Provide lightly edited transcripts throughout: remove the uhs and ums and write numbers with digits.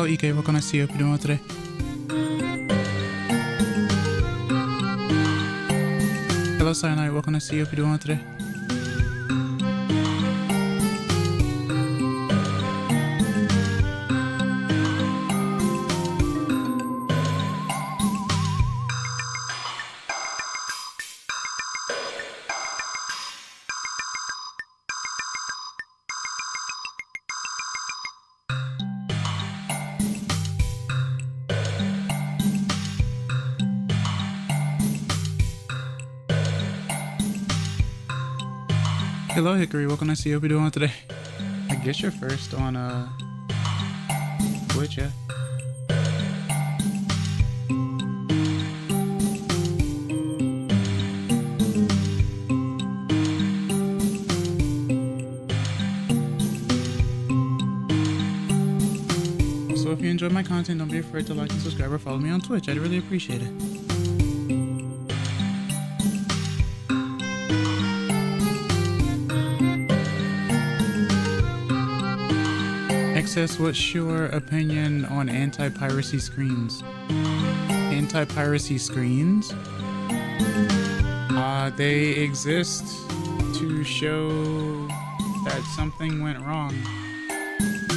Hello, EK. What can I see you doing today? Hello, Cyanide. What can I see you doing today? Hello, Hickory. What can I see you doing today? I guess you're first on Twitch, yeah. So if you enjoy my content, don't be afraid to like and subscribe or follow me on Twitch. I'd really appreciate it. What's your opinion on anti-piracy screens? Anti-piracy screens? They exist to show that something went wrong,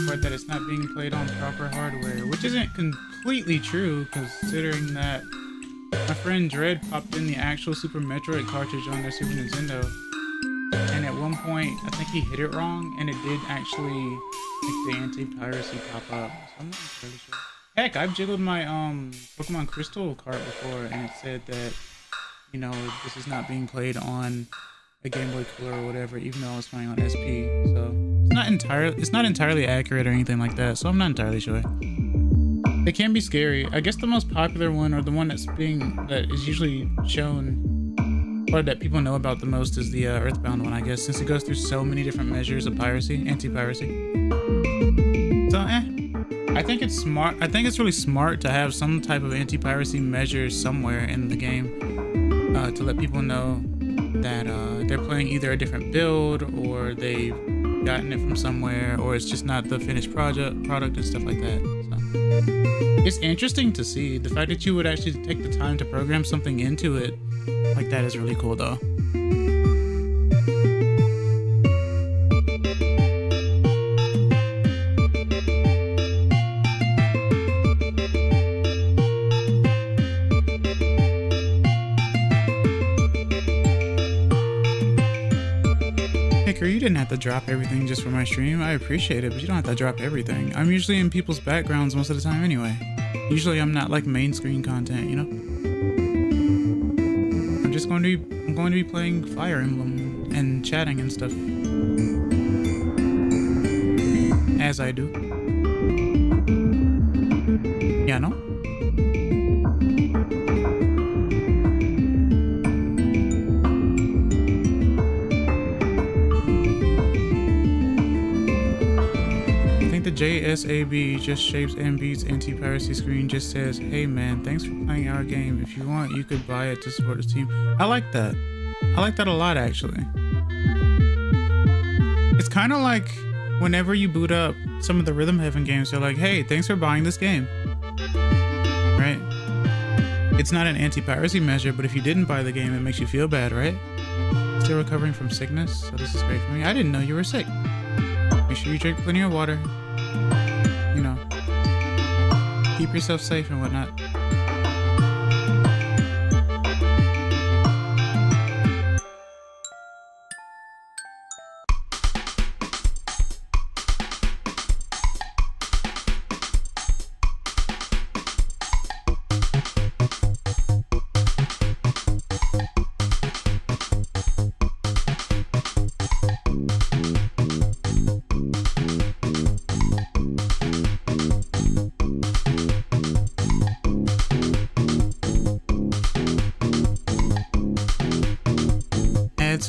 but that it's not being played on proper hardware, which isn't completely true, considering that my friend Dread popped in the actual Super Metroid cartridge on their Super Nintendo, and at one point I think he hit it wrong and it did actually make the anti-piracy pop up, so I'm not entirely sure. Heck, I've jiggled my Pokemon Crystal cart before and it said that, you know, this is not being played on a Game Boy Color or whatever, even though I was playing on SP. So it's not entirely accurate or anything like that, so I'm not entirely sure. They can be scary. I guess the most popular one, or the one that is usually shown, or that people know about the most, is the Earthbound one, I guess, since it goes through so many different measures of piracy, anti-piracy. So, I think it's smart. I think it's really smart to have some type of anti-piracy measure somewhere in the game to let people know that they're playing either a different build, or they've gotten it from somewhere, or it's just not the finished product and stuff like that. So, it's interesting to see. The fact that you would actually take the time to program something into it like that is really cool, though. You didn't have to drop everything just for my stream. I appreciate it, but you don't have to drop everything. I'm usually in people's backgrounds most of the time anyway. Usually I'm not like main screen content, you know? I'm going to be playing Fire Emblem and chatting and stuff. As I do. Yeah, no? JSAB just shapes and beats anti-piracy screen just says, hey man, thanks for playing our game. If you want, you could buy it to support the team. I like that. I like that a lot, actually. It's kind of like whenever you boot up some of the Rhythm Heaven games, they're like, hey, thanks for buying this game. Right? It's not an anti-piracy measure, but if you didn't buy the game, it makes you feel bad, right? Still recovering from sickness, so this is great for me. I didn't know you were sick. Make sure you drink plenty of water. You know, keep yourself safe and whatnot.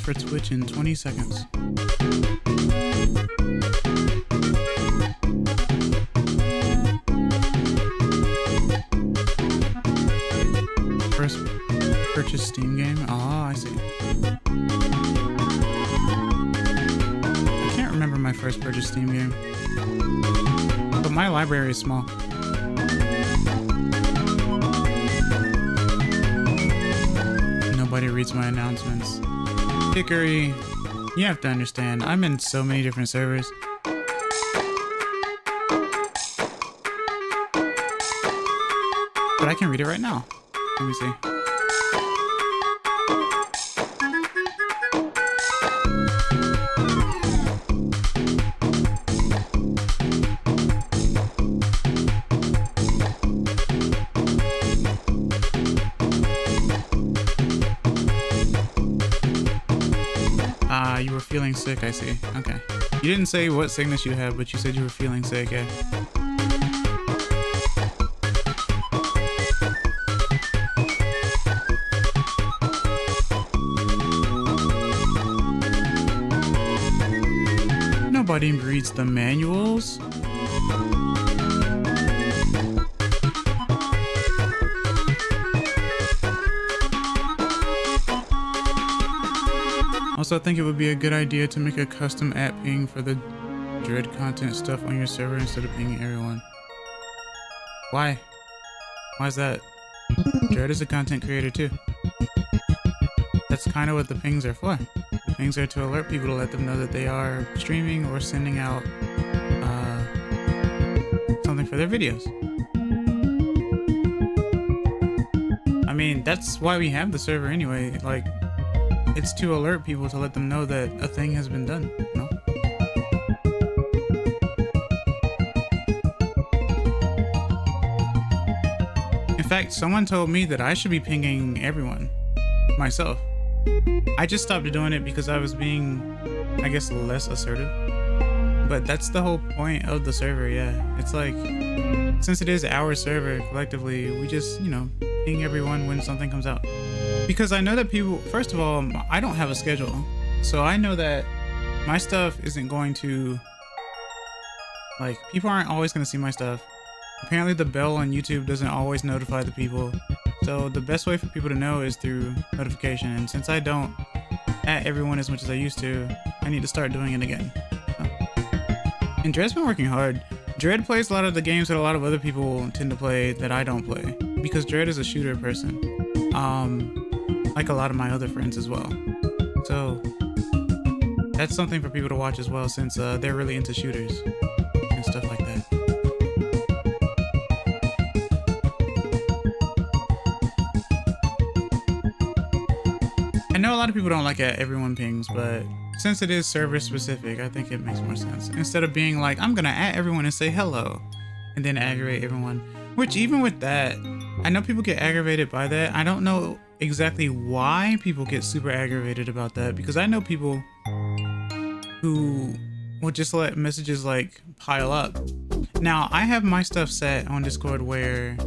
For Twitch in 20 seconds. First purchase Steam game? Oh, I see. I can't remember my first purchase Steam game, but my library is small. Nobody reads my announcements. Hickory, you have to understand, I'm in so many different servers. But I can read it right now. Let me see. You were feeling sick, I see. Okay. You didn't say what sickness you have, but you said you were feeling sick, yeah. Nobody reads the manuals. Also, I think it would be a good idea to make a custom app ping for the Dread content stuff on your server instead of pinging everyone. Why? Why is that? Dread is a content creator too. That's kind of what the pings are for. The pings are to alert people to let them know that they are streaming or sending out something for their videos. I mean, that's why we have the server anyway. Like, it's to alert people to let them know that a thing has been done, you know? In fact, someone told me that I should be pinging everyone, myself. I just stopped doing it because I was being, I guess, less assertive. But that's the whole point of the server, yeah. It's like, since it is our server collectively, we just, you know, ping everyone when something comes out. Because I know that people, first of all, I don't have a schedule. So I know that my stuff isn't going to, like, people aren't always going to see my stuff. Apparently the bell on YouTube doesn't always notify the people. So the best way for people to know is through notification. And since I don't at everyone as much as I used to, I need to start doing it again. So. And Dread's been working hard. Dread plays a lot of the games that a lot of other people tend to play that I don't play. Because Dread is a shooter person. Like a lot of my other friends as well. So that's something for people to watch as well, since they're really into shooters and stuff like that. I know a lot of people don't like everyone pings, but since it is server specific, I think it makes more sense. Instead of being like, I'm gonna add everyone and say hello and then aggravate everyone. Which, even with that, I know people get aggravated by that. I don't know exactly why people get super aggravated about that, because I know people who will just let messages like pile up. Now, I have my stuff set on Discord where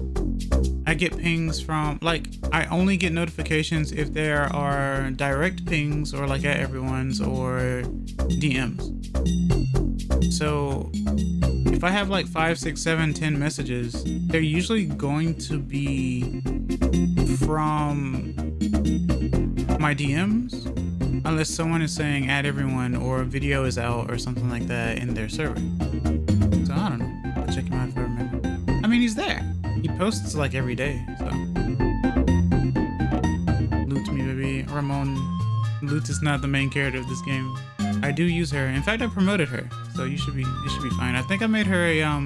I get pings from, like, I only get notifications if there are direct pings or like at everyone's or DMs. So if I have like 5, 6, 7, 10 messages, they're usually going to be from my DMs, unless someone is saying add everyone or a video is out or something like that in their server. So I don't know. I'll check him out if I remember. I mean, he's there. He posts like every day, so. Loot me, baby. Ramon. Loot is not the main character of this game. I do use her. In fact, I promoted her, so it should be fine. I think I made her a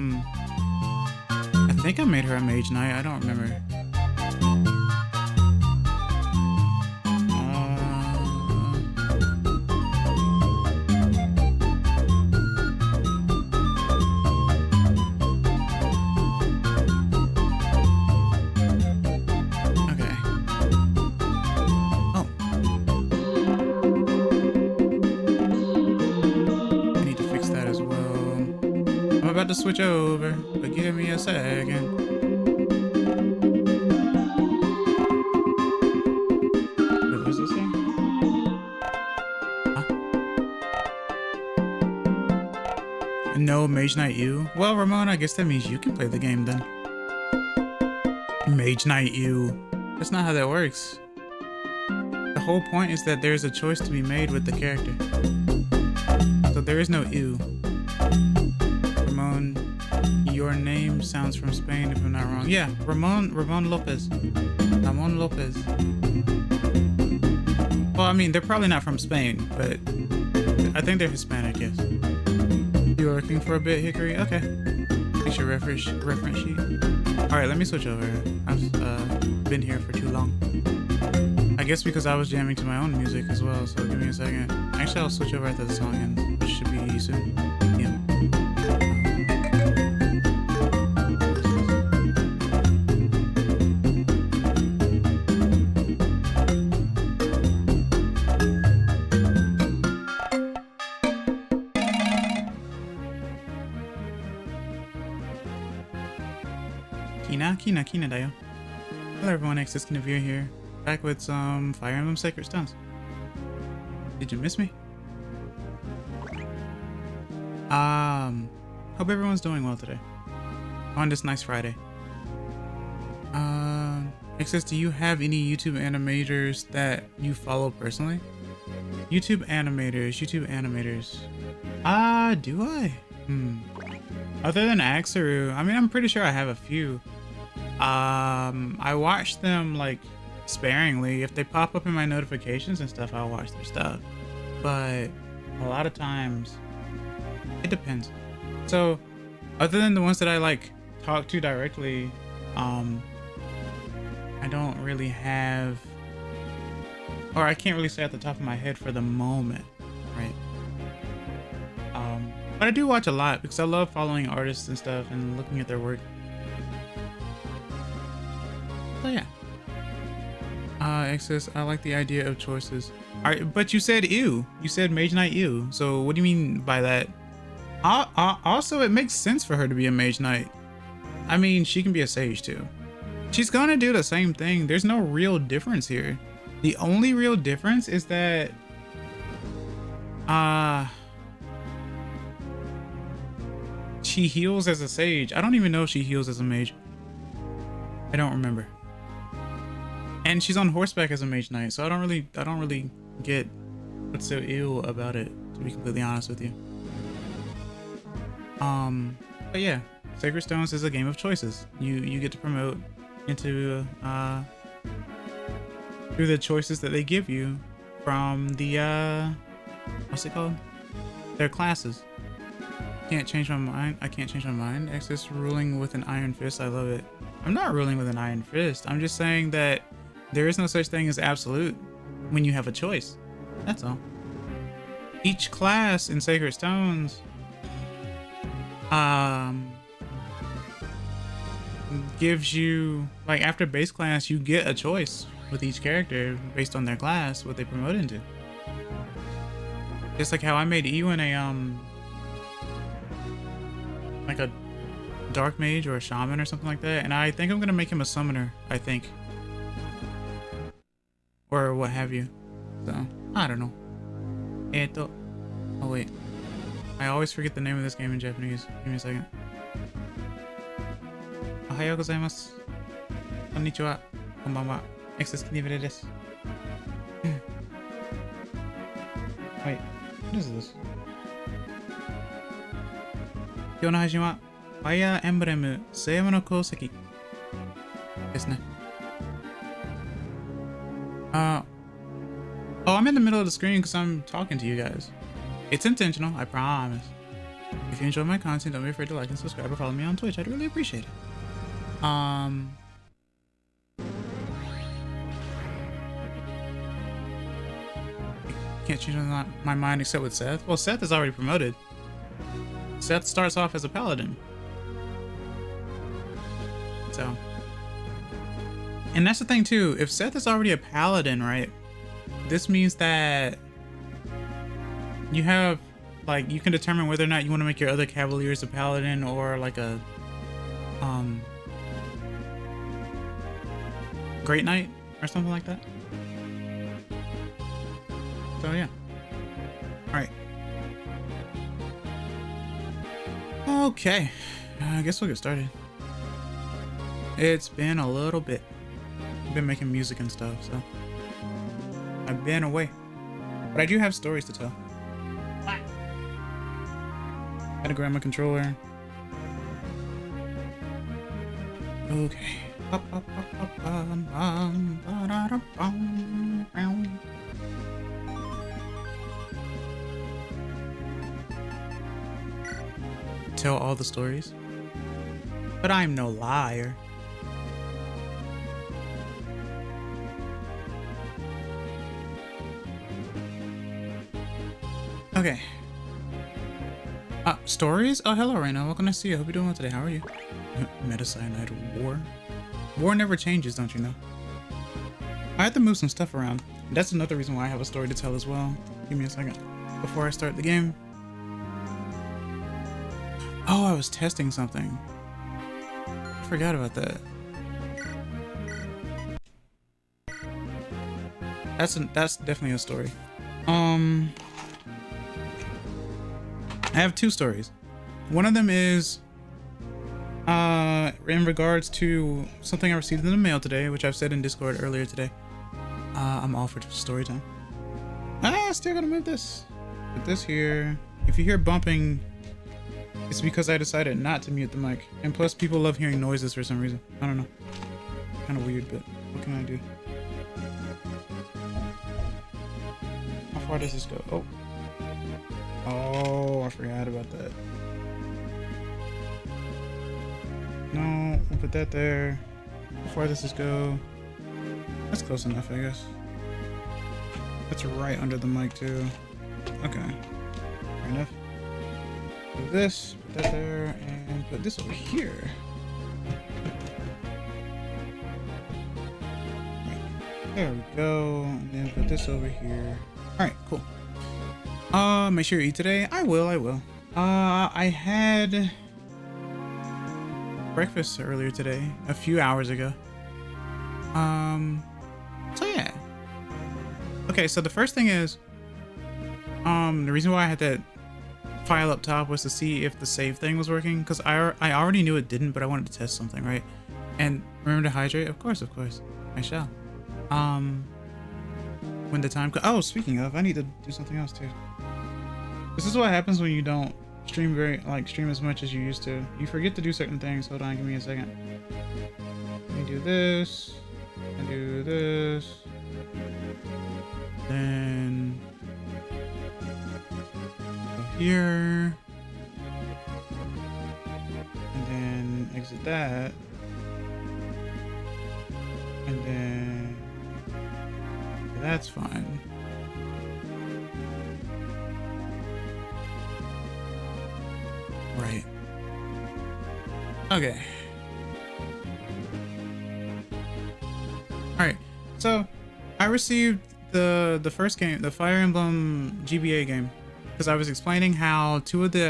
mage knight. I don't remember. To switch over, but give me a second. What was this here? Huh? No Mage Knight U? Well, Ramon, I guess that means you can play the game then. Mage Knight U. That's not how that works. The whole point is that there's a choice to be made with the character. So there is no U. Ramon, your name sounds from Spain if I'm not wrong. Yeah, Ramon Lopez. Ramon Lopez. Well, I mean, they're probably not from Spain, but I think they're Hispanic, yes. You were looking for a bit, Hickory? Okay. Fix your reference sheet. Alright, let me switch over. I've been here for too long. I guess because I was jamming to my own music as well, so give me a second. Actually, I'll switch over after the song ends, which should be soon. Yeah. Kina dayo. Hello everyone, kitsunevtuber here. Back with some Fire Emblem Sacred Stones. Did you miss me? Hope everyone's doing well today. On this nice Friday. Xs, do you have any YouTube animators that you follow personally? YouTube animators. Do I? Other than Axaru, I mean, I'm pretty sure I have a few. I watch them like sparingly. If they pop up in my notifications and stuff, I'll watch their stuff. But a lot of times, it depends. So, other than the ones that I like talk to directly, I don't really have, or I can't really say at the top of my head for the moment, right? But I do watch a lot because I love following artists and stuff and looking at their work. So yeah. Xs, I like the idea of choices. Alright, but you said ew. You said Mage Knight ew. So what do you mean by that? Also, it makes sense for her to be a Mage Knight. I mean, she can be a Sage too. She's gonna do the same thing. There's no real difference here. The only real difference is that she heals as a Sage. I don't even know if she heals as a Mage. I don't remember. And she's on horseback as a Mage Knight, so I don't really get what's so ill about it, to be completely honest with you. But yeah, Sacred Stones is a game of choices. You get to promote into through the choices that they give you from the what's it called? Their classes. Can't change my mind. I can't change my mind. Xs ruling with an iron fist. I love it. I'm not ruling with an iron fist. I'm just saying that there is no such thing as absolute when you have a choice. That's all. Each class in Sacred Stones gives you, like, after base class, you get a choice with each character based on their class, what they promote into. Just like how I made Ewan a like a dark mage or a shaman or something like that, and I think I'm gonna make him a summoner, I think, or what have you. So I don't know. Oh wait, I always forget the name of this game in Japanese. Give me a second. Ohayou gozaimasu. Konnichiwa. Konbanwa. Kitsunevtuber desu. Wait, what is this? 今日の配信は Fire Emblem 末山の鉱石ですね。Oh, I'm in the middle of the screen because I'm talking to you guys. It's intentional, I promise. If you enjoy my content, don't be afraid to like and subscribe or follow me on Twitch. I'd really appreciate it. Can't change my mind except with Seth. Well, Seth is already promoted. Seth starts off as a paladin. So, and that's the thing too, if Seth is already a paladin, right, this means that you have, like, you can determine whether or not you want to make your other cavaliers a paladin or like a great knight or something like that. So yeah. All right. Okay, I guess we'll get started. It's been a little bit. I've been making music and stuff, so I've been away. But I do have stories to tell. Gotta grab my controller. Okay. Tell all the stories. But I'm no liar. Okay. Stories? Oh, hello, Raina. Welcome to see you. Hope you're doing well today. How are you? Metacyanide war. War never changes, don't you know? I had to move some stuff around. That's another reason why I have a story to tell as well. Give me a second. Before I start the game. Oh, I was testing something. I forgot about that. That's definitely a story. I have two stories. One of them is in regards to something I received in the mail today, which I've said in Discord earlier today. I'm all for story time. Still gotta move this. Put this here. If you hear bumping, it's because I decided not to mute the mic. And plus, people love hearing noises for some reason. I don't know. Kind of weird, but what can I do? How far does this go? Oh. Oh, I forgot about that. No, we'll put that there. How far does this go? That's close enough, I guess. That's right under the mic, too. Okay. Fair enough. Put this, put that there, and put this over here. There we go. And then put this over here. Alright, cool. Make sure you eat today. I will. I had breakfast earlier today, a few hours ago. So yeah. Okay, so the first thing is, the reason why I had that file up top was to see if the save thing was working, because I already knew it didn't, but I wanted to test something, right? And remember to hydrate? Of course, I shall. When the time oh, speaking of, I need to do something else too. This is what happens when you don't stream stream as much as you used to. You forget to do certain things. Hold on, give me a second. Let me do this. And do this. Then go here. And then exit that. And then that's fine. Right. Okay. Alright, so I received the first game, the Fire Emblem GBA game, because I was explaining how two of the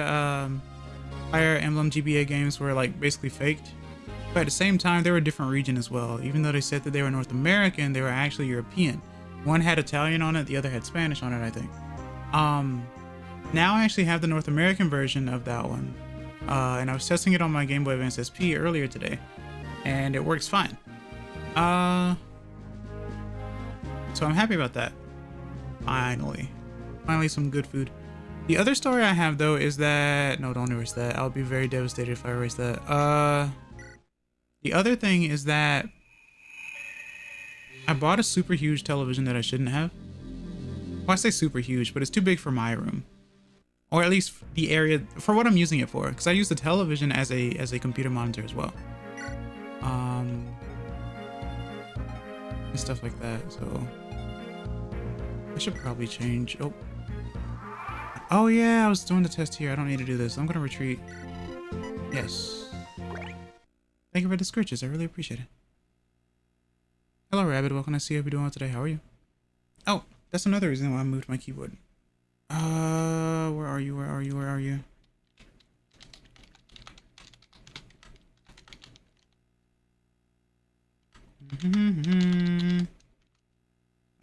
Fire Emblem GBA games were like basically faked, but at the same time they were a different region as well. Even though they said that they were North American, they were actually European. One had Italian on it, the other had Spanish on it, I think. Now I actually have the North American version of that one, and I was testing it on my Game Boy Advance SP earlier today, and it works fine. So I'm happy about that. Finally some good food. The other story I have though is that, no, don't erase that. I'll be very devastated if I erase that. The other thing is that I bought a super huge television that I shouldn't have. Well, I say super huge, but it's too big for my room. Or at least the area for what I'm using it for, because I use the television as a computer monitor as well. And stuff like that, so I should probably change. Oh yeah, I was doing the test here. I don't need to do this. I'm gonna retreat. Yes. Thank you for the scritches. I really appreciate it. Hello, Rabbit. Welcome to see you. Hope you're doing well today. How are you? Oh, that's another reason why I moved my keyboard. Where are you?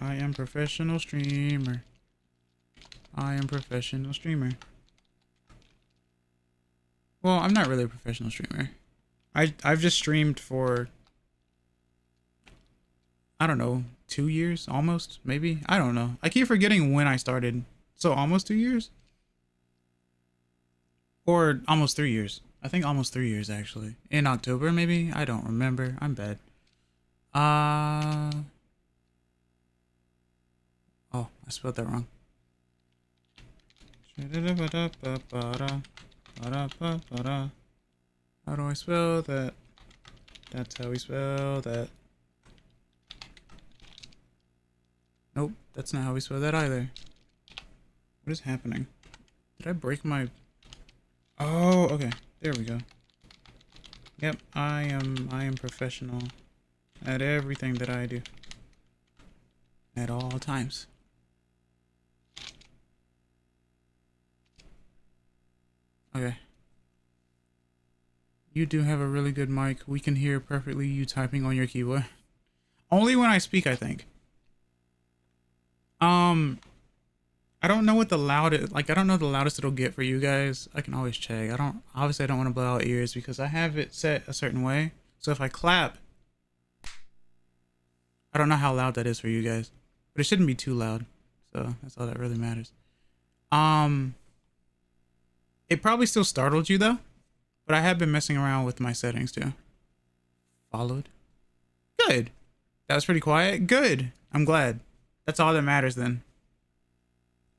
I am professional streamer. Well, I'm not really a professional streamer. I've just streamed for, I don't know, 2 years, almost, maybe. I don't know. I keep forgetting when I started. So almost 2 years? Or almost 3 years. I think almost 3 years, actually. In October, maybe? I don't remember. I'm bad. Oh, I spelled that wrong. How do I spell that? That's how we spell that. Nope, that's not how we spell that either. What is happening? Did I break my... Oh, okay. There we go. Yep, I am professional at everything that I do. At all times. Okay. You do have a really good mic. We can hear perfectly you typing on your keyboard. Only when I speak, I think. I don't know what the loudest, like, I don't know the loudest it'll get for you guys. I can always check. Obviously I don't want to blow out ears because I have it set a certain way. So if I clap, I don't know how loud that is for you guys, but it shouldn't be too loud. So that's all that really matters. It probably still startled you though, but I have been messing around with my settings too. Followed. Good. That was pretty quiet. Good. I'm glad. That's all that matters then.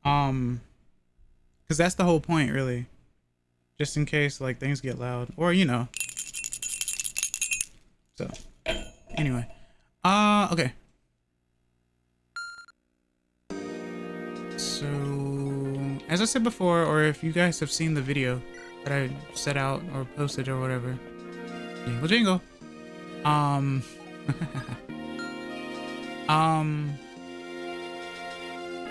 Because that's the whole point, really. Just in case, like, things get loud. Or, you know. So, anyway. Okay. So, as I said before, or if you guys have seen the video that I set out or posted or whatever. Jingle, jingle.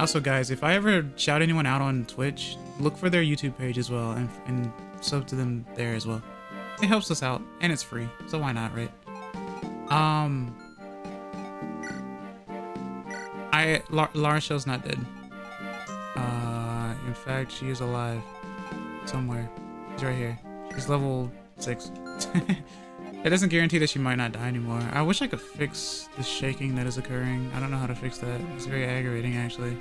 Also, guys, if I ever shout anyone out on Twitch, look for their YouTube page as well and sub to them there as well. It helps us out and it's free, so why not, right? Lara Shell's not dead. In fact, she is alive somewhere. She's right here. She's level 6. It doesn't guarantee that she might not die anymore. I wish I could fix the shaking that is occurring. I don't know how to fix that. It's very aggravating, actually.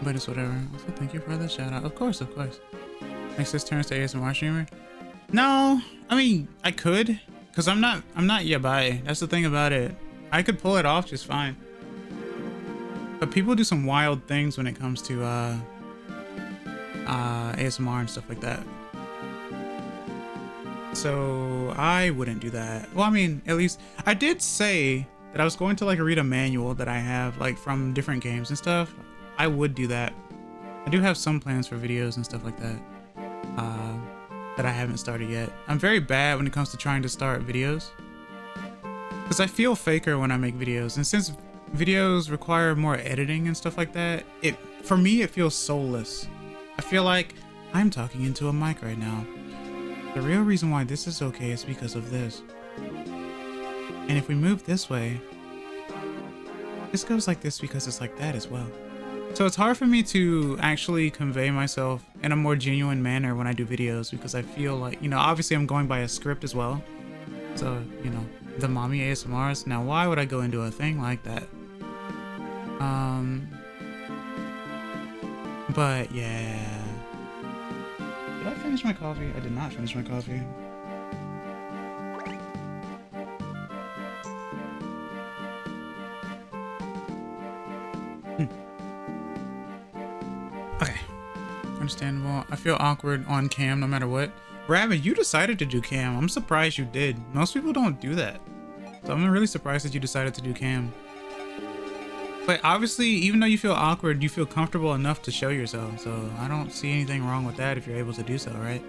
But it's whatever. Also, thank you for the shout out. Of course, of course. Makes this turns to ASMR streamer? No, I mean, I could, cause I'm not yabai. That's the thing about it. I could pull it off just fine. But people do some wild things when it comes to ASMR and stuff like that. So I wouldn't do that. Well, I mean, at least I did say that I was going to like read a manual that I have like from different games and stuff. I would do that. I do have some plans for videos and stuff like that that I haven't started yet. I'm very bad when it comes to trying to start videos because I feel faker when I make videos, and since videos require more editing and stuff like that, for me it feels soulless. I feel like I'm talking into a mic right now. The real reason why this is okay is because of this. And if we move this way, this goes like this because it's like that as well. So it's hard for me to actually convey myself in a more genuine manner when I do videos because I feel like, you know, obviously I'm going by a script as well. So, you know, the mommy ASMRs. Now, why would I go into a thing like that? But yeah. Did I finish my coffee? I did not finish my coffee. Okay. Understandable. I feel awkward on cam no matter what. Rabbit, you decided to do cam. I'm surprised you did. Most people don't do that. So I'm really surprised that you decided to do cam. But obviously, even though you feel awkward, you feel comfortable enough to show yourself. So I don't see anything wrong with that if you're able to do so, right?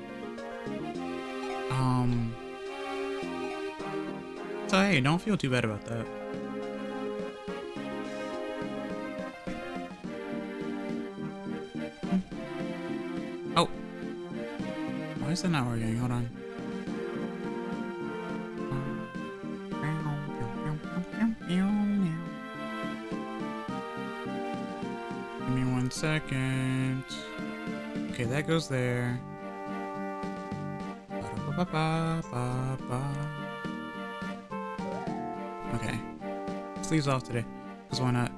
So hey, don't feel too bad about that. Oh. Why is that not working? Hold on. Give me 1 second. Okay, that goes there. Okay. Sleeves off today. Because why not?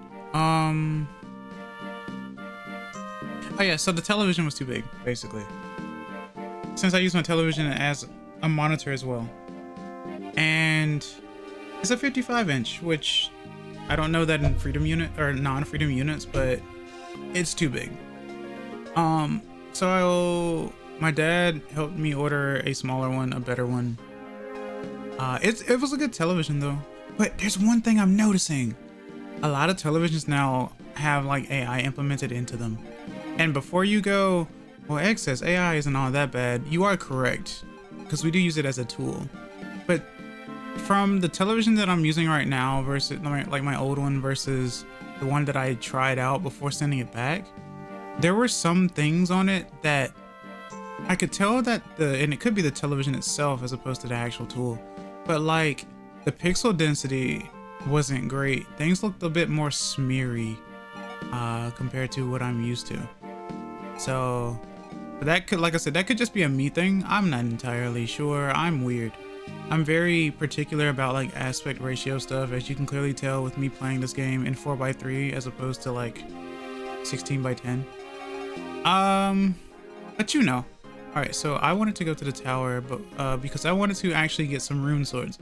Oh yeah, so the television was too big, basically. Since I use my television as a monitor as well. and it's a 55-inch, which I don't know that in freedom unit or non-freedom units, but it's too big. So my dad helped me order a smaller one, a better one. It was a good television though, but there's one thing I'm noticing. A lot of televisions now have like AI implemented into them. And before you go, well, Egg says AI isn't all that bad, you are correct, because we do use it as a tool. But from the television that I'm using right now versus like my old one versus the one that I tried out before sending it back, there were some things on it that I could tell that and it could be the television itself as opposed to the actual tool, but like the pixel density wasn't great. Things looked a bit more smeary compared to what I'm used to. So that could, like I said, that could just be a me thing. I'm not entirely sure. I'm weird. I'm very particular about like aspect ratio stuff, as you can clearly tell with me playing this game in 4:3 as opposed to like 16:10. But you know. Alright, so I wanted to go to the tower, but because I wanted to actually get some rune swords.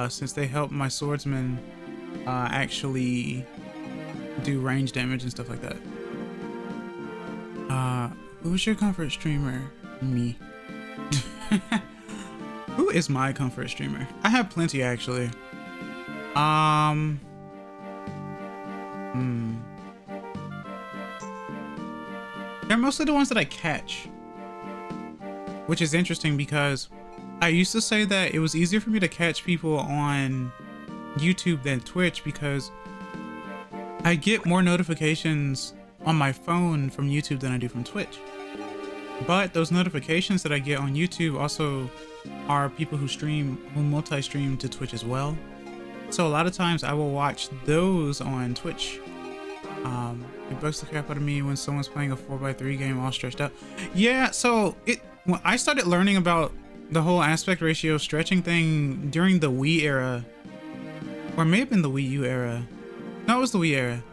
Since they help my swordsman actually do range damage and stuff like that. Who's your comfort streamer? Me. Who is my comfort streamer? I have plenty actually. They're mostly the ones that I catch, which is interesting because I used to say that it was easier for me to catch people on YouTube than Twitch because I get more notifications on my phone from YouTube than I do from Twitch. But those notifications that I get on YouTube also are people who multi-stream to Twitch as well. So a lot of times I will watch those on Twitch. It bugs the crap out of me when someone's playing a 4:3 game all stretched out. Yeah, so when I started learning about the whole aspect ratio stretching thing during the Wii era, or maybe in the Wii U era. No, it was the Wii era.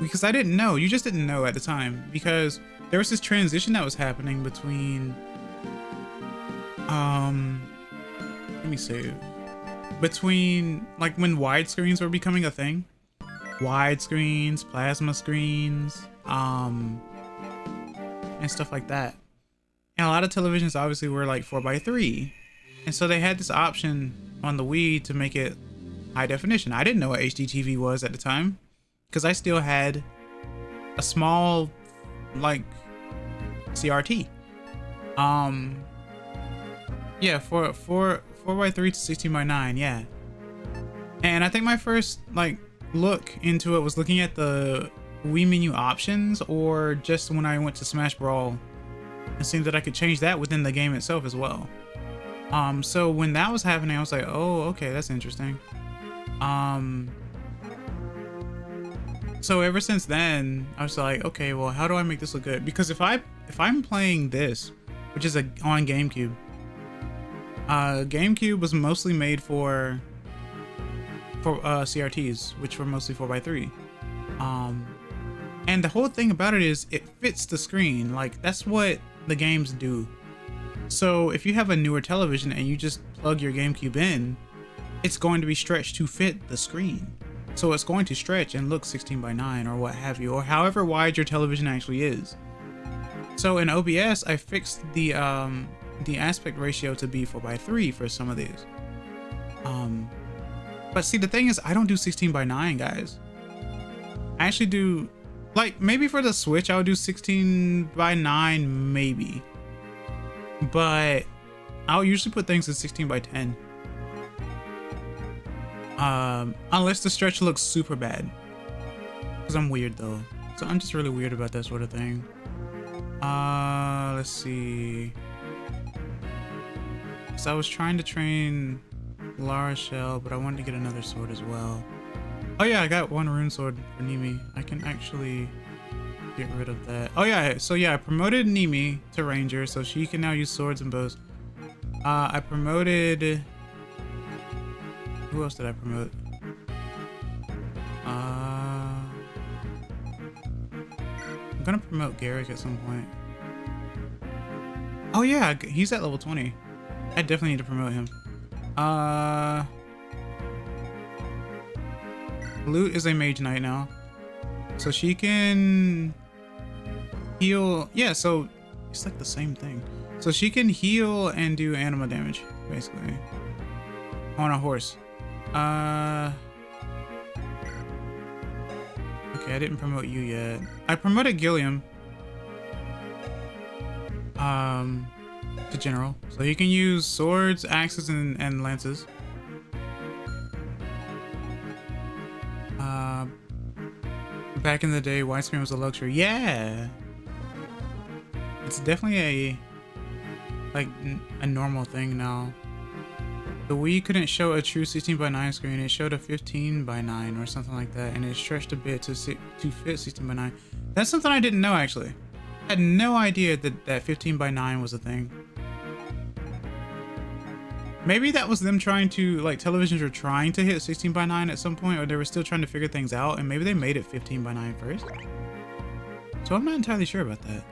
Because I didn't know. You just didn't know at the time. Because there was this transition that was happening between let me see. Between like when widescreens were becoming a thing. Widescreens, plasma screens, and stuff like that. And a lot of televisions obviously were like 4:3. And so they had this option on the Wii to make it high definition. I didn't know what HDTV was at the time because I still had a small like CRT. Yeah, 4:3 to 16:9, yeah. And I think my first like look into it was looking at the Wii menu options, or just when I went to Smash Brawl and seeing that I could change that within the game itself as well. So when that was happening, I was like, oh, okay, that's interesting. So ever since then, I was like, okay, well, how do I make this look good? Because if I'm playing this, which is on GameCube, GameCube was mostly made for CRTs, which were mostly 4:3. And the whole thing about it is it fits the screen. Like, that's what the games do. So if you have a newer television and you just plug your GameCube in, it's going to be stretched to fit the screen. So it's going to stretch and look 16:9 or what have you, or however wide your television actually is. So in OBS, I fixed the aspect ratio to be 4:3 for some of these. But see, the thing is, I don't do 16:9, guys. I actually do, like, maybe for the Switch, I would do 16:9, maybe. But I'll usually put things in 16:10. Unless the stretch looks super bad. Because I'm weird, though. So I'm just really weird about that sort of thing. Let's see. So I was trying to train Lara Shell, but I wanted to get another sword as well. Oh yeah, I got one rune sword for Nimi. I can actually get rid of that. Oh yeah, so yeah, I promoted Nimi to Ranger, so she can now use swords and bows. I promoted... Who else did I promote? I'm gonna promote Garrick at some point. Oh yeah, he's at level 20. I definitely need to promote him. Lute is a mage knight now. So she can heal. Yeah, so it's like the same thing. So she can heal and do animal damage, basically. On a horse. Okay, I didn't promote you yet. I promoted Gilliam. To general. So he can use swords, axes, and lances. Back in the day, widescreen was a luxury. Yeah! It's definitely a normal thing now. The Wii couldn't show a true 16:9 screen. It showed a 15:9 or something like that, and it stretched a bit to fit 16:9. That's something I didn't know, actually. I had no idea that 15:9 was a thing. Maybe that was them trying to, like, televisions were trying to hit 16:9 at some point, or they were still trying to figure things out, and maybe they made it 15:9 first. So I'm not entirely sure about that.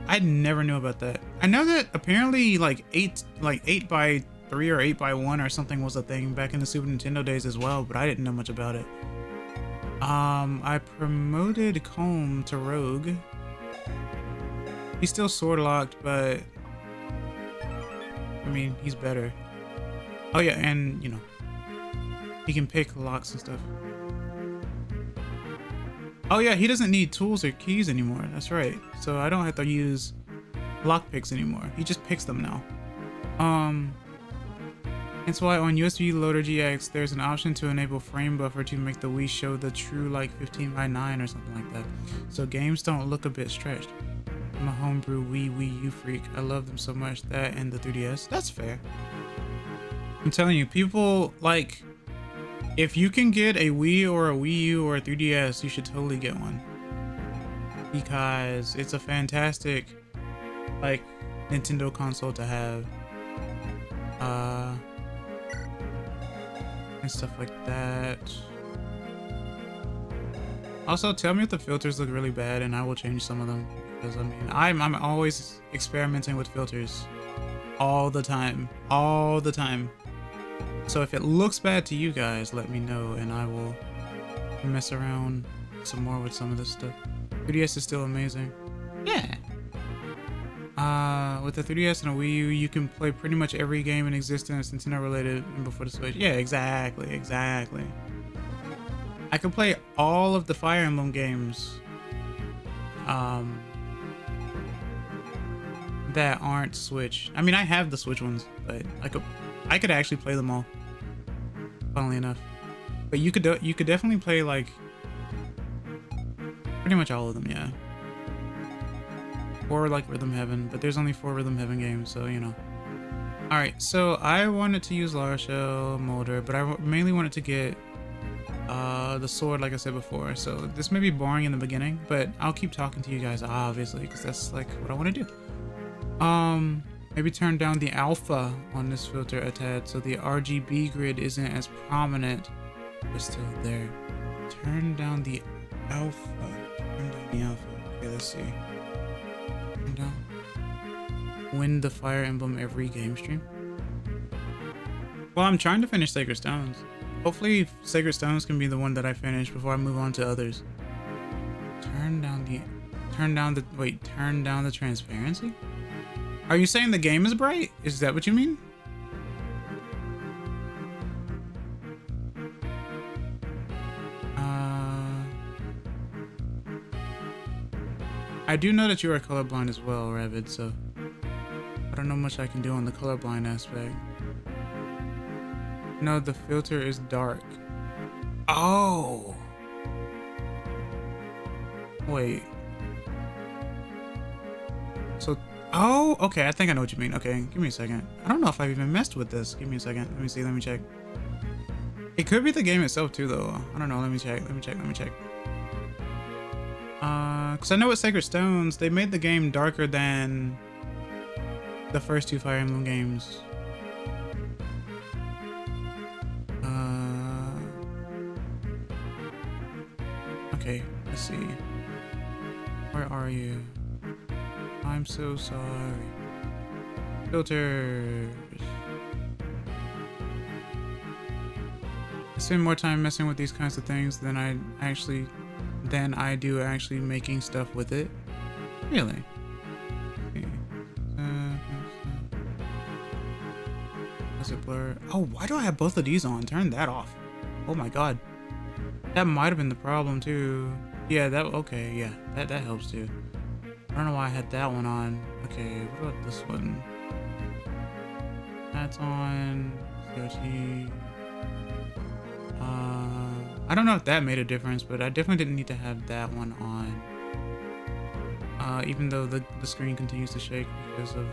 I never knew about that. I know that apparently like 8:3 or 8:1 or something was a thing back in the Super Nintendo days as well, but I didn't know much about it. I promoted Comb to Rogue. He's still sword locked, but I mean, he's better. Oh yeah, and you know, he can pick locks and stuff. Oh yeah, he doesn't need tools or keys anymore. That's right. So I don't have to use lock picks anymore. He just picks them now. That's why on USB Loader GX, there's an option to enable frame buffer to make the Wii show the true like 15:9 or something like that. So games don't look a bit stretched. I'm a homebrew Wii U freak. I love them so much. That and the 3DS. That's fair. I'm telling you, people, like, if you can get a Wii or a Wii U or a 3DS, you should totally get one. Because it's a fantastic, like, Nintendo console to have. And stuff like that. Also, tell me if the filters look really bad and I will change some of them. Because, I mean, I'm always experimenting with filters. All the time. All the time. So if it looks bad to you guys, let me know and I will mess around some more with some of this stuff. 3DS is still amazing. Yeah. With the 3DS and a Wii U, you can play pretty much every game in existence Nintendo related and before the Switch. Yeah, exactly. I can play all of the Fire Emblem games that aren't Switch. I mean, I have the Switch ones, but I could actually play them all. Funnily enough, but you could definitely play like pretty much all of them, yeah. Or like Rhythm Heaven, but there's only 4 Rhythm Heaven games, so you know. All right, so I wanted to use Lara Shell Molder, but I mainly wanted to get the sword, like I said before. So this may be boring in the beginning, but I'll keep talking to you guys, obviously, because that's like what I want to do. Maybe turn down the alpha on this filter a tad so the RGB grid isn't as prominent, but still there. Turn down the alpha. Okay, let's see. Turn down. Win the Fire Emblem every game stream. Well, I'm trying to finish Sacred Stones. Hopefully Sacred Stones can be the one that I finish before I move on to others. Turn down the transparency? Are you saying the game is bright? Is that what you mean? I do know that you are colorblind as well, Ravid, so I don't know much I can do on the colorblind aspect. No, the filter is dark. Oh! Wait. So, oh, okay, I think I know what you mean. Okay, give me a second. I don't know if I've even messed with this. Give me a second. Let me see, let me check. It could be the game itself too, though. I don't know, let me check. Because I know with Sacred Stones, they made the game darker than the first 2 Fire Emblem games. Okay, let's see. Where are you? I'm so sorry. Filters. spend more time messing with these kinds of things than I do actually making stuff with it. Really? Okay. Does it blur? Oh, why do I have both of these on? Turn that off. Oh my god. That might have been the problem too. Yeah, okay, yeah. That helps too. I don't know why I had that one on. Okay, what about this one? That's on. CRT. I don't know if that made a difference, but I definitely didn't need to have that one on. Even though the screen continues to shake because of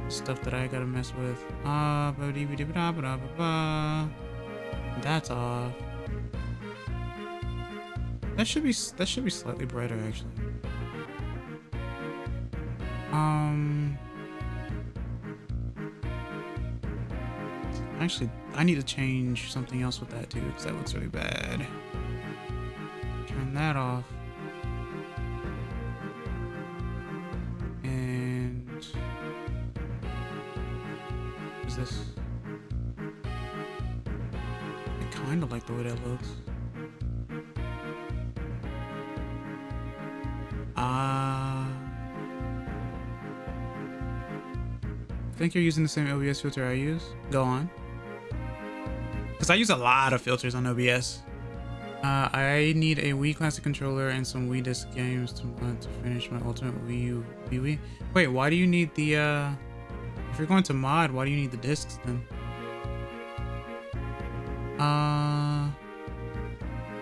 stuff that I gotta mess with. That's off. That should be slightly brighter actually. Actually, I need to change something else with that too, because that looks really bad. Turn that off. And what is this? I kind of like the way that looks. I think you're using the same OBS filter I use. Go on. Because I use a lot of filters on OBS. I need a Wii Classic controller and some Wii disc games to finish my ultimate Wii. Wait, why do you need the if you're going to mod, why do you need the discs then?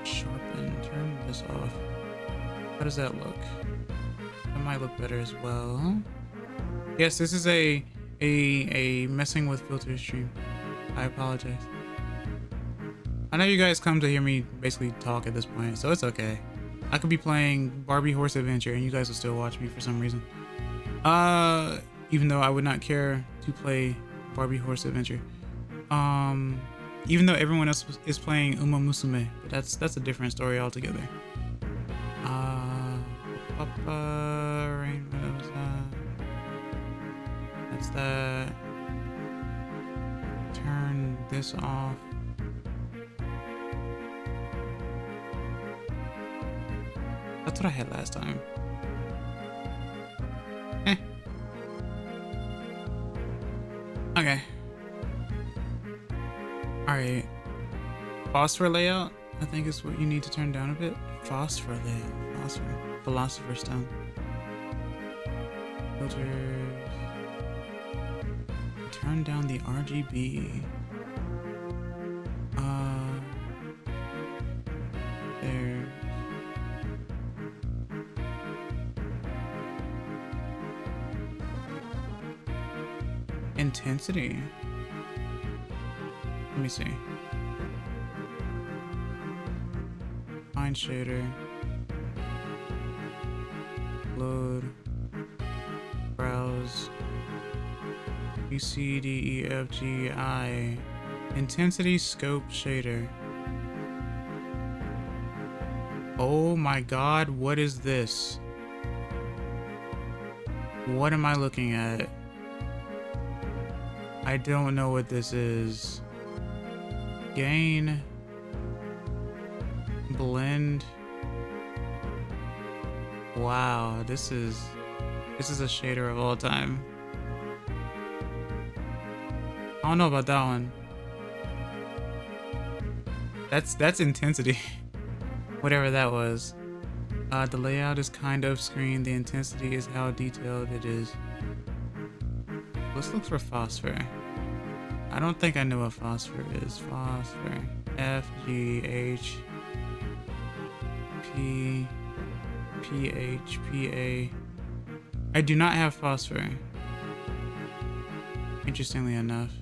Sharpen, turn this off. How does that look? That might look better as well. Yes, this is a messing with filters stream. I apologize. I know you guys come to hear me basically talk at this point, so it's okay. I could be playing Barbie Horse Adventure and you guys will still watch me for some reason. Even though I would not care to play Barbie Horse Adventure. Even though everyone else is playing Uma Musume, but that's a different story altogether. Rain, what was that? That's that. Turn this off. That's what I had last time. Okay. Alright. Phosphor layout, I think is what you need to turn down a bit. Phosphor layout. Philosopher's Stone. Filters. Turn down the RGB. There. Intensity. Let me see. Find shader. Load. Browse. B, C, D, E, F, G, I. Intensity scope shader. Oh my god, what is this? What am I looking at? I don't know what this is. Gain. Blend. Wow, this is a shader of all time. I don't know about that one. That's intensity. Whatever that was. The layout is kind of screen. The intensity is how detailed it is. Let's look for phosphor. I don't think I know what phosphor is. Phosphor. F, G, H, P, P, H, P, A. I do not have phosphor. Interestingly enough.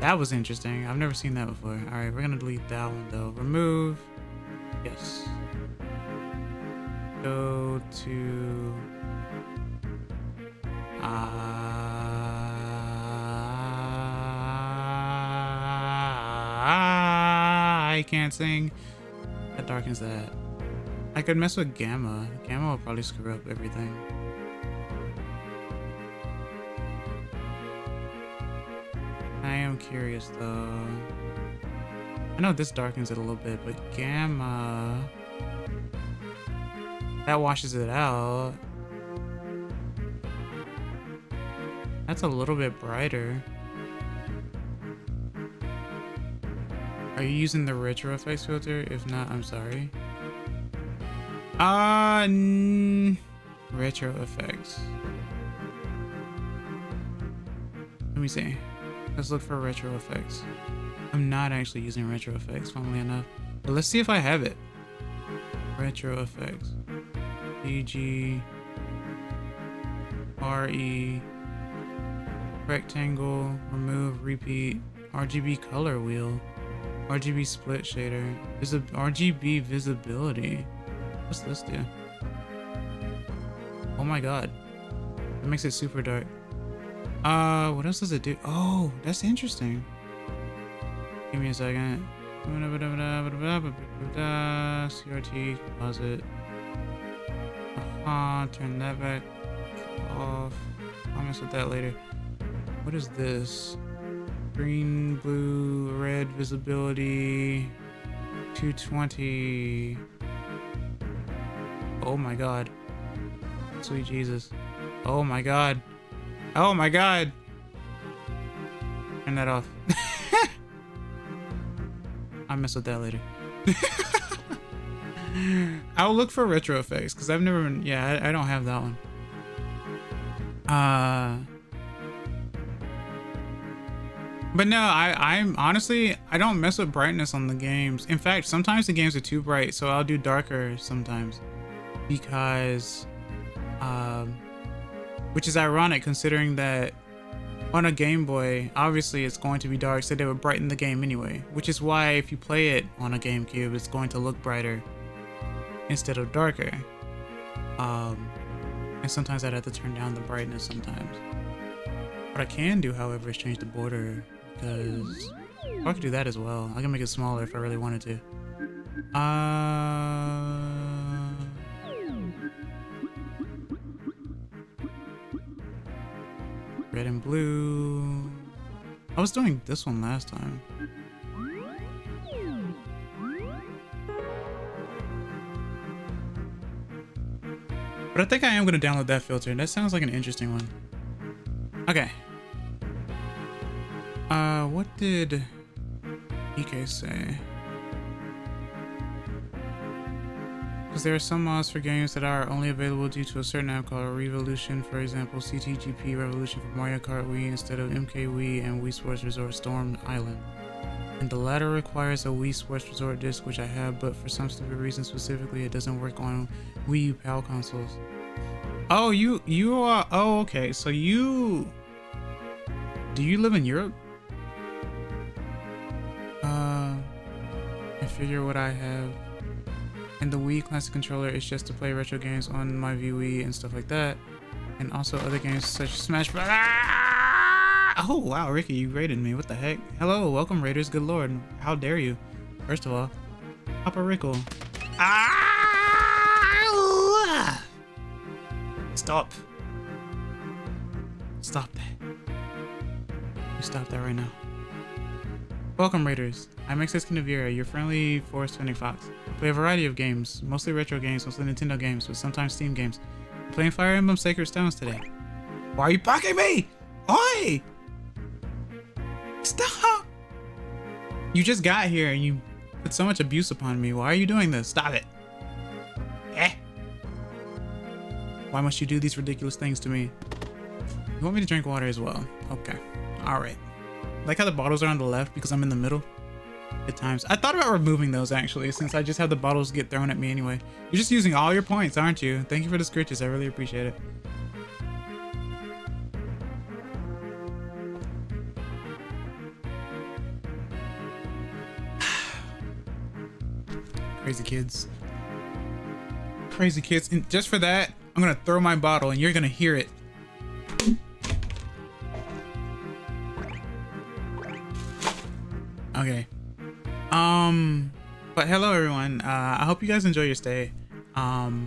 That was interesting. I've never seen that before. Alright, we're gonna delete that one though. Remove. Yes. Go to... I can't sing. That darkens that. I could mess with gamma. Gamma will probably screw up everything. I am I'm curious though. I know this darkens it a little bit, but gamma, that washes it out. That's a little bit brighter. Are you using the retro effects filter? If not, I'm sorry. Retro effects. Let me see. Let's look for retro effects. I'm not actually using retro effects, funnily enough. But let's see if I have it. Retro effects. DG. RE. Rectangle. Remove. Repeat. RGB color wheel. RGB split shader. RGB visibility. What's this do? Oh my god. It makes it super dark. What else does it do? Oh, that's interesting. Give me a second. CRT, pause it. Turn that back off. I'll mess with that later. What is this? Green, blue, red visibility. 220. Oh my god. Sweet Jesus. Oh my god. Oh my god. Turn that off. I'll mess with that later. I'll look for retro effects because I've never been, yeah, I don't have that one. But no, I'm honestly, I don't mess with brightness on the games. In fact, sometimes the games are too bright, so I'll do darker sometimes. Because, which is ironic considering that on a Game Boy, obviously it's going to be dark, so they would brighten the game anyway. Which is why if you play it on a GameCube, it's going to look brighter instead of darker. And sometimes I'd have to turn down the brightness sometimes. What I can do, however, is change the border, because I could do that as well. I can make it smaller if I really wanted to. Red and blue. I was doing this one last time. But I think I am going to download that filter. That sounds like an interesting one. Okay. What did EK say? Because there are some mods for games that are only available due to a certain app called Revolution. For example, CTGP Revolution for Mario Kart Wii instead of MK Wii and Wii Sports Resort Storm Island. And the latter requires a Wii Sports Resort disc, which I have, but for some stupid reason specifically, it doesn't work on Wii U PAL consoles. Oh, you are, oh, okay. So do you live in Europe? I figure what I have. And the Wii Classic Controller is just to play retro games on my Wii and stuff like that. And also other games such as Smash Bros. Oh, wow, Ricky, you raided me. What the heck? Hello, welcome, Raiders. Good lord. How dare you? First of all, Papa Rickle. Stop. Stop that. You stop that right now. Welcome, Raiders. I'm kitsunevtuber, your friendly forest-fending fox. I play a variety of games, mostly retro games, mostly Nintendo games, but sometimes Steam games. I'm playing Fire Emblem Sacred Stones today. Why are you bucking me? Oi! Stop! You just got here and you put so much abuse upon me. Why are you doing this? Stop it. Eh? Why must you do these ridiculous things to me? You want me to drink water as well? Okay. Alright. Like how the bottles are on the left because I'm in the middle at times. I thought about removing those actually, since I just have the bottles get thrown at me anyway. You're just using all your points, aren't you? Thank you for the scritches. I really appreciate it. Crazy kids. Crazy kids. And just for that, I'm gonna throw my bottle and you're gonna hear it. Okay. But hello everyone. I hope you guys enjoy your stay. Oh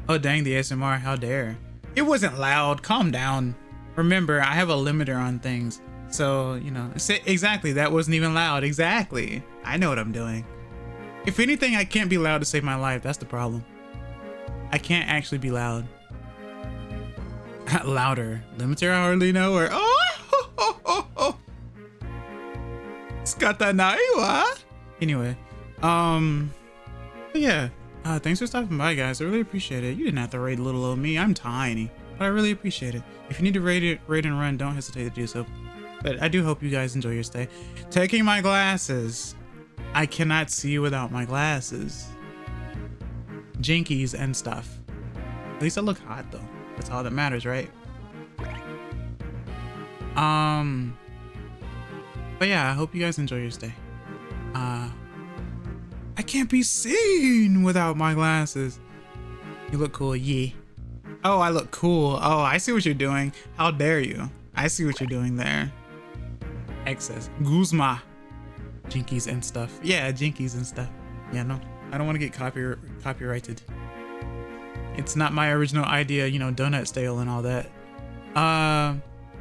dang, the ASMR, how dare. It wasn't loud, calm down. Remember, I have a limiter on things. So, you know, exactly, that wasn't even loud. Exactly. I know what I'm doing. If anything, I can't be loud to save my life. That's the problem. I can't actually be loud. Louder. Limiter, I hardly know her. Oh! Skatanaiwa. Anyway, but yeah, thanks for stopping by, guys. I really appreciate it. You didn't have to raid little old me. I'm tiny, but I really appreciate it. If you need to raid and run, don't hesitate to do so. But I do hope you guys enjoy your stay. Taking my glasses. I cannot see without my glasses. Jinkies and stuff. At least I look hot though. That's all that matters, right? But yeah, I hope you guys enjoy your stay. I can't be seen without my glasses. You look cool, yeah. Oh, I look cool. Oh, I see what you're doing. How dare you? I see what you're doing there. Excess. Guzma. Jinkies and stuff. Yeah, jinkies and stuff. Yeah, no. I don't want to get copyrighted. It's not my original idea, you know, donut stale and all that.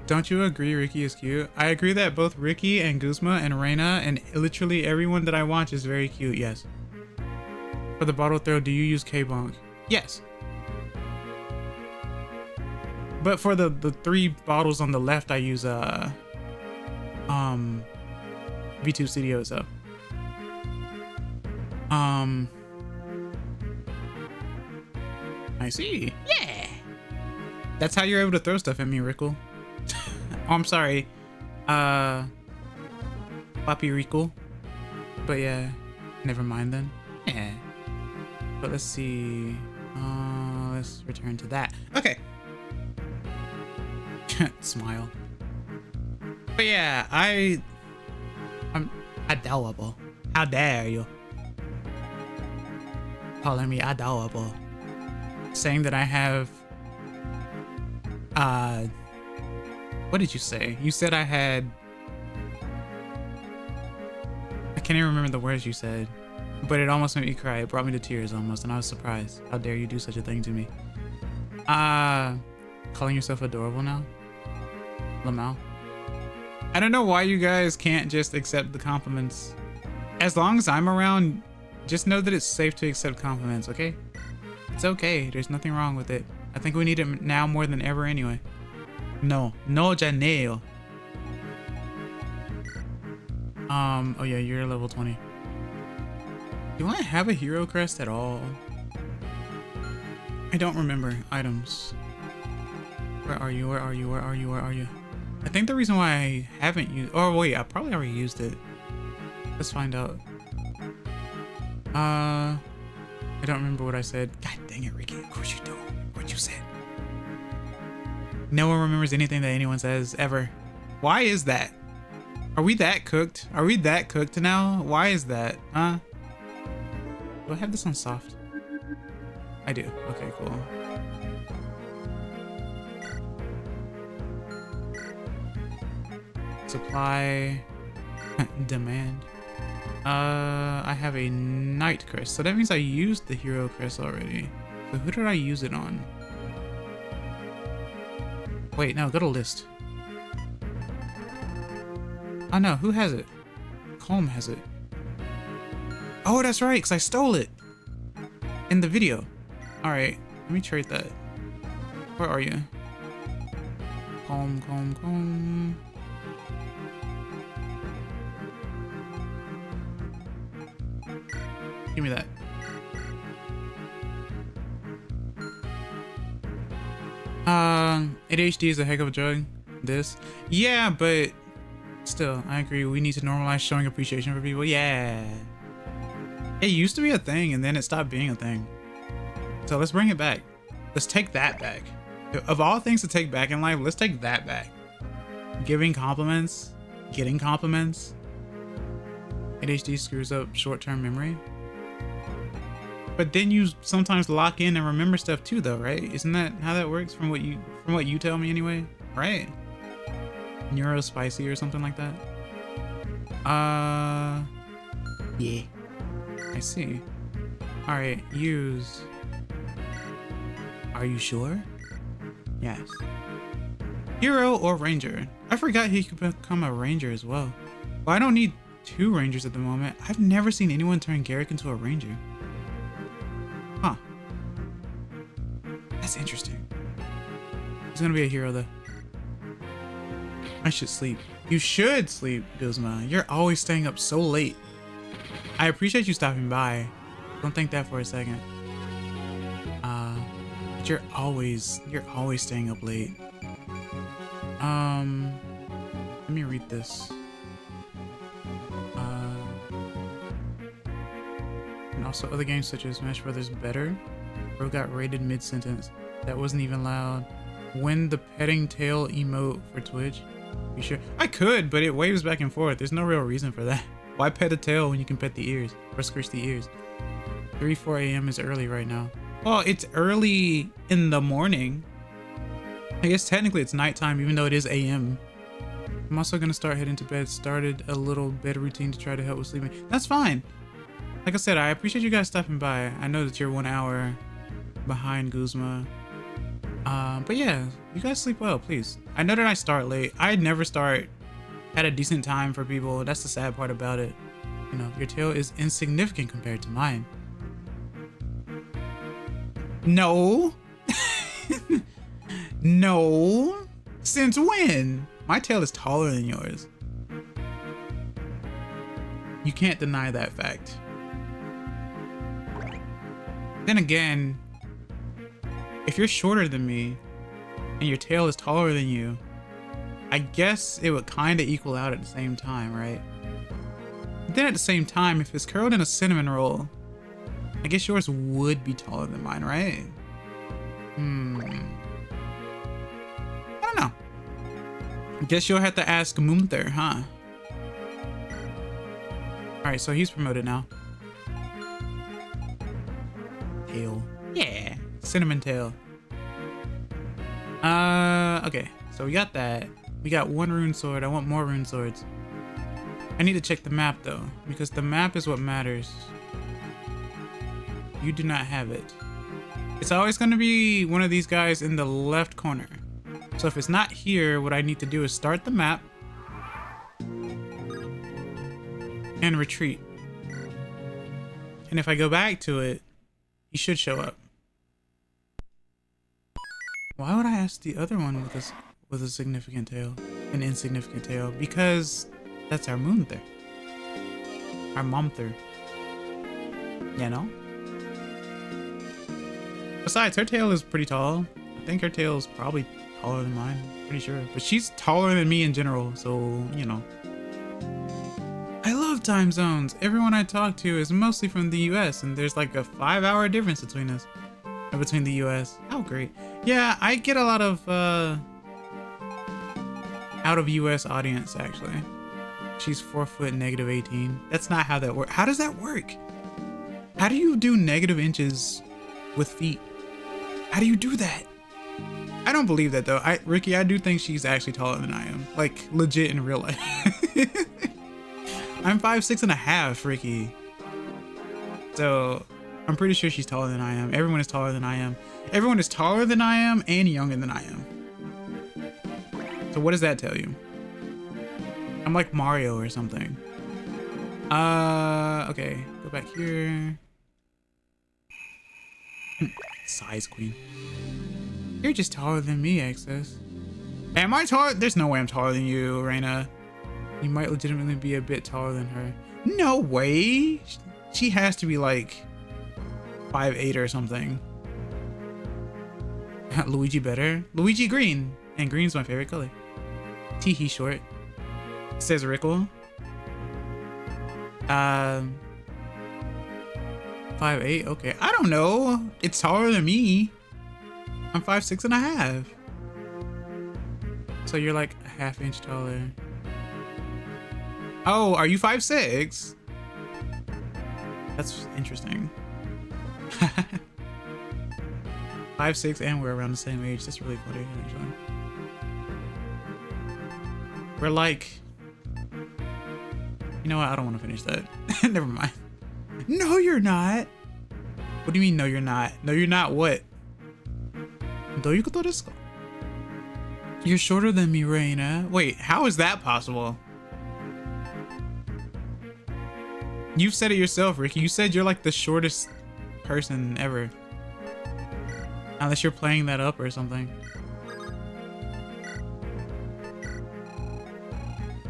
Don't you agree Ricky is cute? I agree that both Ricky and Guzma and Reina and literally everyone that I watch is very cute, yes. For the bottle throw, do you use K-Bonk? Yes. But for the 3 bottles on the left, I use V2 Studio, so. I see. Yeah. That's how you're able to throw stuff at me, Rickle. Oh, I'm sorry. Papi Rickle. But yeah, never mind then. Yeah. But let's see. Let's return to that. Okay. Smile. But yeah, I'm adorable. How dare you? Calling me adorable. Saying that I have what did you say? You said I had, I can't even remember the words you said, but it almost made me cry. It brought me to tears almost, and I was surprised. How dare you do such a thing to me? Calling yourself adorable now? Lamau? I don't know why you guys can't just accept the compliments. As long as I'm around, just know that it's safe to accept compliments, okay? It's okay. There's nothing wrong with it. I think we need it now more than ever anyway. No janeo. Oh yeah, you're level 20. Do I have a hero crest at all? I don't remember. Items. Where are you? Where are you? Where are you? Where are you? I think the reason why I haven't used, oh wait, I probably already used it. Let's find out. I don't remember what I said. God dang it, Ricky. Of course you don't. What you said. No one remembers anything that anyone says, ever. Why is that? Are we that cooked? Are we that cooked now? Why is that? Huh? Do I have this on soft? I do. Okay, cool. Supply. Demand. I have a Knight Crest, so that means I used the Hero Crest already. So who did I use it on? Wait, no, go to list. Oh no, who has it? Calm has it. Oh, that's right, because I stole it in the video. Alright, let me trade that. Where are you? Calm. Give me that. ADHD is a heck of a drug. This. Yeah, but still, I agree. We need to normalize showing appreciation for people. Yeah. It used to be a thing and then it stopped being a thing. So let's bring it back. Let's take that back. Of all things to take back in life, let's take that back. Giving compliments, getting compliments. ADHD screws up short-term memory. But then you sometimes lock in and remember stuff too, though, right? Isn't that how that works from what you tell me anyway? Right? Neurospicy or something like that. Yeah. I see. All right, use. Are you sure? Yes. Hero or ranger? I forgot he could become a ranger as well. Well, I don't need 2 rangers at the moment. I've never seen anyone turn Garrick into a ranger. Huh. That's interesting. He's gonna be a hero though. I should sleep. You should sleep, Guzma. You're always staying up so late. I appreciate you stopping by. Don't think that for a second. But you're always staying up late. Let me read this. And also other games such as Smash Brothers Better. Bro got rated mid-sentence. That wasn't even loud. When the petting tail emote for Twitch? You sure? I could, but it waves back and forth. There's no real reason for that. Why pet the tail when you can pet the ears? Or scratch the ears? 4 a.m. is early right now. Well, it's early in the morning. I guess technically it's nighttime, even though it is a.m. I'm also gonna start heading to bed. Started a little bed routine to try to help with sleeping. That's fine. Like I said, I appreciate you guys stopping by. I know that you're 1 hour behind Guzma. But yeah, you guys sleep well, please. I know that I start late. I never start at a decent time for people. That's the sad part about it. You know, your tail is insignificant compared to mine. No. No. Since when? My tail is taller than yours. You can't deny that fact. Then again, if you're shorter than me and your tail is taller than you, I guess it would kind of equal out at the same time, right? But then at the same time, if it's curled in a cinnamon roll, I guess yours would be taller than mine, right? I don't know. I guess you'll have to ask Mumther, huh? Alright, so he's promoted now. Tail. Yeah. Cinnamon tail. Okay. So we got that. We got 1 rune sword. I want more rune swords. I need to check the map though, because the map is what matters. You do not have it. It's always going to be one of these guys in the left corner. So if it's not here, what I need to do is start the map and retreat. And if I go back to it, he should show up. Why would I ask the other one with a significant tail, an insignificant tail? Because that's our Moonter. Our Momther. You know? Besides, her tail is pretty tall. I think her tail is probably taller than mine. Pretty sure. But she's taller than me in general, so, you know. I love time zones. Everyone I talk to is mostly from the US, and there's like a 5-hour difference between us. Between the US. How great. Yeah, I get a lot of out of US audience, actually. She's 4 foot -18. That's not how that works. How does that work? How do you do negative inches with feet? How do you do that? I don't believe that though. Ricky, I do think she's actually taller than I am. Like legit in real life. I'm 5'6½", Ricky. So I'm pretty sure she's taller than I am. Everyone is taller than I am. Everyone is taller than I am and younger than I am. So what does that tell you? I'm like Mario or something. Okay, go back here. Size queen. You're just taller than me, Access. Am I taller? There's no way I'm taller than you, Reina. You might legitimately be a bit taller than her. No way. She has to be like 5'8" or something. Luigi better. Luigi green. And green's my favorite color. Teehee short. Says Rickle. 5'8", okay. I don't know. It's taller than me. I'm 5'6½". So you're like a ½ inch taller. Oh, are you 5'6"? That's interesting. 5'6", and we're around the same age. That's really funny, actually. We're like... You know what? I don't want to finish that. Never mind. No, you're not. What do you mean, no, you're not? No, you're not what? どういうことですか? You're shorter than me, Reina. Wait, how is that possible? You've said it yourself, Ricky. You said you're like the shortest person ever. Unless you're playing that up or something.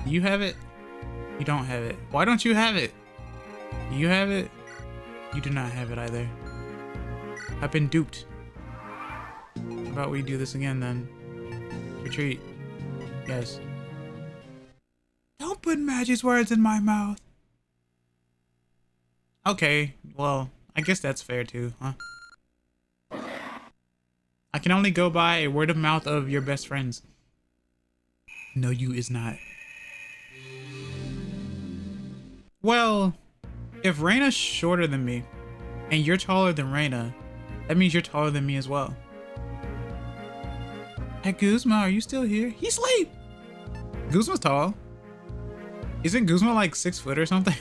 You have it? You don't have it. Why don't you have it? You have it? You do not have it either. I've been duped. How about we do this again then? Retreat. Yes. Don't put Maggie's words in my mouth. Okay, well, I guess that's fair too, huh? I can only go by a word of mouth of your best friends. No, you is not. Well, if Reina's shorter than me, and you're taller than Reina, that means you're taller than me as well. Hey, Guzma, are you still here? He's asleep! Guzma's tall. Isn't Guzma like 6 foot or something?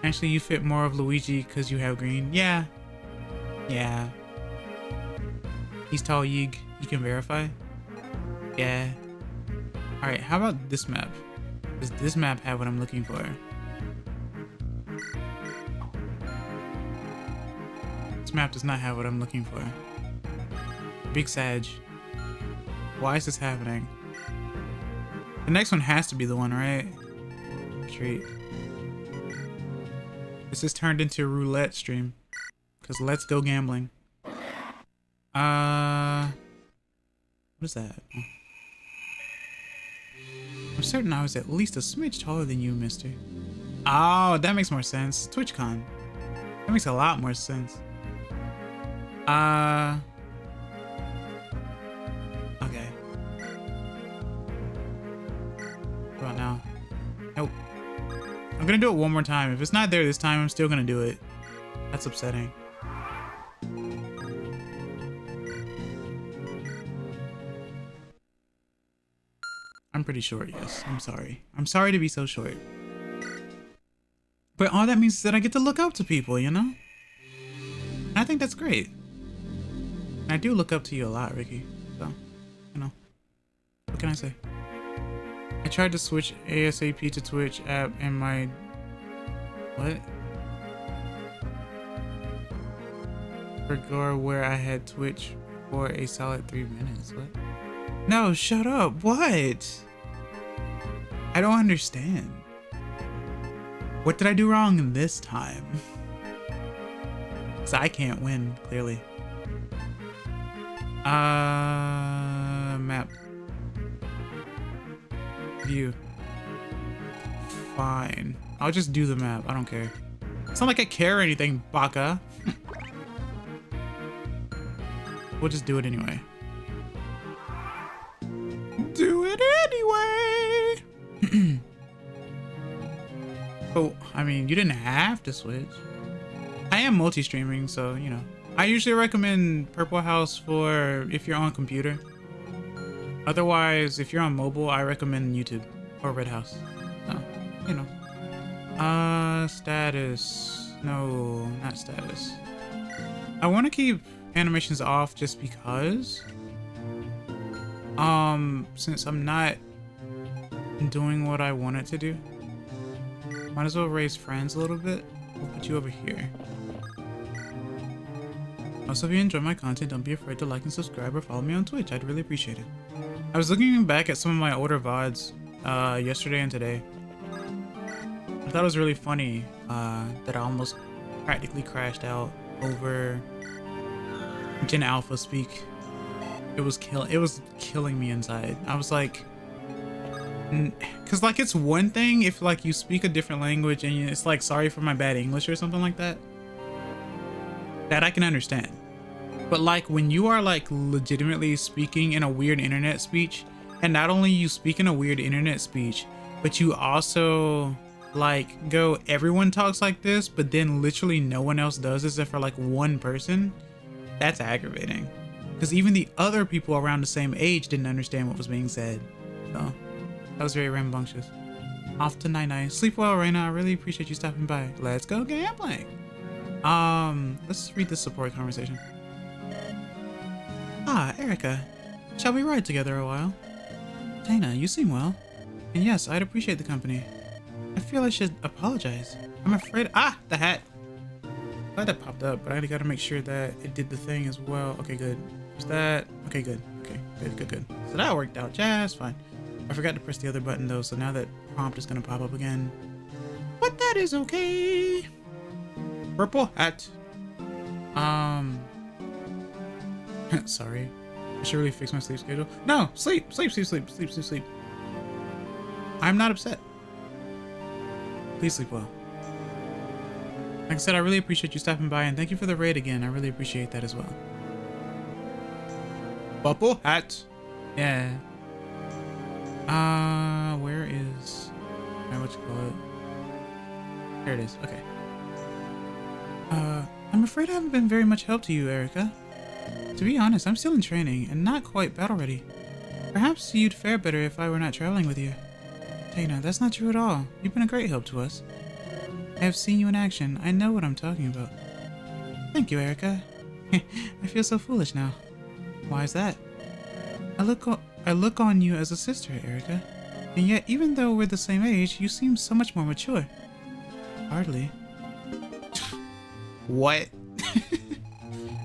Actually, you fit more of Luigi because you have green. Yeah. Yeah. He's tall, Yig. You can verify? Yeah. Alright, how about this map? Does this map have what I'm looking for? This map does not have what I'm looking for. Big Sag. Why is this happening? The next one has to be the one, right? Retreat. This is turned into a roulette stream. Because let's go gambling. What is that? I'm certain I was at least a smidge taller than you, mister. Oh, that makes more sense. TwitchCon. That makes a lot more sense. Okay. What about now? Nope. I'm gonna do it one more time. If it's not there this time, I'm still gonna do it. That's upsetting. I'm pretty short, yes. I'm sorry. I'm sorry to be so short. But all that means is that I get to look up to people, you know? And I think that's great. And I do look up to you a lot, Ricky. So, you know. What can I say? I tried to switch ASAP to Twitch app and my... What? Forgot where I had Twitch for a solid 3 minutes. What? No, shut up. What? I don't understand. What did I do wrong this time? Because I can't win, clearly. Map. View. Fine. I'll just do the map. I don't care. It's not like I care or anything, baka. We'll just do it anyway. Do it anyway! Oh, I mean, you didn't have to switch. I am multi-streaming, so, you know. I usually recommend Purple House for if you're on computer. Otherwise, if you're on mobile, I recommend YouTube or Red House. So, you know. Status. No, not status. I want to keep animations off just because. Since I'm not doing what I wanted to do, might as well raise friends a little bit. We'll put you over here. Also, if you enjoy my content, don't be afraid to like and subscribe or follow me on Twitch. I'd really appreciate it. I was looking back at some of my older VODs yesterday and today. I thought it was really funny that I almost practically crashed out over Gen Alpha speak. It was killing me inside. I was like, cause like it's one thing if like you speak a different language and it's like sorry for my bad English or something like that. That I can understand. But like when you are like legitimately speaking in a weird internet speech, and not only you speak in a weird internet speech, but you also like go everyone talks like this, but then literally no one else does except for like one person, that's aggravating. Because even the other people around the same age didn't understand what was being said. So that was very rambunctious. Off to night night. Sleep well, Reina. I really appreciate you stopping by. Let's go gambling. Let's read this support conversation. Ah, Erica. Shall we ride together a while? Dana, you seem well. And yes, I'd appreciate the company. I feel I should apologize. I'm afraid— Ah! The hat! Glad that popped up, but I gotta make sure that it did the thing as well. Okay, good. Is that— Okay, good. Okay, good. So that worked out just fine. I forgot to press the other button though, so now that prompt is gonna pop up again. But that is okay. Purple hat. Sorry. I should really fix my sleep schedule. No! Sleep! I'm not upset. Please sleep well. Like I said, I really appreciate you stopping by, and thank you for the raid again. I really appreciate that as well. Purple hat. Yeah. Where is— what you call it? There it is. Okay. I'm afraid I haven't been very much help to you, Erica. To be honest, I'm still in training and not quite battle ready. Perhaps you'd fare better if I were not traveling with you. Dana, that's not true at all. You've been a great help to us. I have seen you in action. I know what I'm talking about. Thank you, Erica. I feel so foolish now. Why is that? I look on you as a sister, Erica. And yet, even though we're the same age, you seem so much more mature. Hardly. What?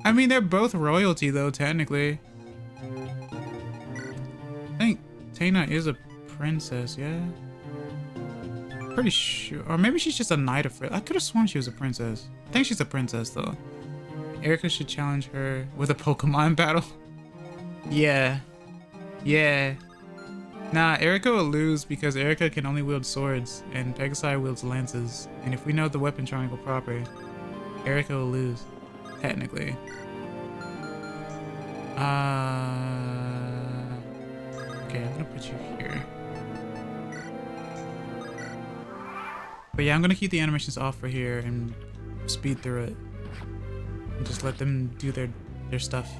I mean, they're both royalty, though, technically. I think Dana is a princess, yeah? Pretty sure. Or maybe she's just a knight of— I could have sworn she was a princess. I think she's a princess, though. Erica should challenge her with a Pokemon battle. Yeah. Nah, Erica will lose because Erica can only wield swords and Pegasi wields lances. And if we know the weapon triangle proper, Erica will lose. Technically. Okay, I'm gonna put you here. But yeah, I'm gonna keep the animations off for here and speed through it. And just let them do their stuff.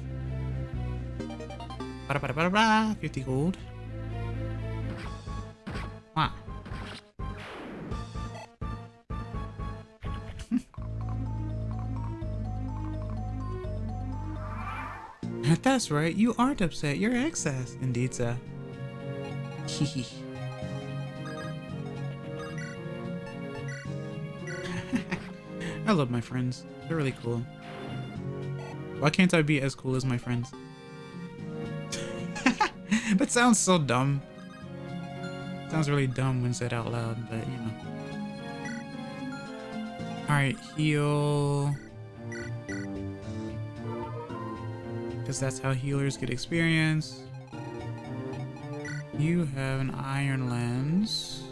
50 gold. Wow. That's right, you aren't upset, you're excess. Indeed, sir. Hehe. I love my friends. They're really cool. Why can't I be as cool as my friends? That sounds so dumb. Sounds really dumb when said out loud, but you know. Alright, heal. Because that's how healers get experience. You have an iron lance.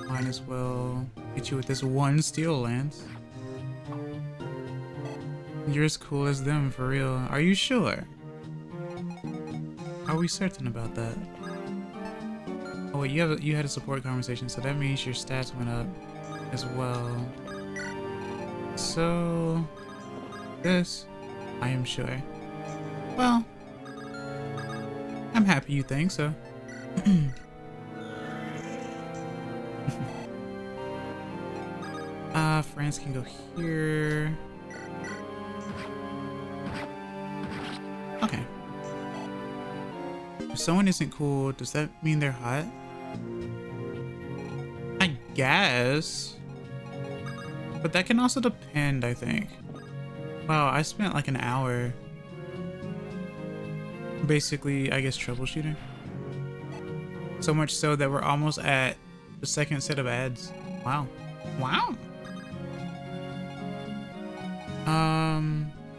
Might as well hit you with this one steel lance. You're as cool as them, for real. Are you sure? Are we certain about that? Oh wait, you had a support conversation, so that means your stats went up as well. So this, I am sure. Well, I'm happy you think so. France can go here. Okay. If someone isn't cool, does that mean they're hot? I guess. But that can also depend, I think. Wow, I spent like an hour basically, I guess, troubleshooting. So much so that we're almost at the second set of ads. Wow. Wow.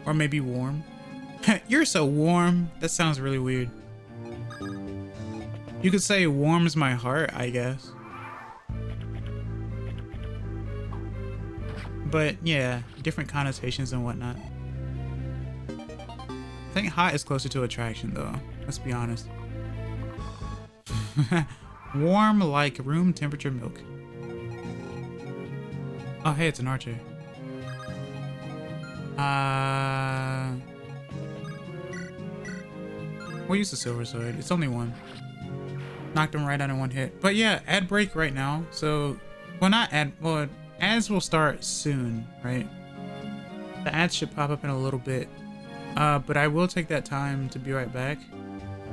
Or maybe warm. You're so warm. That sounds really weird. You could say warms my heart, I guess. But yeah, different connotations and whatnot. I think hot is closer to attraction though. Let's be honest. Warm like room temperature milk. Oh hey, it's an archer. We'll use the silver sword. It's only one. Knocked him right out in one hit. But yeah, ad break right now. So, well, not ad. Well, ads will start soon, right? The ads should pop up in a little bit. But I will take that time to be right back.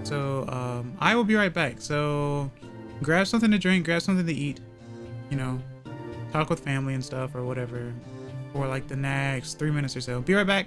So, I will be right back. So, grab something to drink, grab something to eat. You know, talk with family and stuff or whatever. For like the next 3 minutes or so. Be right back.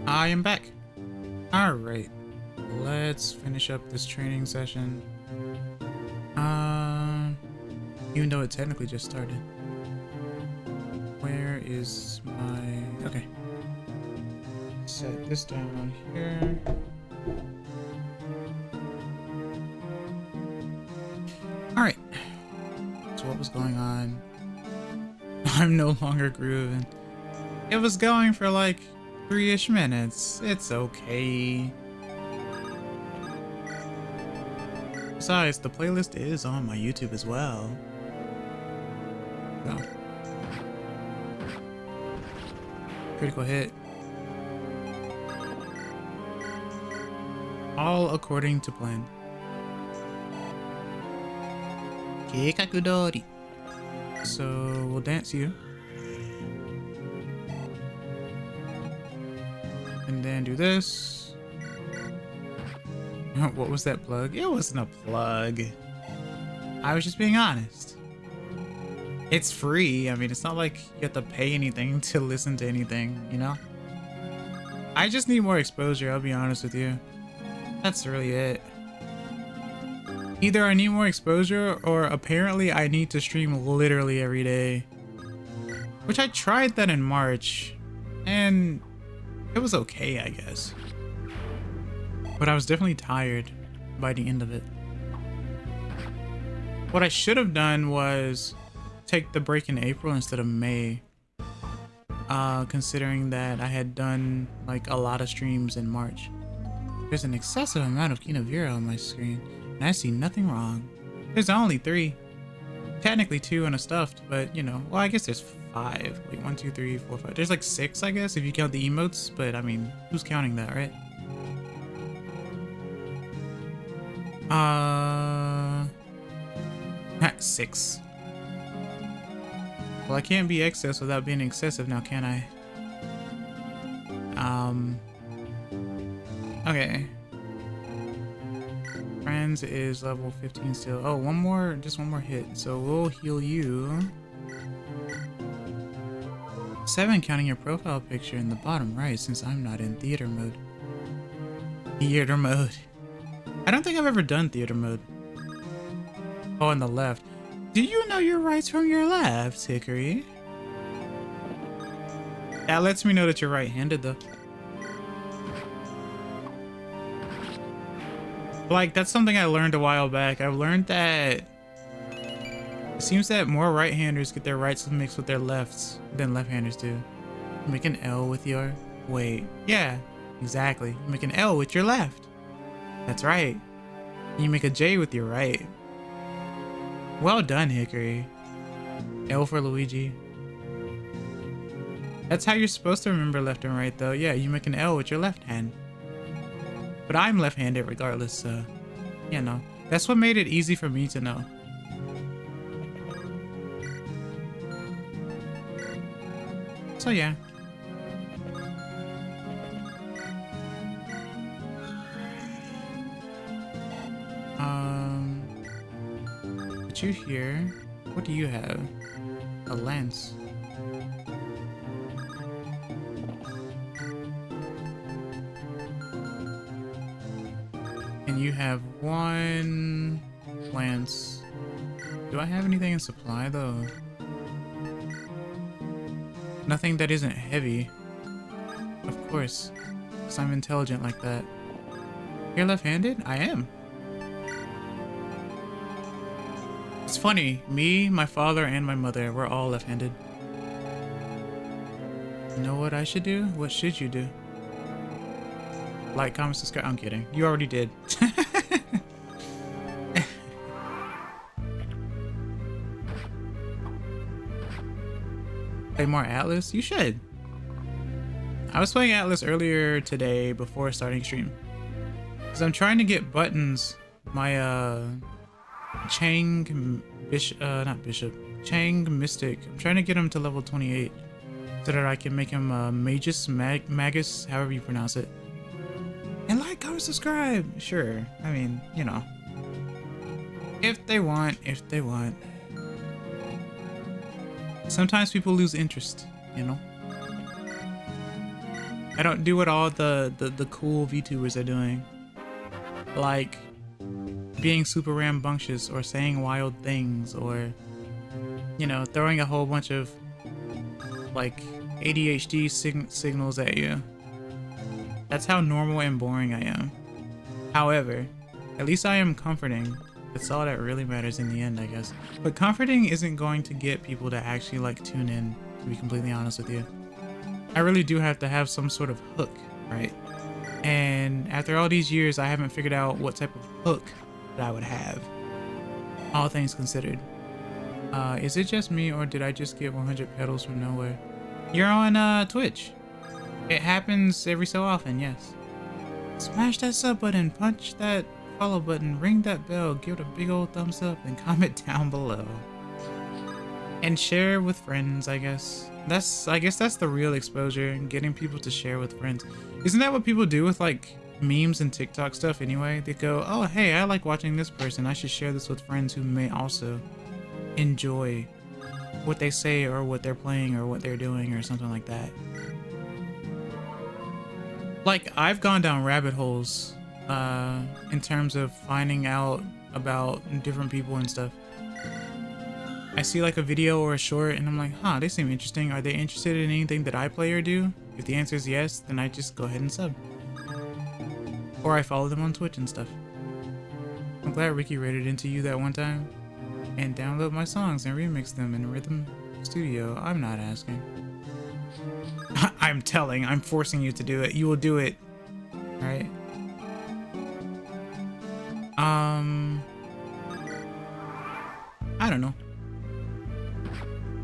I am back. Alright. Let's finish up this training session. Even though it technically just started. Where is my... Okay. Set this down here. Alright. So what was going on? I'm no longer grooving. It was going for like 3-ish minutes. It's okay. Besides, the playlist is on my YouTube as well. So. Critical hit. All according to plan. 計画通り. So we'll dance you. And then do this. What was that plug? It wasn't a plug. I was just being honest. It's free. I mean, it's not like you have to pay anything to listen to anything, you know? I just need more exposure, I'll be honest with you. That's really it. Either I need more exposure or apparently I need to stream literally every day. Which I tried that in March and it was okay, I guess. But I was definitely tired by the end of it. What I should have done was take the break in April instead of May. Considering that I had done like a lot of streams in March. There's an excessive amount of Kina Vira on my screen, and I see nothing wrong. There's only 3. Technically 2 and a stuffed, but you know, well I guess there's 5. Like 1, 2, 3, 4, 5. There's like 6 I guess if you count the emotes, but I mean, who's counting that, right? 6. Well, I can't be excess without being excessive now, can I? Okay. Friends is level 15 still. Oh, just one more hit. So we'll heal you. 7 counting your profile picture in the bottom right since I'm not in theater mode. Theater mode. I don't think I've ever done theater mode. Oh, on the left. Do you know your rights from your left, Hickory? That lets me know that you're right-handed, though. Like, that's something I learned a while back. I've learned that it seems that more right-handers get their rights mixed with their lefts than left-handers do. You make an L with your... Wait. Yeah, exactly. You make an L with your left. That's right. You make a J with your right. Well done, Hickory. L for Luigi. That's how you're supposed to remember left and right, though. Yeah, you make an L with your left hand. But I'm left-handed regardless, so... You know. That's what made it easy for me to know. So, yeah. Put you here. What do you have? A lance. And you have 1 lance. Do I have anything in supply though? Nothing that isn't heavy. Of course, because I'm intelligent like that. You're left-handed? I am. It's funny, me, my father, and my mother, we're all left-handed. You know what I should do? What should you do? Like, comment, subscribe. I'm kidding. You already did. Play more Atlas? You should. I was playing Atlas earlier today before starting stream. Because I'm trying to get buttons. My, Chang Mystic. I'm trying to get him to level 28 so that I can make him Magus, however you pronounce it. And like, comment, subscribe. Sure. I mean, you know. If they want. Sometimes people lose interest, you know. I don't do what all the cool VTubers are doing. Like being super rambunctious or saying wild things or, you know, throwing a whole bunch of like ADHD signals at you. That's how normal and boring I am. However, at least I am comforting. That's all that really matters in the end, I guess. But comforting isn't going to get people to actually like tune in, to be completely honest with you. I really do have to have some sort of hook, right? And after all these years, I haven't figured out what type of hook that I would have. All things considered. Is it just me or did I just get 100 petals from nowhere? You're on Twitch. It happens every so often, yes. Smash that sub button, punch that follow button, ring that bell, give it a big old thumbs up, and comment down below. And share with friends, I guess. I guess that's the real exposure, getting people to share with friends. Isn't that what people do with like memes and TikTok stuff anyway? They go, oh hey, I like watching this person, I should share this with friends who may also enjoy what they say or what they're playing or what they're doing or something like that. Like, I've gone down rabbit holes in terms of finding out about different people and stuff. I see like a video or a short and I'm like, huh, they seem interesting. Are they interested in anything that I play or do? If the answer is yes, then I just go ahead and sub. Or I follow them on Twitch and stuff. I'm glad Ricky rated into you that one time. And download my songs and remix them in Rhythm Studio. I'm not asking. I'm forcing you to do it. You will do it. Right? I don't know.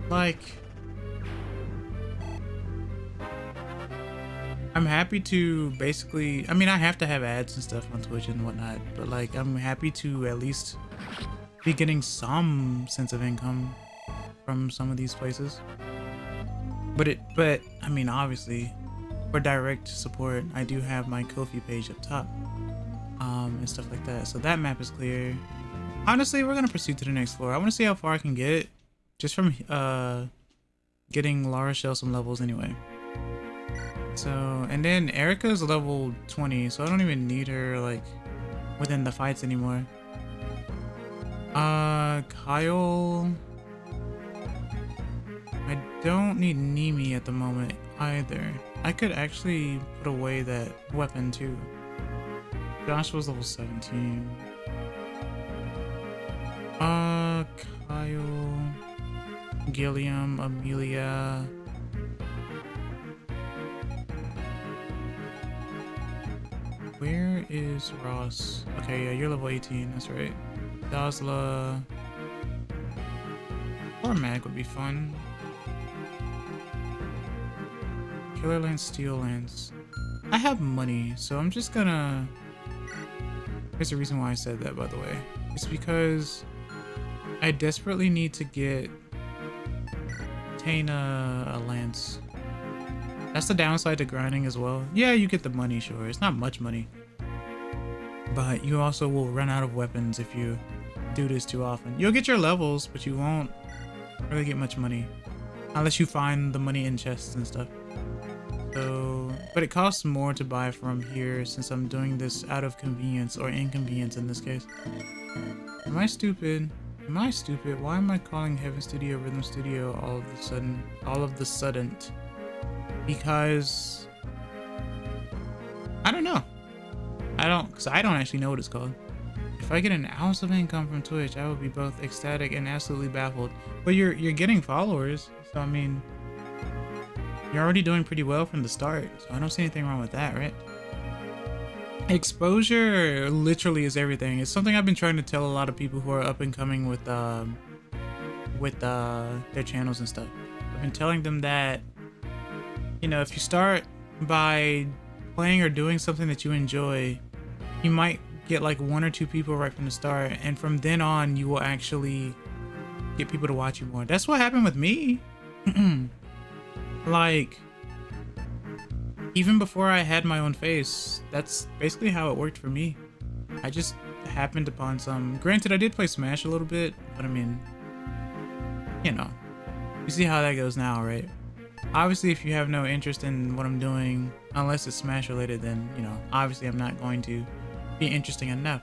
Like, I'm happy to basically, I mean, I have to have ads and stuff on Twitch and whatnot, but like, I'm happy to at least be getting some sense of income from some of these places. But I mean, obviously, for direct support, I do have my Ko-fi page up top, and stuff like that. So that map is clear. Honestly, we're gonna proceed to the next floor. I want to see how far I can get, just from getting La Rochelle some levels anyway. So, and then Erica's level 20, so I don't even need her like within the fights anymore. Kyle, I don't need Nimi at the moment either. I could actually put away that weapon too. Josh was level 17. Kyle, Gilliam, Amelia. Where is Ross? Okay, yeah, you're level 18, that's right. Dazla. Or Mag would be fun. Killer Lance, Steel Lance. I have money, so I'm just gonna... There's a reason why I said that, by the way. It's because I desperately need to obtain a lance. That's the downside to grinding as well. Yeah, you get the money, sure. It's not much money. But you also will run out of weapons if you do this too often. You'll get your levels, but you won't really get much money. Unless you find the money in chests and stuff. So, but it costs more to buy from here since I'm doing this out of convenience, or inconvenience in this case. Am I stupid? Am I stupid? Why am I calling Heaven Studio Rhythm Studio all of the sudden? Because I don't know. Because I don't actually know what it's called. If I get an ounce of income from Twitch, I would be both ecstatic and absolutely baffled. But you're getting followers, so I mean, you're already doing pretty well from the start, so I don't see anything wrong with that, right? Exposure literally is everything. It's something I've been trying to tell a lot of people who are up and coming with their channels and stuff. I've been telling them that, you know, if you start by playing or doing something that you enjoy, you might get like 1 or 2 people right from the start, and from then on you will actually get people to watch you more. That's what happened with me. Like, even before I had my own face, that's basically how it worked for me. I just happened upon some... Granted, I did play Smash a little bit, but I mean, you know, you see how that goes now, right? Obviously, if you have no interest in what I'm doing, unless it's Smash related, then, you know, obviously I'm not going to be interesting enough,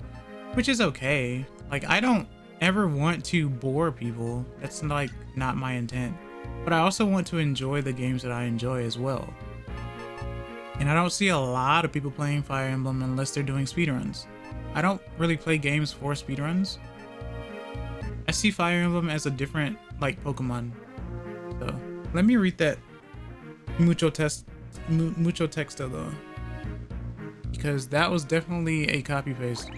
which is okay. Like, I don't ever want to bore people. That's like not my intent. But I also want to enjoy the games that I enjoy as well. And I don't see a lot of people playing Fire Emblem unless they're doing speedruns. I don't really play games for speedruns. I see Fire Emblem as a different, like, Pokemon. So, let me read that mucho texto though. Because that was definitely a copy paste.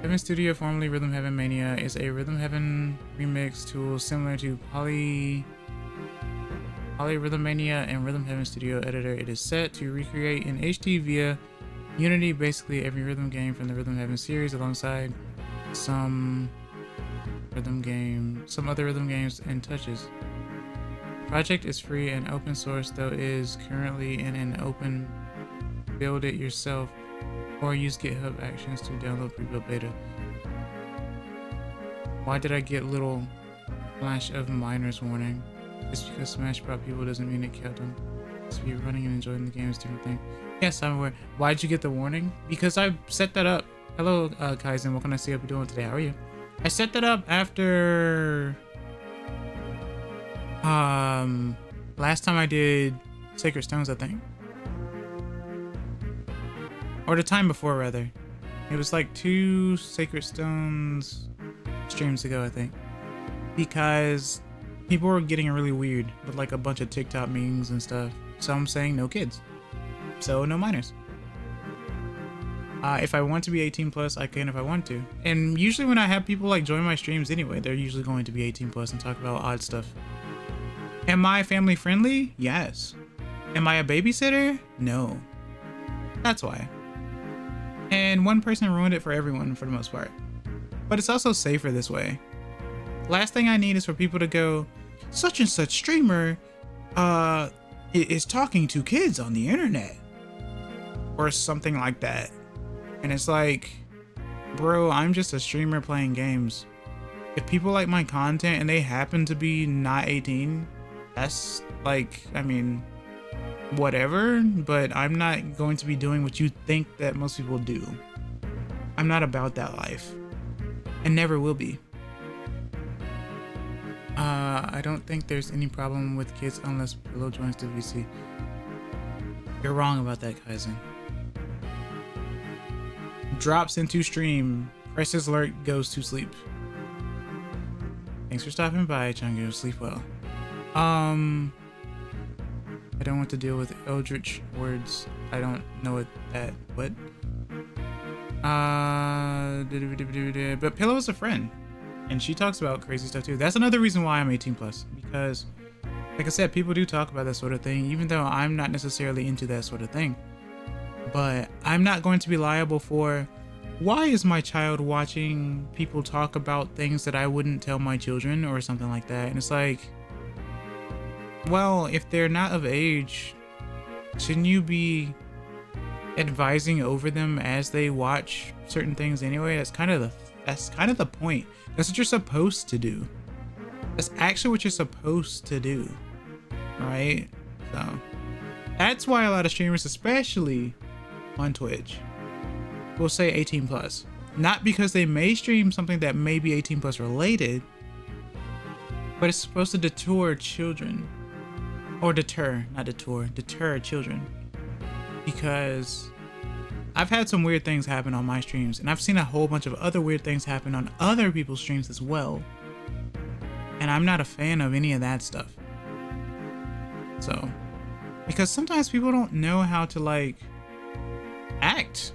Heaven Studio, formerly Rhythm Heaven Mania, is a Rhythm Heaven remix tool similar to Poly Rhythm Mania and Rhythm Heaven Studio Editor. It is set to recreate in HD via Unity, basically every rhythm game from the Rhythm Heaven series, alongside some other rhythm games and touches. Project is free and open source, though is currently in an open build it yourself or use GitHub Actions to download pre-built beta. Why did I get little flash of minors warning? Just because Smash brought people doesn't mean it killed them. So you're running and enjoying the game is a different thing. Yes, I'm aware. Why'd you get the warning? Because I set that up. Hello, Kaizen. What can I see up doing today? How are you? I set that up after last time I did Sacred Stones, I think. Or the time before, rather. It was like 2 Sacred Stones streams ago, I think. Because people were getting really weird with like a bunch of TikTok memes and stuff. So I'm saying no kids. So no minors. If I want to be 18 plus, I can if I want to. And usually when I have people like join my streams anyway, they're usually going to be 18 plus and talk about odd stuff. Am I family friendly? Yes. Am I a babysitter? No. That's why. And one person ruined it for everyone for the most part. But it's also safer this way. Last thing I need is for people to go, such and such streamer is talking to kids on the internet. Or something like that. And it's like, bro, I'm just a streamer playing games. If people like my content and they happen to be not 18, that's like, I mean, whatever, but I'm not going to be doing what you think that most people do. I'm not about that life. And never will be. I don't think there's any problem with kids unless Pillow joins the VC. You're wrong about that, Kaizen. Drops into stream, presses alert, goes to sleep. Thanks for stopping by, Changu. Sleep well. I don't want to deal with eldritch words. I don't know what. But Pillow is a friend, and she talks about crazy stuff too. That's another reason why I'm 18 plus, because, like I said, people do talk about that sort of thing, even though I'm not necessarily into that sort of thing. But I'm not going to be liable for, why is my child watching people talk about things that I wouldn't tell my children or something like that? And it's like, well, if they're not of age, shouldn't you be advising over them as they watch certain things anyway? That's kind of the point. That's what you're supposed to do. That's actually what you're supposed to do, right? So that's why a lot of streamers, especially on Twitch, will say 18 plus. Not because they may stream something that may be 18 plus related, but it's supposed to deter children. Or deter children. Because I've had some weird things happen on my streams, and I've seen a whole bunch of other weird things happen on other people's streams as well. And I'm not a fan of any of that stuff. So, because sometimes people don't know how to like act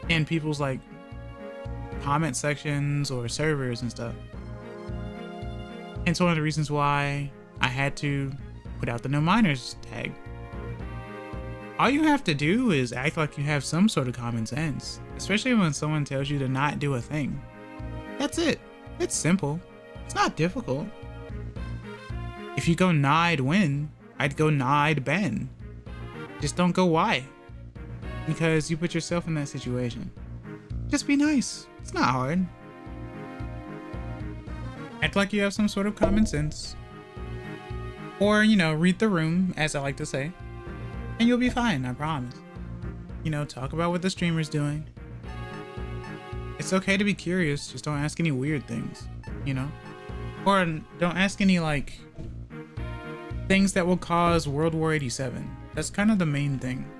in people's like comment sections or servers and stuff. And it's one of the reasons why I had to put out the no minors tag. All you have to do is act like you have some sort of common sense, especially when someone tells you to not do a thing. That's it. It's simple. It's not difficult. If you go nah, I'd win, I'd go nah, I'd Ben. Just don't go why. Because you put yourself in that situation. Just be nice. It's not hard. Act like you have some sort of common sense. Or, you know, read the room, as I like to say. And you'll be fine, I promise. You know, talk about what the streamer's doing. It's okay to be curious, just don't ask any weird things, you know? Or don't ask any, like, things that will cause World War 87. That's kind of the main thing.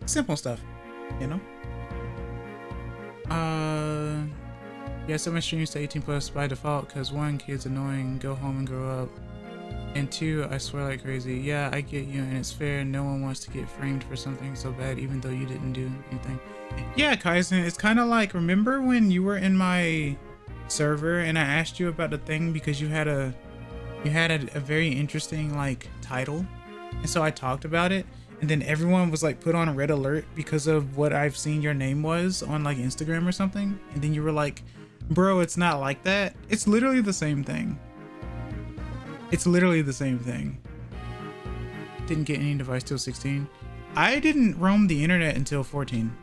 Simple stuff, you know? Yeah, someone streams to 18 plus by default because 1, kids annoying, go home and grow up. And 2, I swear like crazy. Yeah, I get you, and it's fair. No one wants to get framed for something so bad, even though you didn't do anything. Yeah, Kaizen, it's kind of like, remember when you were in my server and I asked you about the thing because you had a very interesting like title, And so I talked about it, and then everyone was like put on red alert because of what I've seen your name was on like Instagram or something. And then you were like, bro, it's not like that. It's literally the same thing. It's literally the same thing. Didn't get any device till 16. I didn't roam the internet until 14.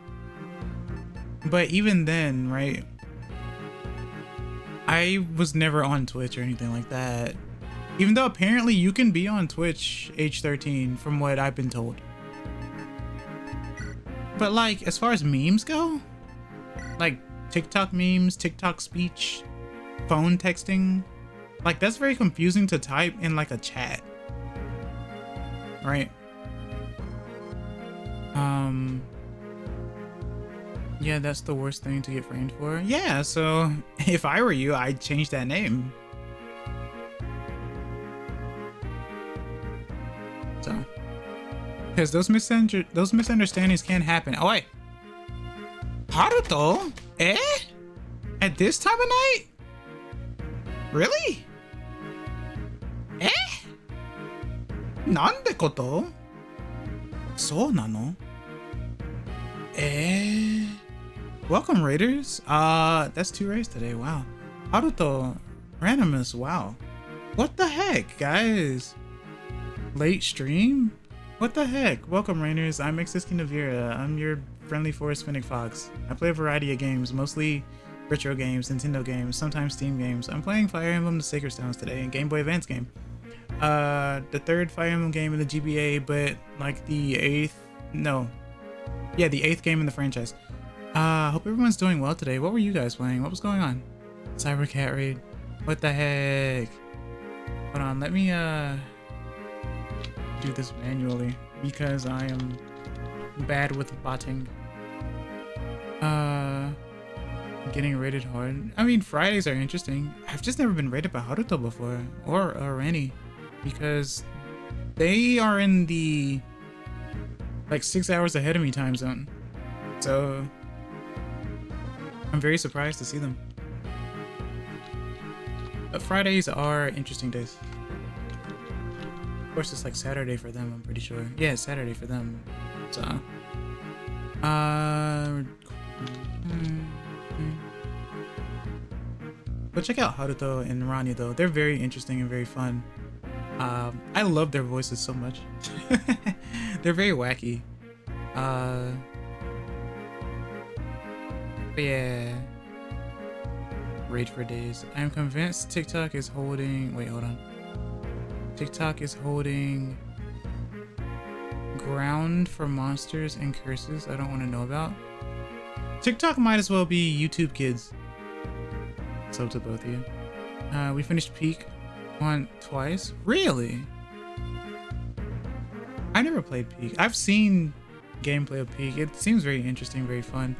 But even then, right? I was never on Twitch or anything like that. Even though apparently you can be on Twitch age 13 from what I've been told. But like, as far as memes go, like TikTok memes, TikTok speech, phone texting, like that's very confusing to type in like a chat. Right? Yeah, that's the worst thing to get framed for. Yeah, so if I were you, I'd change that name. So, because those misunderstandings can happen. Oh wait, Haruto? Eh? At this time of night? Really? Eh? Nande koto? So nano? Eh? Welcome, Raiders. That's 2 raids today. Wow. Haruto, Randomus. Wow. What the heck, guys? Late stream? What the heck? Welcome, Raiders. I'm KinaヴィVira. I'm your friendly forest Fennec Fox. I play a variety of games, mostly retro games, Nintendo games, sometimes Steam games. I'm playing Fire Emblem: The Sacred Stones today, a Game Boy Advance game. The 3rd Fire Emblem game in the GBA, but like the 8th, no. Yeah, the 8th game in the franchise. Hope everyone's doing well today. What were you guys playing? What was going on? Cybercat raid. What the heck? Hold on, let me do this manually because I am bad with botting. Getting rated hard. I mean, Fridays are interesting. I've just never been rated by Haruto before, or Rani, because they are in the like 6 hours ahead of me time zone. So I'm very surprised to see them. But Fridays are interesting days. Of course, it's like Saturday for them, I'm pretty sure. Yeah, it's Saturday for them. So, but check out Haruto and Rani though. They're very interesting and very fun. I love their voices so much. They're very wacky. But yeah. Rage for days. I'm convinced TikTok is holding... Wait, hold on. TikTok is holding ground for monsters and curses I don't want to know about. TikTok might as well be YouTube Kids. So to both of you. We finished Peak on twice. Really? I never played Peak. I've seen gameplay of Peak. It seems very interesting, very fun.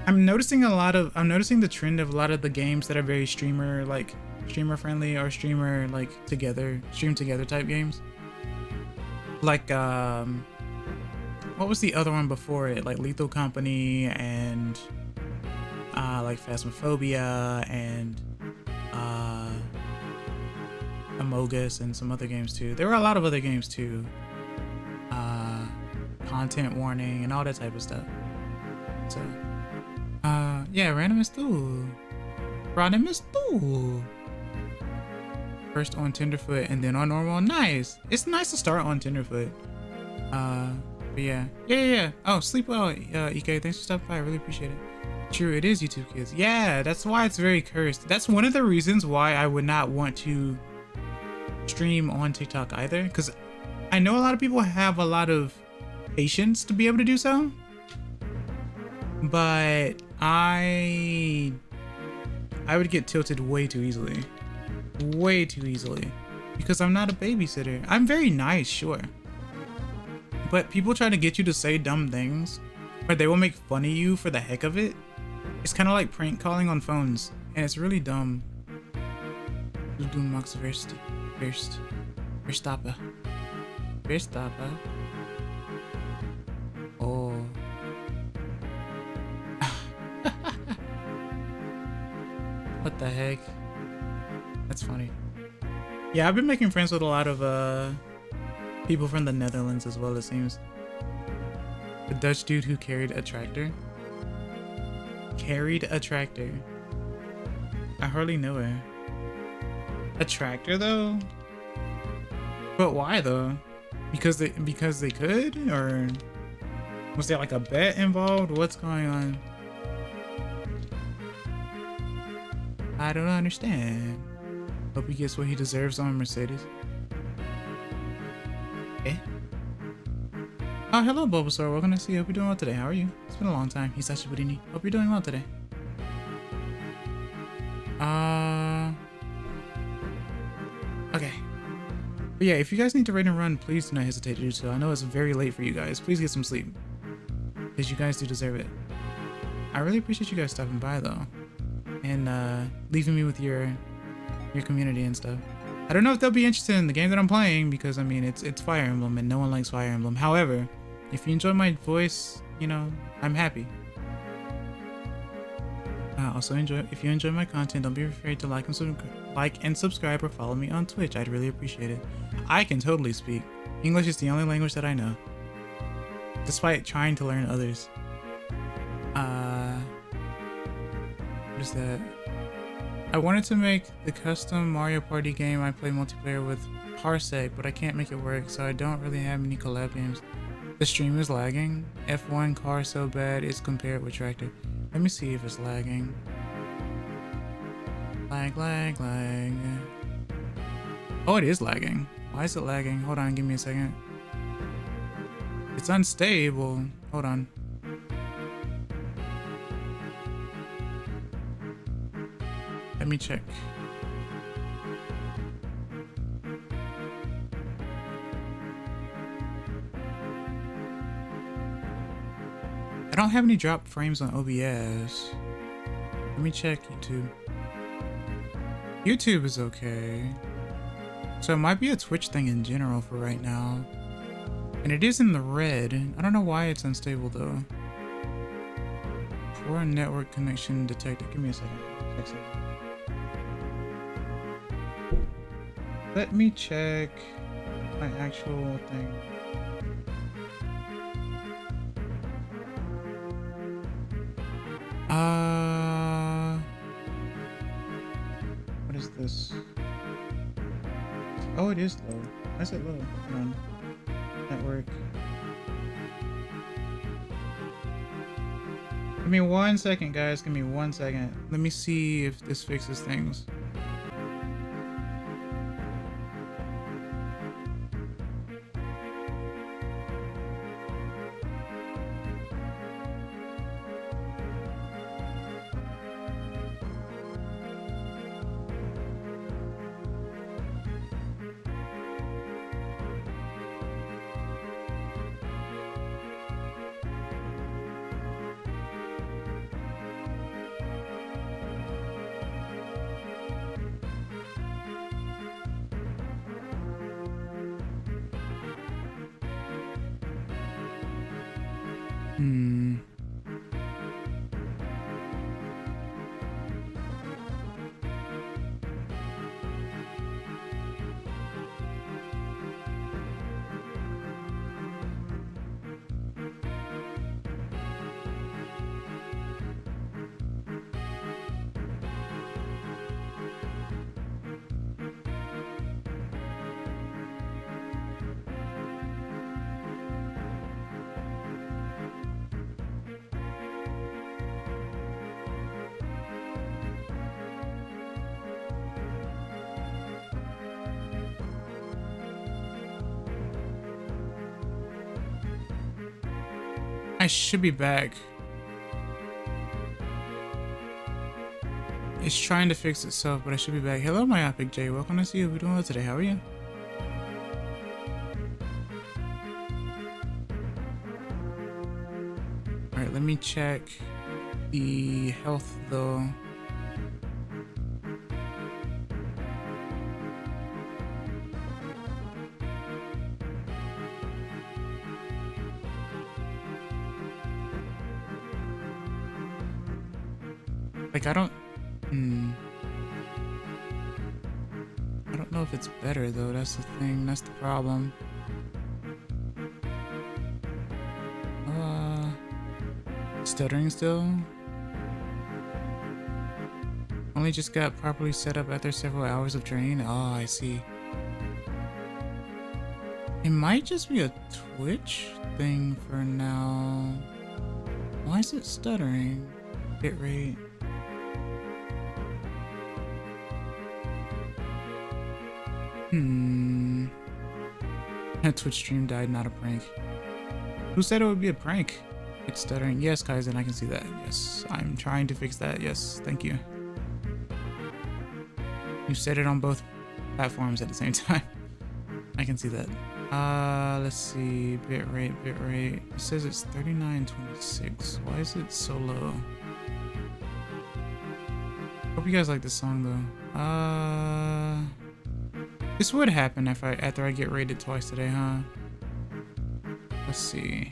I'm noticing the trend of a lot of the games that are very streamer friendly or stream together type games. Like what was the other one before it? Like Lethal Company and like Phasmophobia and Amogus and some other games too. There were a lot of other games too. Content warning and all that type of stuff. So yeah, Randomus too. First on Tenderfoot and then on normal. Nice. It's nice to start on Tenderfoot. But yeah. Oh, sleep well, EK. Thanks for stopping by. I really appreciate it. True, it is YouTube Kids. Yeah, that's why it's very cursed. That's one of the reasons why I would not want to stream on TikTok either, because I know a lot of people have a lot of patience to be able to do so, but I would get tilted way too easily because I'm not a babysitter. I'm very nice, sure, but people try to get you to say dumb things or they will make fun of you for the heck of it. It's kind of like prank calling on phones and it's really dumb. Max Verstappen. Oh. What the heck? That's funny. Yeah, I've been making friends with a lot of People from the Netherlands as well, it seems. The Dutch dude who carried a tractor. Carried a tractor. I hardly know her. A tractor though? But why though? Because they could? Or was there like a bet involved? What's going on? I don't understand. Hope he gets what he deserves on Mercedes. Eh? Oh, hello, Bulbasaur. Welcome to see you. Hope you're doing well today. How are you? It's been a long time. Hisashiburi. Hope you're doing well today. Okay. But yeah, if you guys need to raid and run, please do not hesitate to do so. I know it's very late for you guys. Please get some sleep, because you guys do deserve it. I really appreciate you guys stopping by though, and leaving me with your community and stuff. I don't know if they'll be interested in the game that I'm playing, because I mean it's Fire Emblem and no one likes Fire Emblem. However, if you enjoy my voice, you know, I'm happy. Also, if you enjoy my content, don't be afraid to like and subscribe or follow me on Twitch. I'd really appreciate it. I can totally speak. English is the only language that I know, despite trying to learn others. What is that? I wanted to make the custom Mario Party game I play multiplayer with Parsec, but I can't make it work, so I don't really have many collab games. The stream is lagging. F1 car so bad it's compared with tractor. Let me see if it's lagging. Lag. Oh, it is lagging. Why is it lagging? Hold on, give me a second. It's unstable. Hold on. Let me check. I don't have any drop frames on OBS. Let me check YouTube. YouTube is okay. So it might be a Twitch thing in general for right now. And it is in the red. I don't know why it's unstable though. Poor network connection detected. Give me a second. Let me check my actual thing. What is this? Oh, it is low. Why is it low? Hold on. Network. Give me 1 second, guys. Give me 1 second. Let me see if this fixes things. I should be back. It's trying to fix itself, but I should be back. Hello, Myopic J. Welcome to see you. We're doing well today. How are you? Alright, let me check the health though. Like, I don't know if it's better though. That's the thing. That's the problem. stuttering still? Only just got properly set up after several hours of training? Oh, I see. It might just be a Twitch thing for now. Why is it stuttering? Bitrate. That Twitch stream died, not a prank. Who said it would be a prank? It's stuttering. Yes, Kaizen, I can see that. Yes, I'm trying to fix that. Yes, thank you. You said it on both platforms at the same time. I can see that. Let's see. Bitrate. It says it's 3926. Why is it so low? Hope you guys like this song though. This would happen after I get rated twice today, huh? Let's see.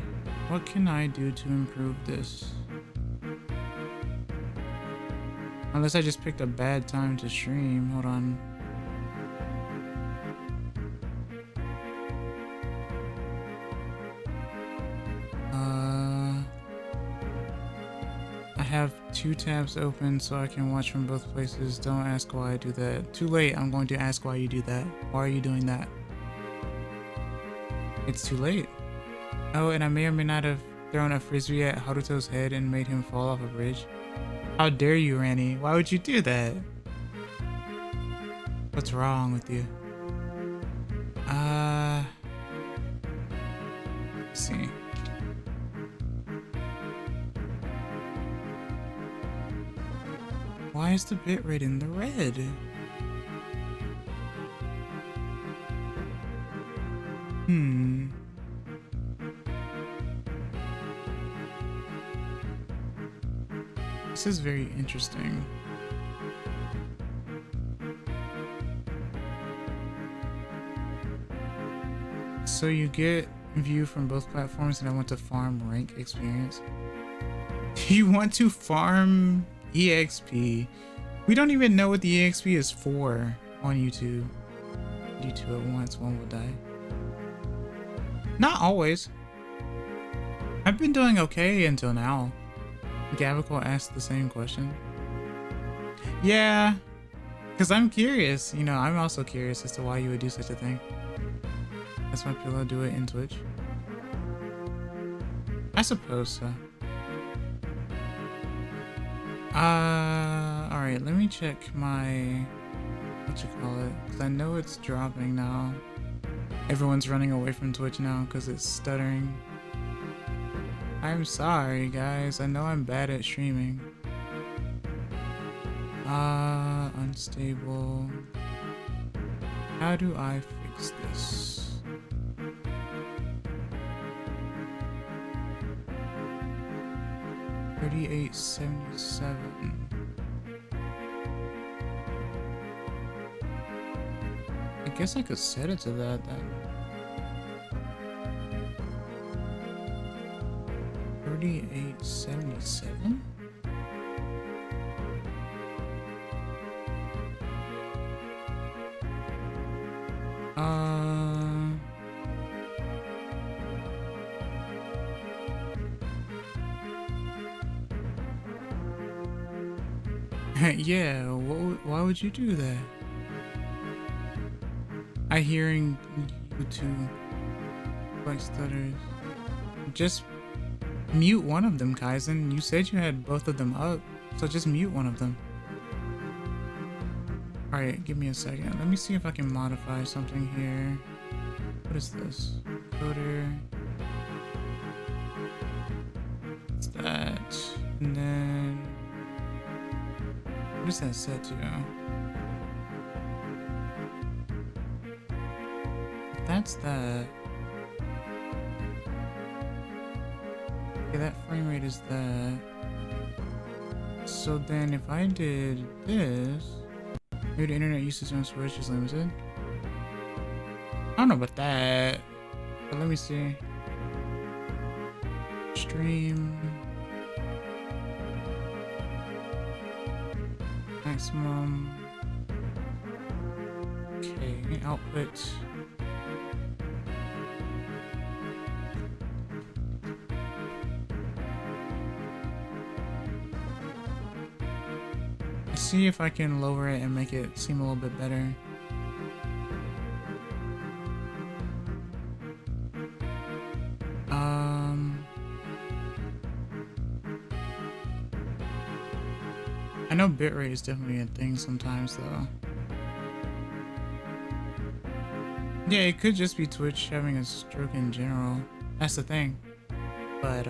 What can I do to improve this? Unless I just picked a bad time to stream. Hold on. I have 2 tabs open so I can watch from both places. Don't ask why I do that. Too late. I'm going to ask why you do that. Why are you doing that? It's too late. Oh, and I may or may not have thrown a frisbee at Haruto's head and made him fall off a bridge. How dare you, Ranny? Why would you do that? What's wrong with you? Let's see. Why is the bitrate in the red? This is very interesting. So you get view from both platforms and I want to farm rank experience. You want to farm EXP? We don't even know what the EXP is for on YouTube. Do 2 at once, one will die. Not always. I've been doing okay until now. Gavical asked the same question. Yeah, because I'm curious. You know, I'm also curious as to why you would do such a thing. That's why people do it in Twitch. I suppose so. Alright, let me check my... what you call it? Because I know it's dropping now. Everyone's running away from Twitch now because it's stuttering. I'm sorry, guys. I know I'm bad at streaming. Unstable. How do I fix this? $38.77. I guess I could set it to that then. 38.77? Yeah, why would you do that? I hearing YouTube like stutters. Just mute one of them, Kaizen. You said you had both of them up, so just mute one of them. Alright, give me a second. Let me see if I can modify something here. What is this? Coder. What's that? And then... what is that set to? That's that. Okay, that frame rate is that. So then if I did this, maybe the internet usage on Switch is limited. I don't know about that, but let me see. Stream. Maximum. Okay, output. see if I can lower it and make it seem a little bit better. I know bitrate is definitely a thing sometimes though. Yeah, it could just be Twitch having a stroke in general. That's the thing. But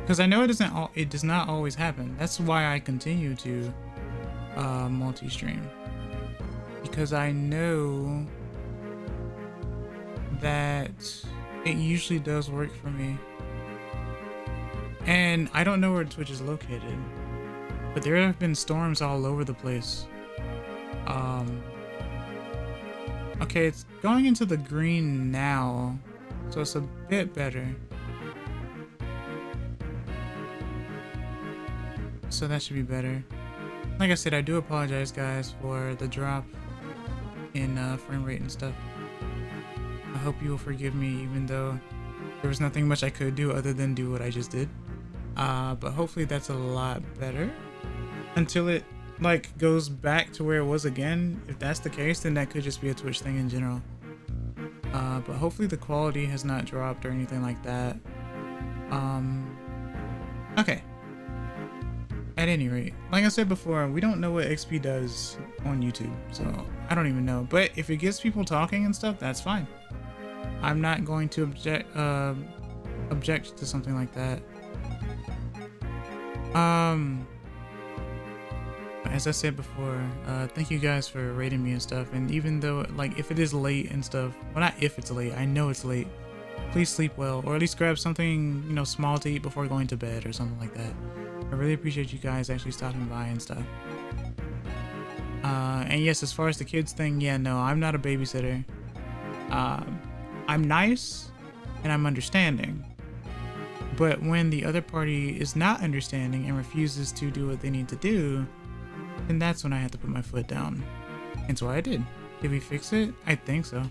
because I know it does not always happen. That's why I continue to multi-stream, because I know that it usually does work for me. And I don't know where Twitch is located, but there have been storms all over the place. Okay, it's going into the green now, so it's a bit better. So that should be better. Like I said, I do apologize, guys, for the drop in frame rate and stuff. I hope you will forgive me, even though there was nothing much I could do other than do what I just did. But hopefully that's a lot better until it like goes back to where it was again. If that's the case, then that could just be a Twitch thing in general. But hopefully the quality has not dropped or anything like that. Okay. At any rate, like I said before, we don't know what XP does on YouTube, so I don't even know. But if it gets people talking and stuff, that's fine. I'm not going to object to something like that. As I said before, thank you guys for rating me and stuff. And even though, like, if it is late and stuff, well, not if it's late, I know it's late. Please sleep well, or at least grab something, you know, small to eat before going to bed or something like that. I really appreciate you guys actually stopping by and stuff. And yes, as far as the kids thing, yeah, no, I'm not a babysitter. I'm nice and I'm understanding. But when the other party is not understanding and refuses to do what they need to do, then that's when I have to put my foot down. And so I did. Did we fix it? I think so.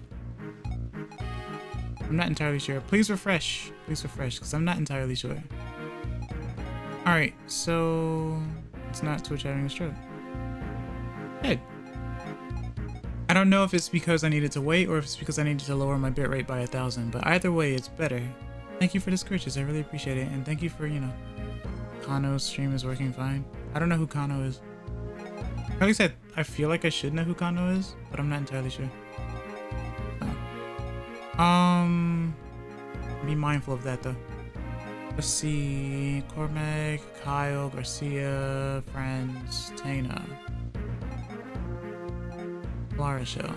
I'm not entirely sure. Please refresh, because I'm not entirely sure. Alright, so it's not Twitch having a stroke. Good. I don't know if it's because I needed to wait or if it's because I needed to lower my bitrate by 1,000, but either way, it's better. Thank you for the scritches, I really appreciate it, and thank you for, you know, Kano's stream is working fine. I don't know who Kano is. At least I feel like I should know who Kano is, but I'm not entirely sure. Be mindful of that though. Let's see, Cormac, Kyle, Garcia, Friends, Tana, Lara Shell.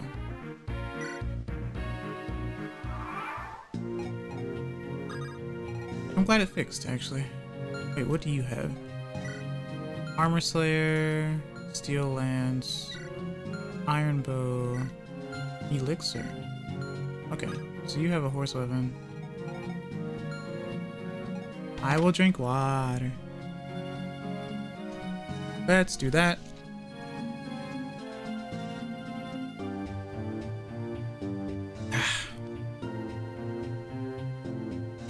I'm glad it fixed, actually. Wait, what do you have? Armor Slayer, Steel Lance, Iron Bow, Elixir. Okay, so you have a horse weapon. I will drink water. Let's do that.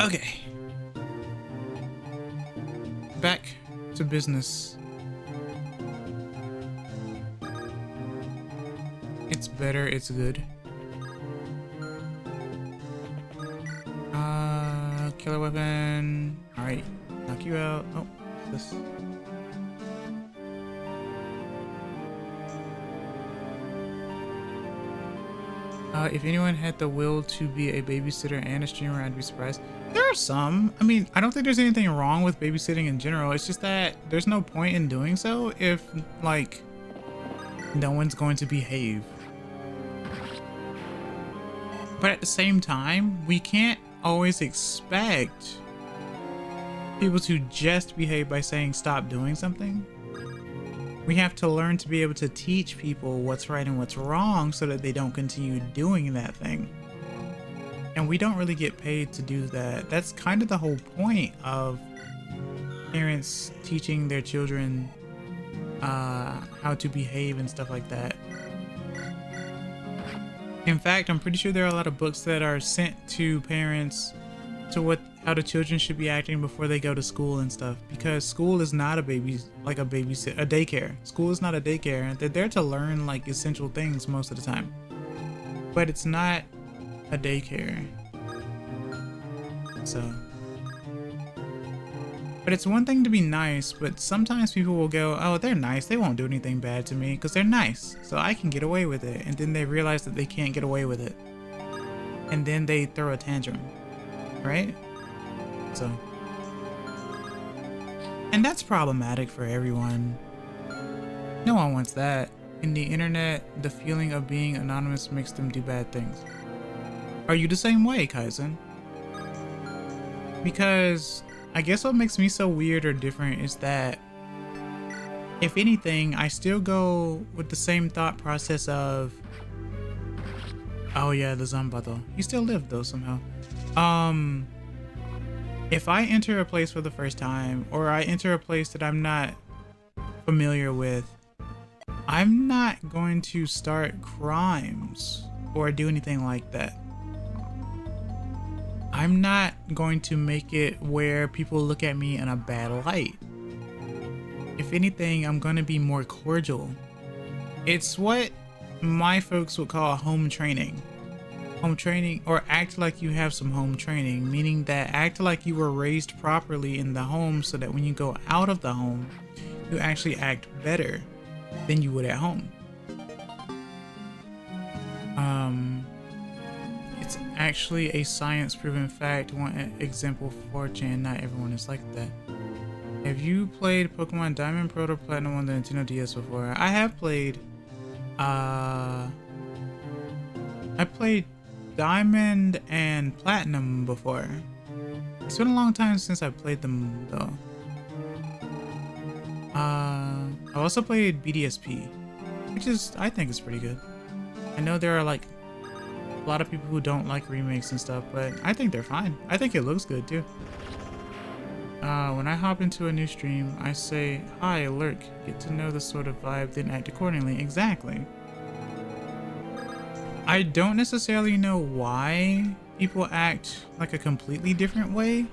Okay. Back to business. It's better, it's good. Killer weapon. Alright, knock you out. Oh, what's this? If anyone had the will to be a babysitter and a streamer, I'd be surprised. There are some. I mean, I don't think there's anything wrong with babysitting in general. It's just that there's no point in doing so if, like, no one's going to behave. But at the same time, we can't always expect people to just behave by saying stop doing something. We have to learn to be able to teach people what's right and what's wrong so that they don't continue doing that thing. And we don't really get paid to do that. That's kind of the whole point of parents teaching their children how to behave and stuff like that. In fact, I'm pretty sure there are a lot of books that are sent to parents to how the children should be acting before they go to school and stuff, because school is not a daycare. School is not a daycare. They're there to learn like essential things most of the time, but it's not a daycare. So, but it's one thing to be nice, but sometimes people will go, oh, they're nice, they won't do anything bad to me because they're nice, so I can get away with it. And then they realize that they can't get away with it, and then they throw a tantrum, right? So, and that's problematic for everyone. No one wants that. In the internet, the feeling of being anonymous makes them do bad things. Are you the same way, Kaizen? Because I guess what makes me so weird or different is that, if anything, I still go with the same thought process of, oh yeah, the Zambato. He still lived though somehow. If I enter a place for the first time, or I enter a place that I'm not familiar with, I'm not going to start crimes or do anything like that. I'm not going to make it where people look at me in a bad light. If anything, I'm going to be more cordial. It's what my folks would call home training. Home training, or act like you have some home training, meaning that act like you were raised properly in the home so that when you go out of the home, you actually act better than you would at home. It's actually a science proven fact. One example for 4chan, not everyone is like that. Have you played Pokemon Diamond, Proto, Platinum on the Nintendo DS before? I have played, I played Diamond and Platinum before. It's been a long time since I played them though. I also played BDSP, which I think is pretty good. I know there are like a lot of people who don't like remakes and stuff, but I think they're fine. I think it looks good too. When I hop into a new stream, I say, hi, lurk, get to know the sort of vibe, then act accordingly. Exactly. I don't necessarily know why people act like a completely different way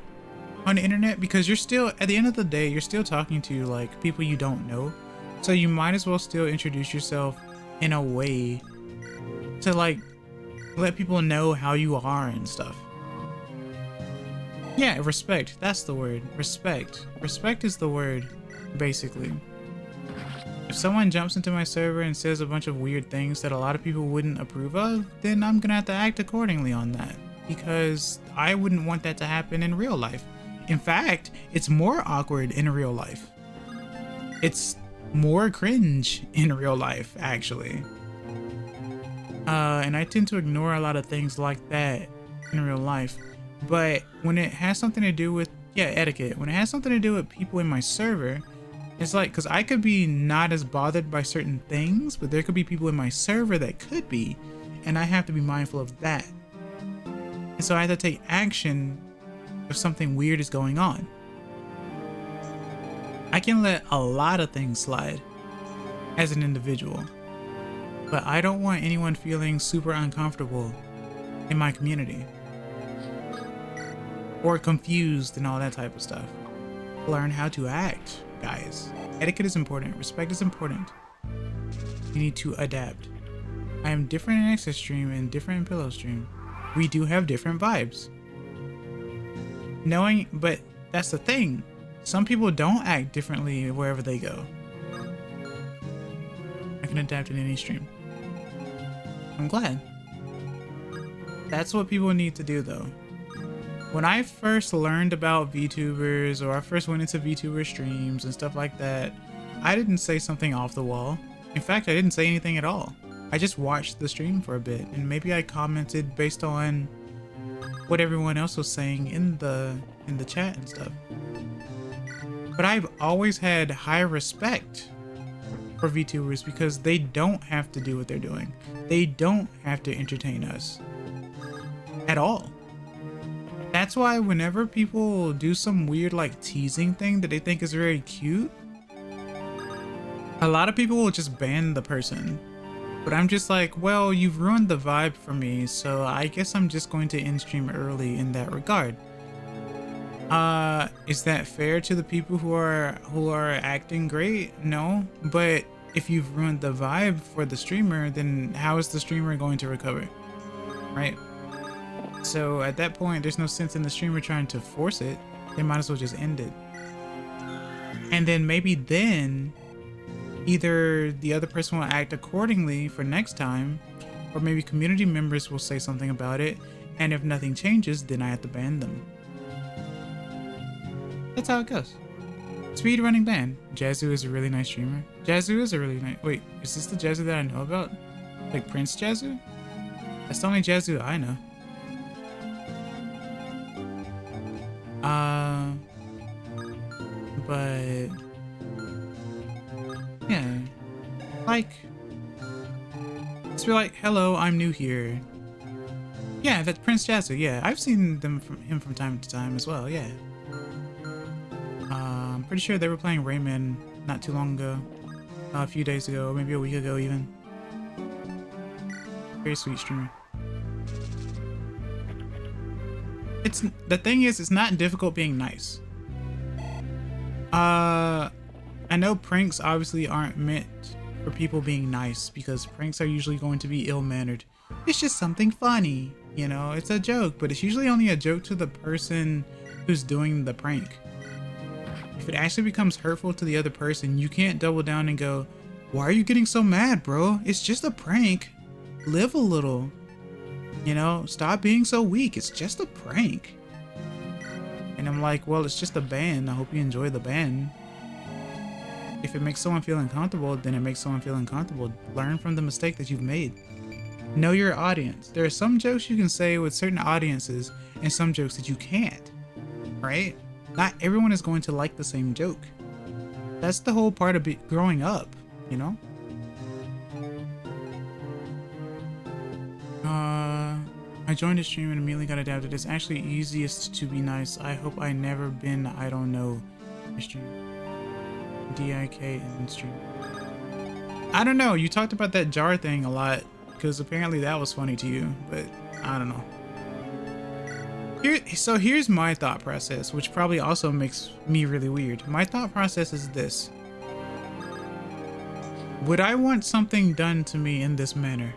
on the internet, because you're still, at the end of the day, you're still talking to like people you don't know. So you might as well still introduce yourself in a way to like let people know how you are and stuff. Yeah, respect. That's the word. Respect. Respect is the word, basically. If someone jumps into my server and says a bunch of weird things that a lot of people wouldn't approve of, then I'm gonna have to act accordingly on that, because I wouldn't want that to happen in real life. In fact, it's more awkward in real life. It's more cringe in real life, actually. And I tend to ignore a lot of things like that in real life. But when it has something to do with, etiquette, when it has something to do with people in my server, it's like, because I could be not as bothered by certain things, but there could be people in my server that could be, and I have to be mindful of that. And so I have to take action if something weird is going on. I can let a lot of things slide as an individual, but I don't want anyone feeling super uncomfortable in my community or confused and all that type of stuff. Learn how to act, guys. Etiquette is important. Respect is important. You need to adapt. I am different in Access Stream and different in Pillow Stream. We do have different vibes. But that's the thing. Some people don't act differently wherever they go. I can adapt in any stream. I'm glad. That's what people need to do though. When I first learned about VTubers, or I first went into VTuber streams and stuff like that, I didn't say something off the wall. In fact, I didn't say anything at all. I just watched the stream for a bit, and maybe I commented based on what everyone else was saying in the chat and stuff. But I've always had high respect for VTubers because they don't have to do what they're doing. They don't have to entertain us at all. That's why whenever people do some weird like teasing thing that they think is very cute, a lot of people will just ban the person. But I'm just like, well, you've ruined the vibe for me, so I guess I'm just going to end stream early in that regard. Is that fair to the people who are acting great? No, but if you've ruined the vibe for the streamer, then how is the streamer going to recover? Right? So at that point, there's no sense in the streamer trying to force it. They might as well just end it. And then maybe then either the other person will act accordingly for next time, or maybe community members will say something about it, and if nothing changes, then I have to ban them. That's how it goes. Speedrunning ban. Jazzu is a really nice streamer. Jazzu is a really nice... Wait, is this the Jazzu that I know about? Like Prince Jazzu? That's the only Jazzu I know. But... yeah. Like... Just be like, hello, I'm new here. Yeah, that's Prince Jazzu, yeah. I've seen him from time to time as well, yeah. I'm pretty sure they were playing Rayman not too long ago. A few days ago, maybe a week ago even. Very sweet streamer. The thing is, it's not difficult being nice. I know pranks obviously aren't meant for people being nice, because pranks are usually going to be ill-mannered. It's just something funny, you know, it's a joke, but it's usually only a joke to the person who's doing the prank. If it actually becomes hurtful to the other person, you can't double down and go, why are you getting so mad, bro? It's just a prank. Live a little. You know, stop being so weak. It's just a prank. And I'm like, well, it's just a ban. I hope you enjoy the ban. If it makes someone feel uncomfortable, then it makes someone feel uncomfortable. Learn from the mistake that you've made. Know your audience. There are some jokes you can say with certain audiences and some jokes that you can't. Right? Not everyone is going to like the same joke. That's the whole part of growing up, you know? I joined the stream and immediately got adapted. It's actually easiest to be nice. I hope I never been, I don't know, stream. D-I-K in stream. I don't know, you talked about that jar thing a lot, because apparently that was funny to you, but I don't know. So here's my thought process, which probably also makes me really weird. My thought process is this. Would I want something done to me in this manner?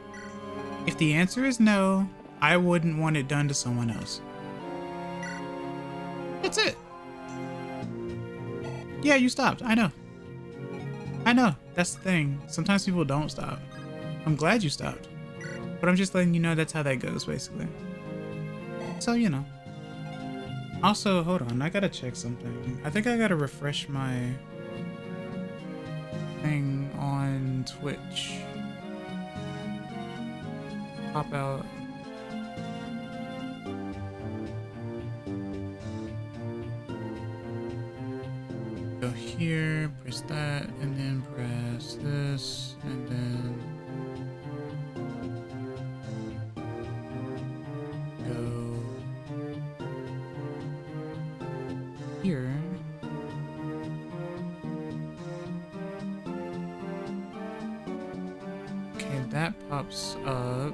If the answer is no, I wouldn't want it done to someone else. That's it. Yeah, you stopped. I know. I know. That's the thing. Sometimes people don't stop. I'm glad you stopped. But I'm just letting you know that's how that goes, basically. So, you know. Also, hold on. I gotta check something. I think I gotta refresh my thing on Twitch. Pop out. Go here, press that, and then press this, and then go here. Okay, that pops up.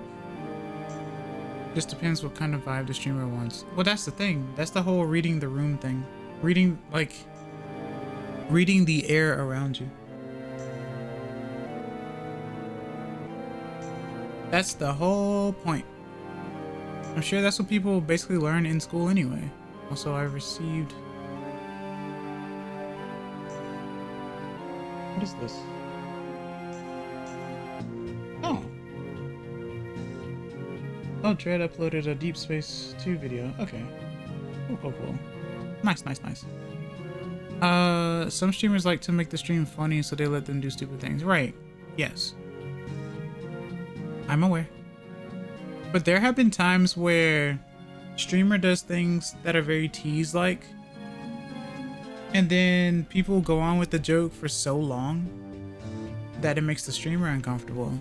Just depends what kind of vibe the streamer wants. Well, that's the thing. That's the whole reading the room thing. Reading the air around you. That's the whole point. I'm sure that's what people basically learn in school anyway. Also, I received... What is this? Oh. Oh, Dread uploaded a Deep Space 2 video. Okay. Cool. Nice. Some streamers like to make the stream funny, so they let them do stupid things. Right. Yes. I'm aware. But there have been times where streamer does things that are very tease-like, and then people go on with the joke for so long that it makes the streamer uncomfortable.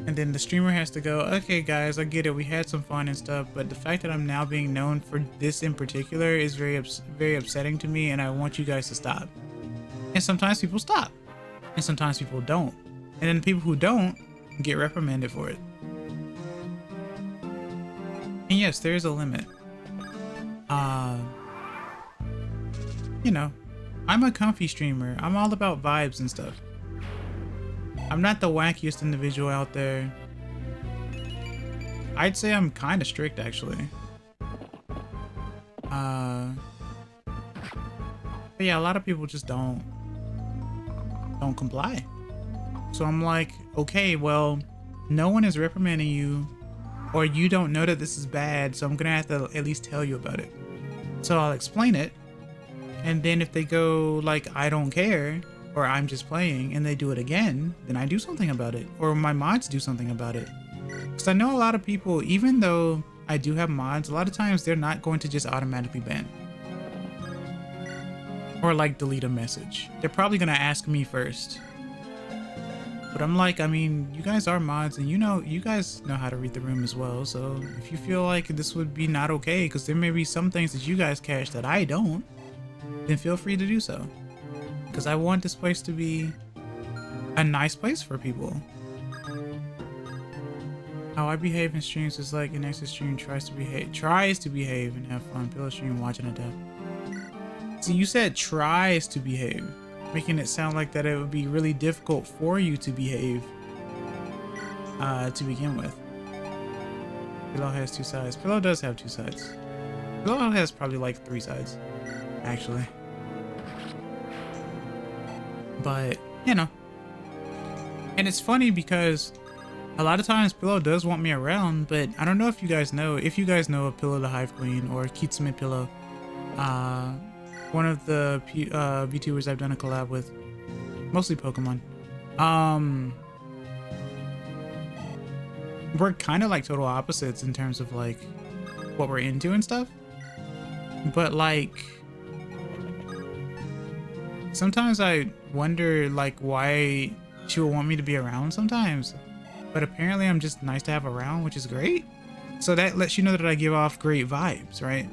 And then the streamer has to go, okay guys, I get it, we had some fun and stuff, but the fact that I'm now being known for this in particular is very upsetting to me, and I want you guys to stop. And sometimes people stop, and sometimes people don't. And then the people who don't get reprimanded for it. And yes, there is a limit. you know, I'm a comfy streamer. I'm all about vibes and stuff. I'm not the wackiest individual out there. I'd say I'm kind of strict, actually. But yeah, a lot of people just don't comply. So I'm like, okay, well, no one is reprimanding you, or you don't know that this is bad, so I'm gonna have to at least tell you about it. So I'll explain it, and then if they go like, I don't care, or I'm just playing, and they do it again, then I do something about it, or my mods do something about it. Because I know a lot of people, even though I do have mods, a lot of times they're not going to just automatically ban. Or like delete a message. They're probably gonna ask me first. But I'm like, I mean, you guys are mods, and you guys know how to read the room as well. So if you feel like this would be not okay, because there may be some things that you guys catch that I don't, then feel free to do so. Because I want this place to be a nice place for people. How I behave in streams is like an exit stream tries to behave and have fun. Pillow stream watching a death. See, you said tries to behave, making it sound like that it would be really difficult for you to behave to begin with. Pillow has two sides. Pillow does have two sides. Pillow has probably like 3 sides, actually. But, you know. And it's funny because a lot of times Pillow does want me around, but I don't know if you guys know. If you guys know of Pillow the Hive Queen or Kitsune Pillow, one of the VTubers I've done a collab with, mostly Pokemon. We're kind of like total opposites in terms of like what we're into and stuff. But like, sometimes I wonder like why she would want me to be around sometimes. But apparently I'm just nice to have around, which is great. So that lets you know that I give off great vibes, right?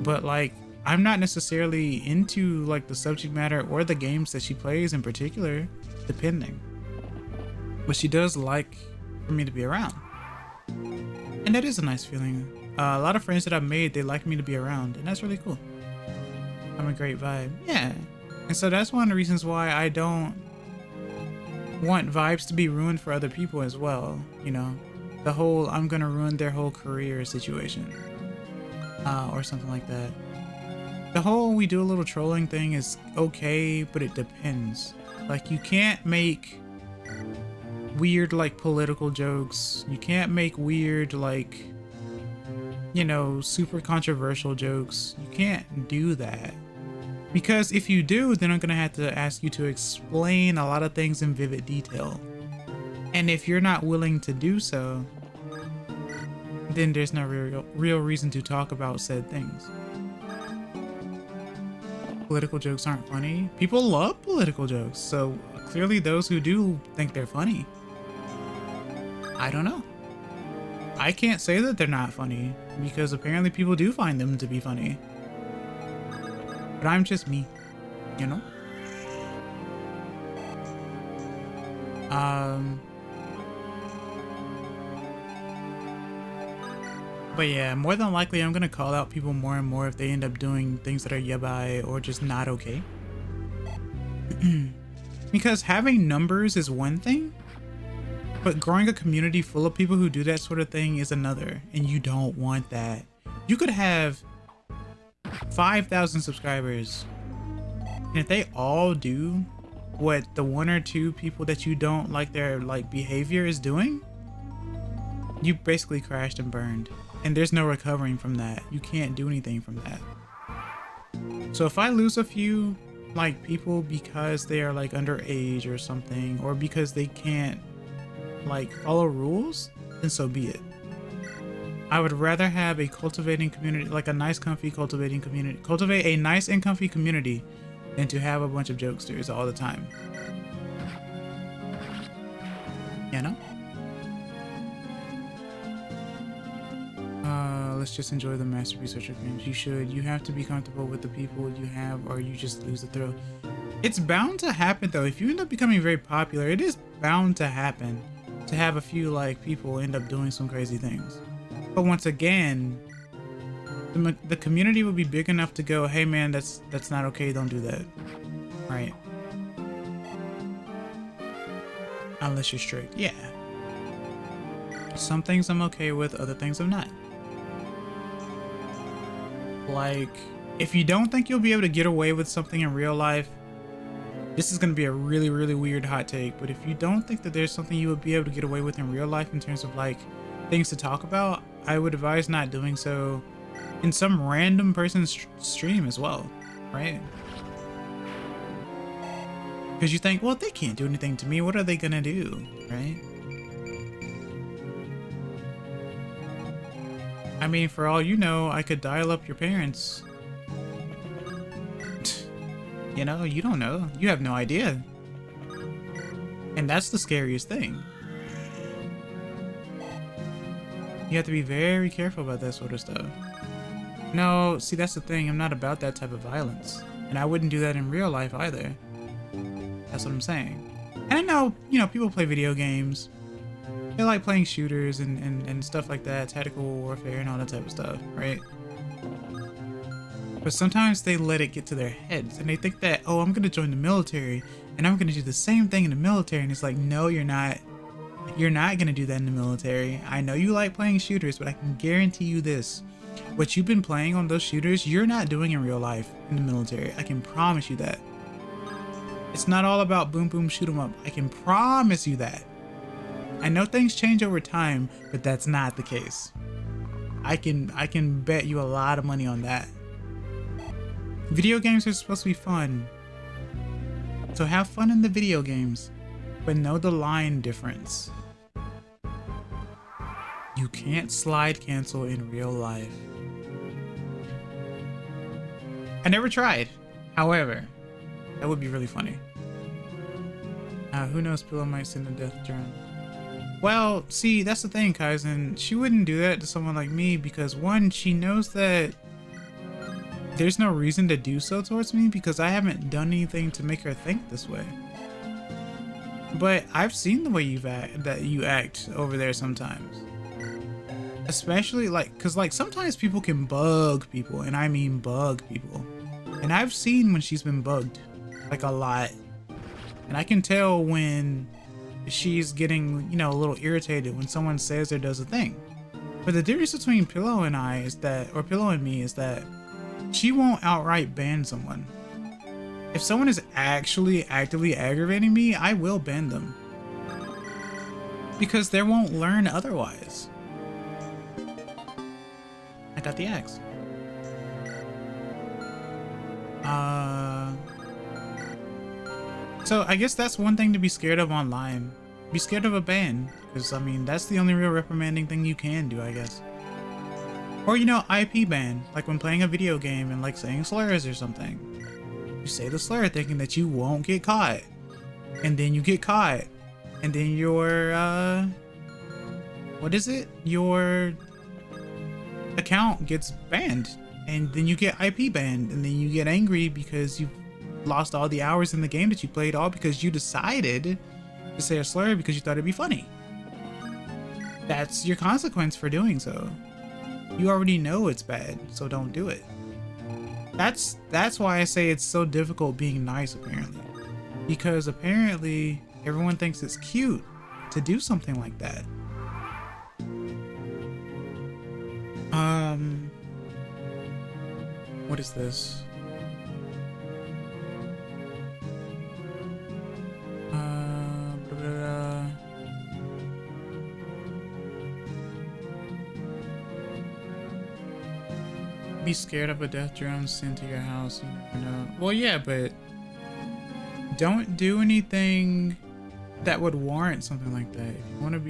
But like, I'm not necessarily into like the subject matter or the games that she plays in particular, depending. But she does like for me to be around. And that is a nice feeling. A lot of friends that I've made, they like me to be around, and that's really cool. I'm a great vibe. Yeah. And so that's one of the reasons why I don't want vibes to be ruined for other people as well. You know, the whole I'm gonna ruin their whole career situation. Or something like that. The whole we do a little trolling thing is okay, but it depends. Like, you can't make weird like political jokes. You can't make weird like, you know, super controversial jokes. You can't do that. Because if you do, then I'm gonna have to ask you to explain a lot of things in vivid detail. And if you're not willing to do so, then there's no real reason to talk about said things. Political jokes aren't funny. People love political jokes, so clearly those who do think they're funny. I don't know. I can't say that they're not funny, because apparently people do find them to be funny. But I'm just me, you know? But yeah, more than likely I'm gonna call out people more and more if they end up doing things that are yabai or just not okay. Because having numbers is one thing, but growing a community full of people who do that sort of thing is another, and you don't want that. You could have 5,000 subscribers, and if they all do what the 1 or 2 people that you don't like their like behavior is doing, you basically crashed and burned. And there's no recovering from that. You can't do anything from that. So if I lose a few like people because they are like underage or something, or because they can't like follow rules, then so be it. I would rather have a cultivating community, like a nice comfy cultivating community, cultivate a nice and comfy community, than to have a bunch of jokesters all the time. You know? Let's just enjoy the master researcher games. You should. You have to be comfortable with the people you have, or you just lose the thrill. It's bound to happen though. If you end up becoming very popular, it is bound to happen to have a few like people end up doing some crazy things. But once again, The community would be big enough to go, hey man, that's not okay, don't do that. Right? Unless you're strict. Yeah. Some things I'm okay with, other things I'm not. Like, if you don't think you'll be able to get away with something in real life, this is going to be a really, really weird hot take, but if you don't think that there's something you would be able to get away with in real life in terms of like things to talk about, I would advise not doing so in some random person's stream as well, right? Because you think, well, they can't do anything to me, what are they gonna do, right? I mean, for all you know, I could dial up your parents. You know, you don't know. You have no idea. And that's the scariest thing. You have to be very careful about that sort of stuff. No, see, that's the thing. I'm not about that type of violence. And I wouldn't do that in real life either. That's what I'm saying. And I know, you know, people play video games. They like playing shooters and stuff like that, tactical warfare and all that type of stuff, right? But sometimes they let it get to their heads and they think that, oh, I'm gonna join the military and I'm gonna do the same thing in the military. And it's like, no, you're not. You're not gonna do that in the military. I know you like playing shooters, but I can guarantee you this. What you've been playing on those shooters, you're not doing in real life in the military. I can promise you that. It's not all about boom, boom, shoot 'em up. I can promise you that. I know things change over time, but that's not the case. I can bet you a lot of money on that. Video games are supposed to be fun. So have fun in the video games, but know the line difference. You can't slide cancel in real life. I never tried. However, that would be really funny. Who knows, Pillow might send a death drone. Well, see, that's the thing, Kaizen. She wouldn't do that to someone like me because, one, she knows that there's no reason to do so towards me because I haven't done anything to make her think this way. But I've seen the way you act over there sometimes. Especially cause sometimes people can bug people, and I mean bug people. And I've seen when she's been bugged, like a lot. And I can tell when she's getting, you know, a little irritated when someone says or does a thing. But the difference between Pillow and I is that, or Pillow and me, is that she won't outright ban someone. If someone is actually actively aggravating me, I will ban them. Because they won't learn otherwise. I got the axe. So I guess that's one thing to be scared of online. Be scared of a ban. Because, I mean, that's the only real reprimanding thing you can do, I guess. Or, you know, IP ban. Like when playing a video game and like saying slurs or something. You say the slur thinking that you won't get caught. And then you get caught. And then your, what is it? Your account gets banned. And then you get IP banned. And then you get angry because you've lost all the hours in the game that you played, all because you decided to say a slur because you thought it'd be funny. That's your consequence for doing so. You already know it's bad, so don't do it. That's why I say it's so difficult being nice, apparently. Because apparently everyone thinks it's cute to do something like that. What is this? Be scared of a death drone sent to your house. You never know. Well, yeah, but don't do anything that would warrant something like that. If you want to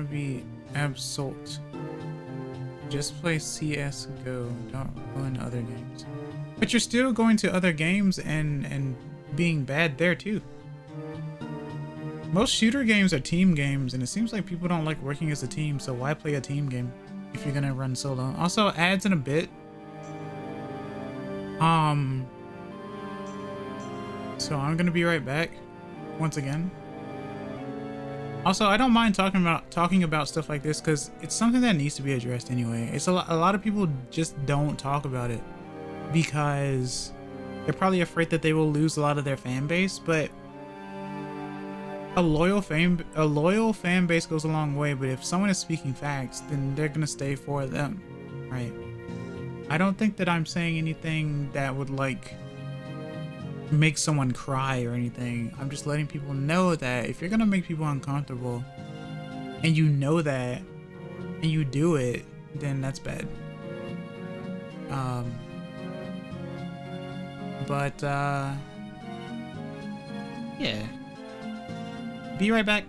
be, absolute, just play CS:GO. Don't ruin other games. But you're still going to other games and being bad there too. Most shooter games are team games, and it seems like people don't like working as a team, so why play a team game if you're gonna run solo? Also, ads in a bit. So I'm gonna be right back once again. Also, I don't mind talking about stuff like this because it's something that needs to be addressed anyway. It's a lot of people just don't talk about it because they're probably afraid that they will lose a lot of their fan base, but a loyal fan base goes a long way. But if someone is speaking facts, then they're gonna stay for them, right? I don't think that I'm saying anything that would like make someone cry or anything. I'm just letting people know that if you're gonna make people uncomfortable and you know that and you do it, then that's bad. Yeah. Be right back.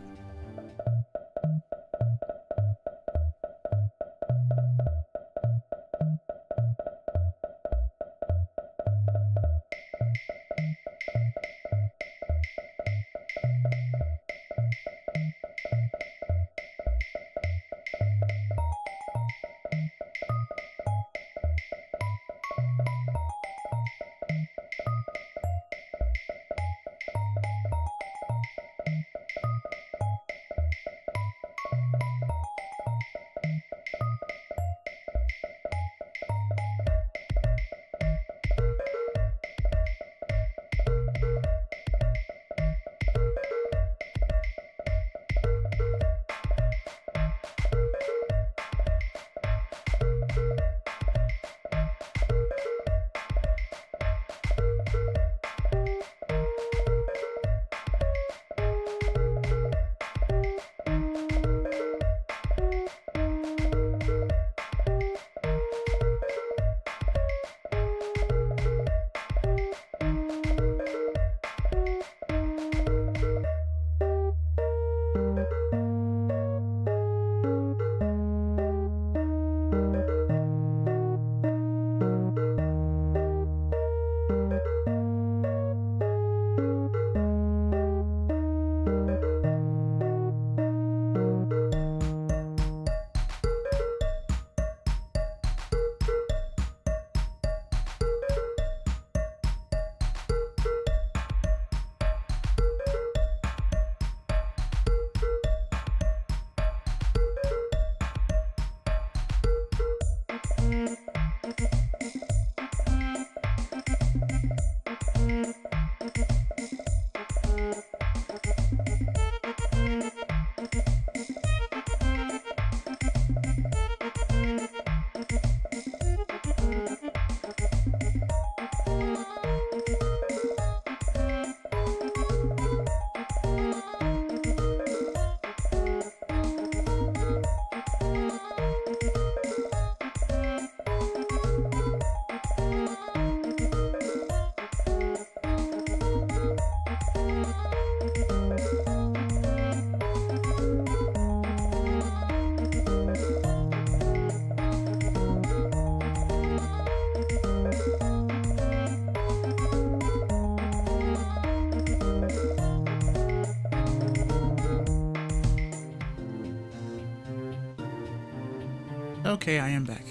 Okay, I am back.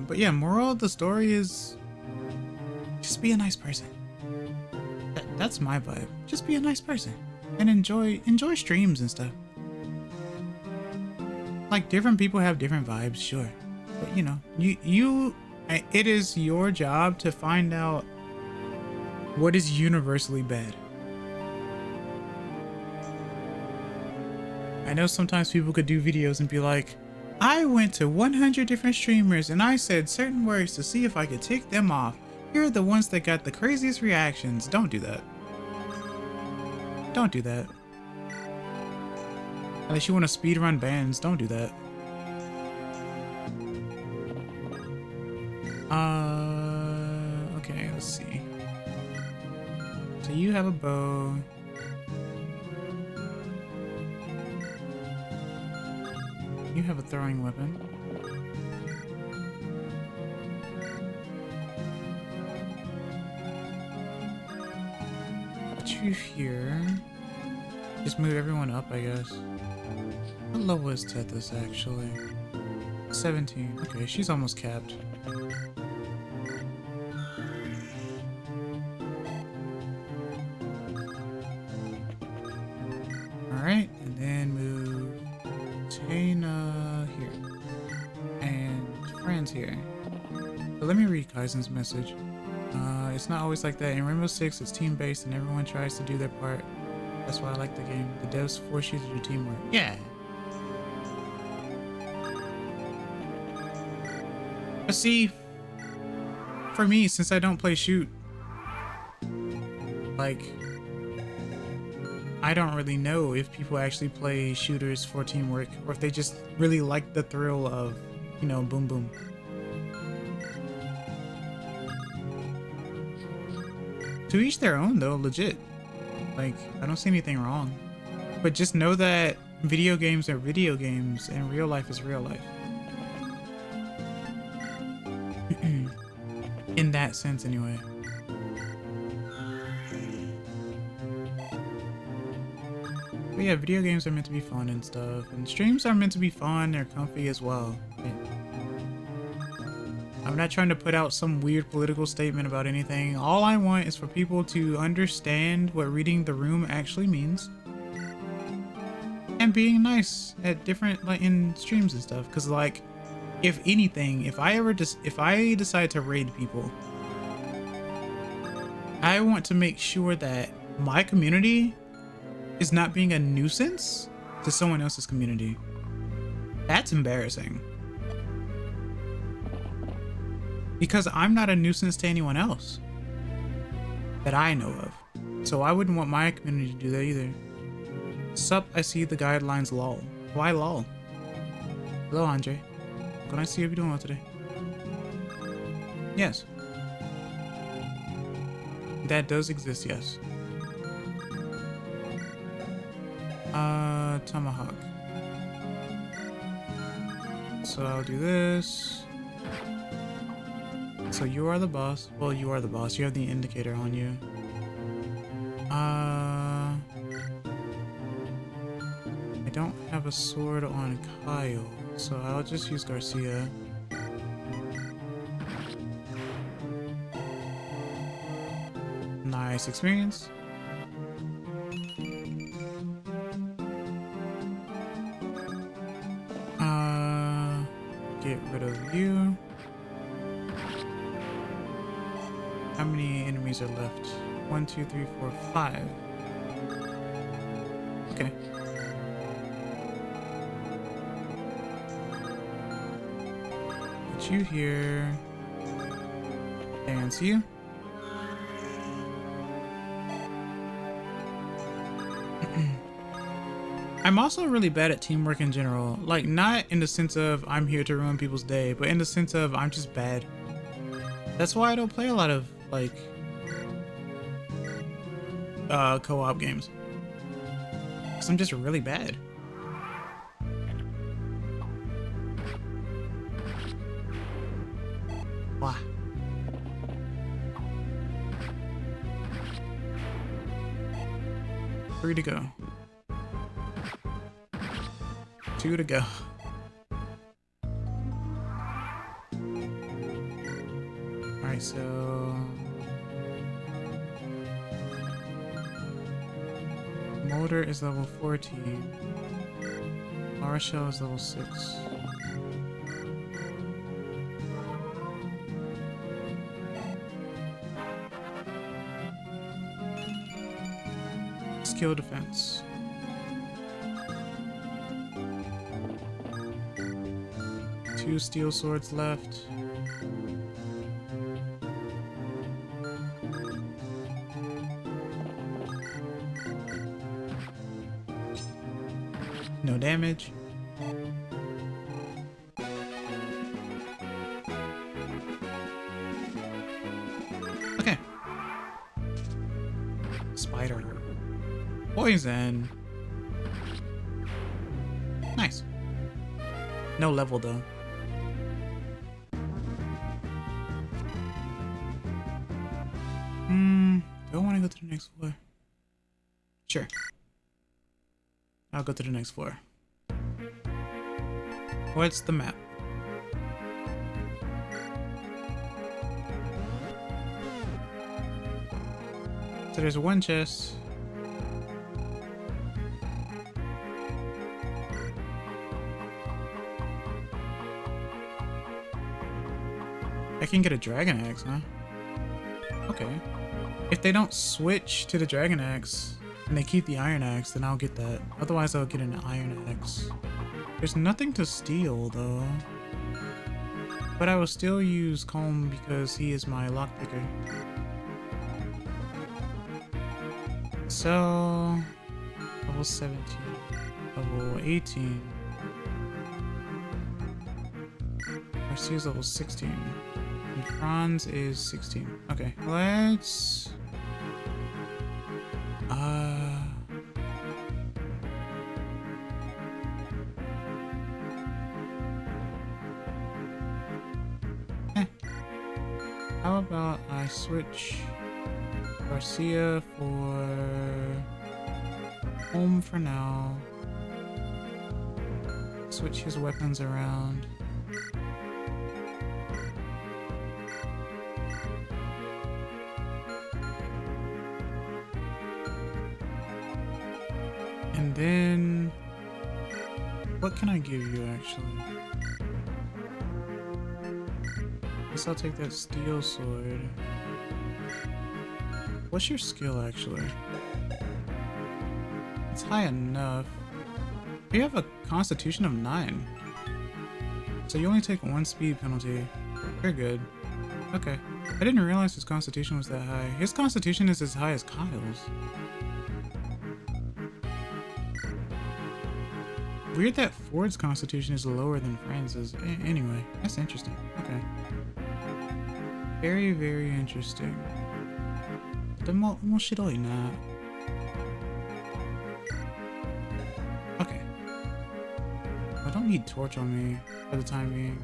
But yeah, moral of the story is just be a nice person. That's my vibe. Just be a nice person and enjoy streams and stuff. Like, different people have different vibes, sure, but you know, it is your job to find out what is universally bad. I know sometimes people could do videos and be like, I went to 100 different streamers and I said certain words to see if I could tick them off. Here are the ones that got the craziest reactions. Don't do that. Don't do that. Unless you want to speedrun bands, don't do that. Okay, let's see. So you have a bow. You have a throwing weapon. Put you here. Just move everyone up, I guess. What level is Tethys actually? 17. Okay, she's almost capped. China here. And friends here. So let me read Kaizen's message. It's not always like that. In Rainbow Six, it's team-based and everyone tries to do their part. That's why I like the game. The devs force you to do teamwork. Yeah. But see, for me, since I don't play shoot, like, I don't really know if people actually play shooters for teamwork or if they just really like the thrill of, you know, boom boom. To each their own though, legit. Like, I don't see anything wrong. But just know that video games are video games and real life is real life. In that sense anyway. But yeah, video games are meant to be fun and stuff. And streams are meant to be fun, they're comfy as well. I'm not trying to put out some weird political statement about anything. All I want is for people to understand what reading the room actually means. And being nice at different, like, in streams and stuff. Cause like, if anything, if I decide to raid people, I want to make sure that my community is not being a nuisance to someone else's community. That's embarrassing. Because I'm not a nuisance to anyone else that I know of. So I wouldn't want my community to do that either. Sup, I see the guidelines lol. Why lol? Hello, Andre. Can I see if you're doing well today? Yes. That does exist, yes. Tomahawk. So I'll do this. So you are the boss. Well, you are the boss. You have the indicator on you. I don't have a sword on Kyle, so I'll just use Garcia. Nice experience. Get rid of you. How many enemies are left? 1, 2, 3, 4, 5. Okay. Put you here. Dance you. I'm also really bad at teamwork in general. Like, not in the sense of I'm here to ruin people's day, but in the sense of I'm just bad. That's why I don't play a lot of, like, co-op games. Because I'm just really bad. Wow. Three to go. 2 to go. Alright, so Motor is level 14. Marshall is level 6. Skill defense. Two steel swords left. No damage. Okay. Spider. Poison. Nice. No level though. Do I want to go to the next floor? Sure. I'll go to the next floor. What's the map? So there's one chest. I can get a dragon axe, huh? Okay. If they don't switch to the dragon axe and they keep the iron axe, then I'll get that. Otherwise, I'll get an iron axe. There's nothing to steal, though. But I will still use Calm because he is my lockpicker. So... level 17. Level 18. Garcia's level 16. And Franz is 16. Okay, let's... How about I switch Garcia for home for now. Switch his weapons around. And then, what can I give you actually? Guess I'll take that steel sword. What's your skill actually? It's high enough. You have a constitution of 9. So you only take 1 speed penalty. You're good. Okay. I didn't realize his constitution was that high. His constitution is as high as Kyle's. Weird that Ford's constitution is lower than Franz's. Anyway, that's interesting. Okay. Very, very interesting. とても面白いな。Okay. I don't need torch on me for the time being.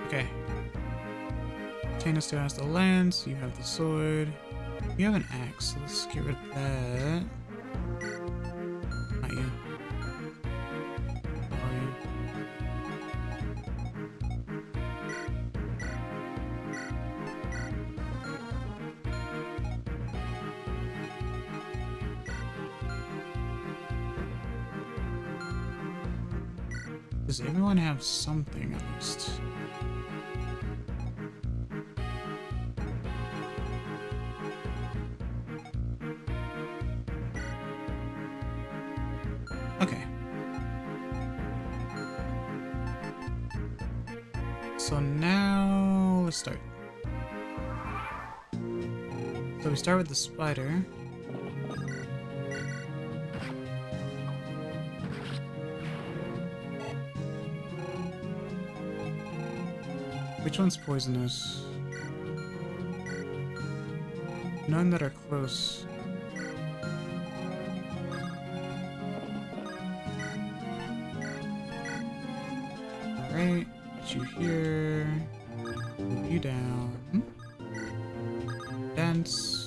Okay. Tana still has the lance, you have the sword. You have an axe, so let's get rid of that. Not you. How are you? Does everyone have something at least? Okay. So now let's start. So we start with the spider. Which one's poisonous? None that are close. Alright, put you here. Move you down. Dance.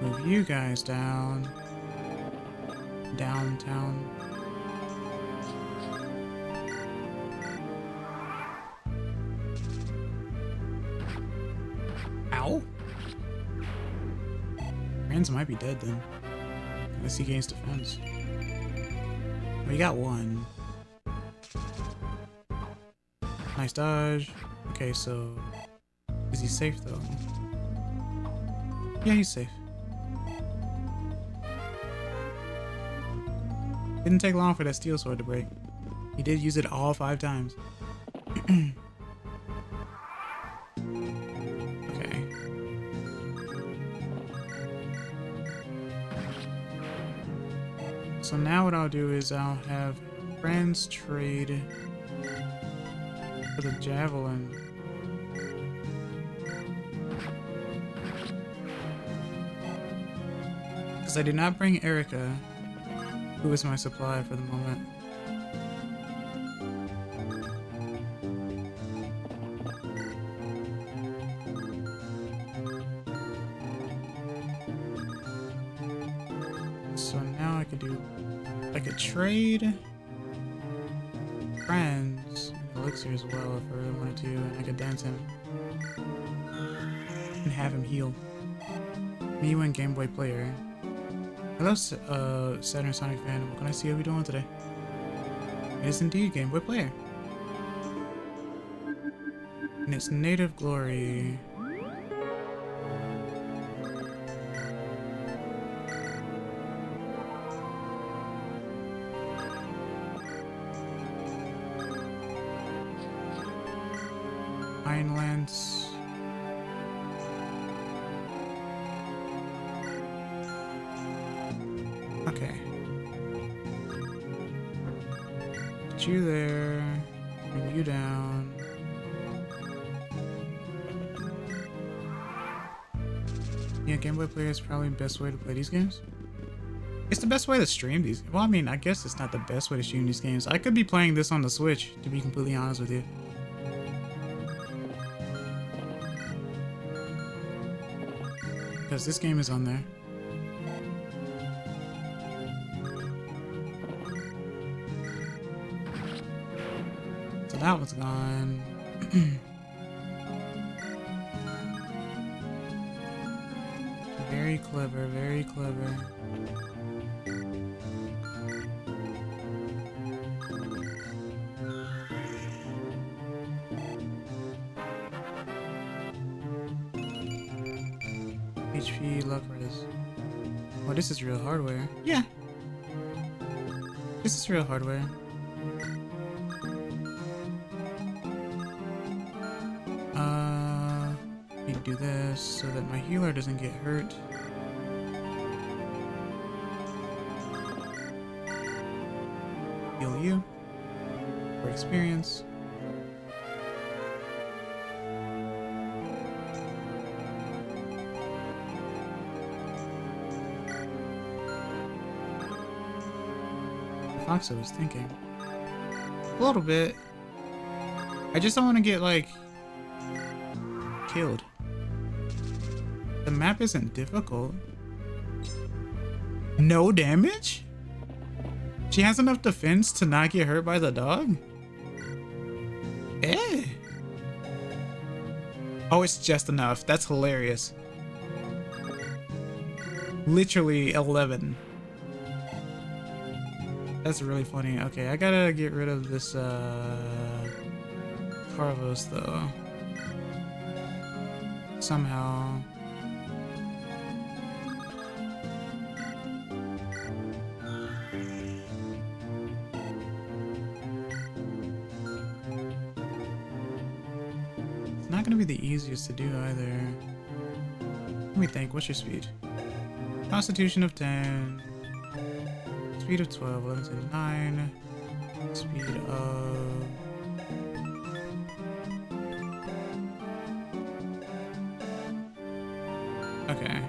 Move you guys down. Downtown. Ow! Franz might be dead then. Unless he gains defense. We got one. Nice dodge. Okay, so... is he safe though? Yeah, he's safe. Didn't take long for that steel sword to break. He did use it all 5 times. Okay. So now what I'll do is I'll have friends trade for the javelin. Because I did not bring Erica, who is my supply for the moment. so now I could do, I could trade friends and elixir as well if I really wanted to, and I could dance him and have him heal. Me and Game Boy Player. Hello, Saturn Sonic fan. What can I see how we doing today? It is indeed Game Boy Player. In its native glory. Iron Lance. Okay. Put you there. Bring you down. Yeah, Game Boy Player is probably the best way to play these games. It's the best way to stream these. Well, I mean, I guess it's not the best way to stream these games. I could be playing this on the Switch, to be completely honest with you. Because this game is on there. So that one's gone. Very clever, very clever. HP, luck res. Oh, this is real hardware. Yeah. This is real hardware. Need to do this so that my healer doesn't get hurt. Heal you for experience. Foxo was thinking. A little bit. I just don't want to get, like, killed. The map isn't difficult. No damage? She has enough defense to not get hurt by the dog? Eh. Oh, it's just enough. That's hilarious. Literally 11. That's really funny. Okay, I gotta get rid of this, Carvos, though. Somehow. It's not gonna be the easiest to do either. Let me think, what's your speed? Constitution of 10. Speed of 12, 11 to 9. Speed of... Okay.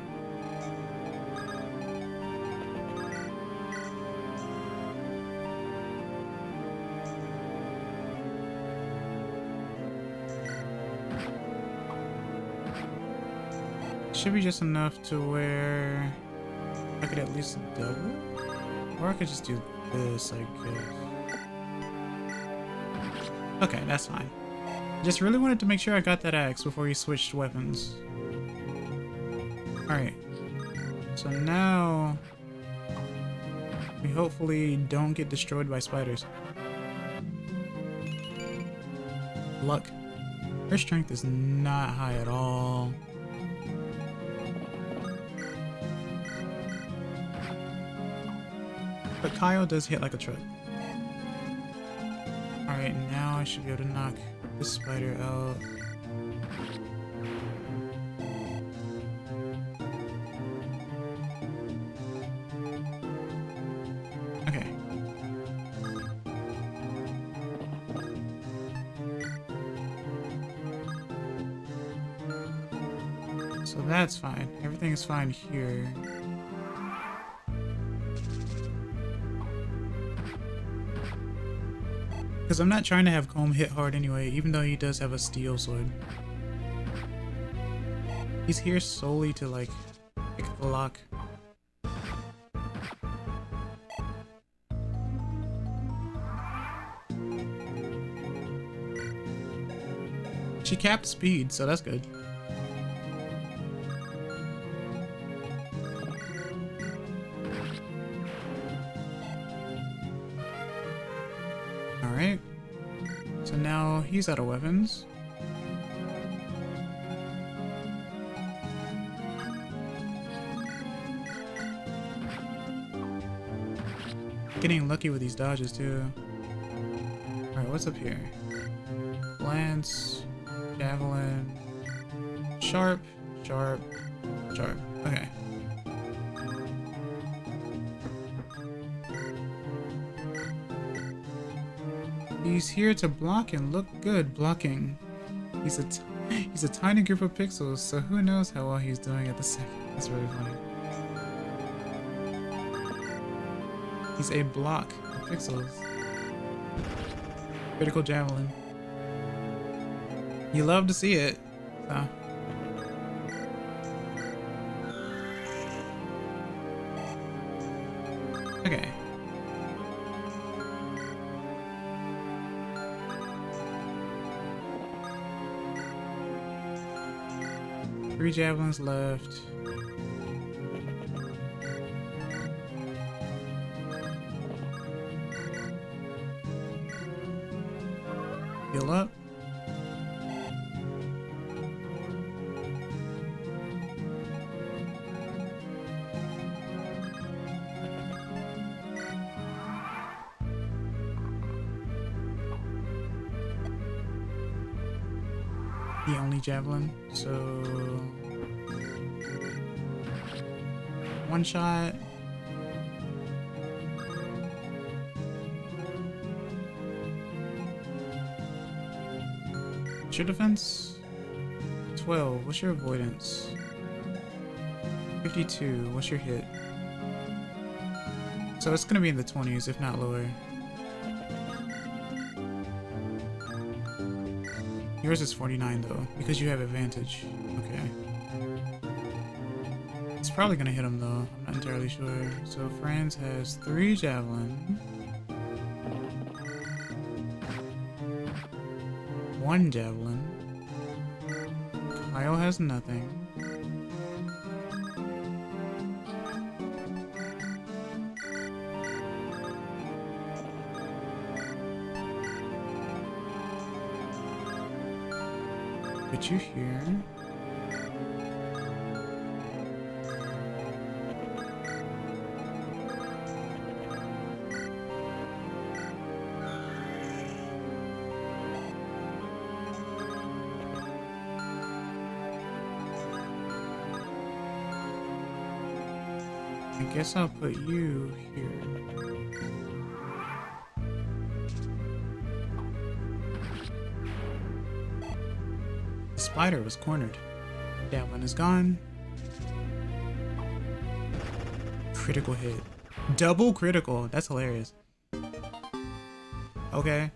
Should be just enough to where I could at least double? Or I could just do this, I guess. Okay, that's fine. Just really wanted to make sure I got that axe before he switched weapons. Alright. So now... we hopefully don't get destroyed by spiders. Luck. Her strength is not high at all. But Kyle does hit like a truck. Alright, now I should be able to knock this spider out. Okay. So that's fine. Everything is fine here. Because I'm not trying to have Comb hit hard anyway, even though he does have a steel sword. He's here solely to, like, pick the lock. She capped speed, so that's good. Alright. So now he's out of weapons. Getting lucky with these dodges too. Alright, what's up here? Lance, javelin, sharp, sharp, sharp. Okay. He's here to block and look good blocking. He's a tiny group of pixels, so who knows how well he's doing at the second. That's really funny. He's a block of pixels. Critical javelin. You love to see it. So. Okay. Three javelins left. Heal up. The only javelin, so one shot. What's your defense? 12. What's your avoidance? 52. What's your hit? So it's gonna be in the 20s, if not lower. Yours is 49 though, because you have advantage. Okay. It's probably gonna hit him though, I'm not entirely sure. So Franz has 3 javelin. 1 javelin. Kyle has nothing. Put you here. I guess I'll put you here. The spider was cornered. Javelin is gone. Critical hit. Double critical. That's hilarious. Okay.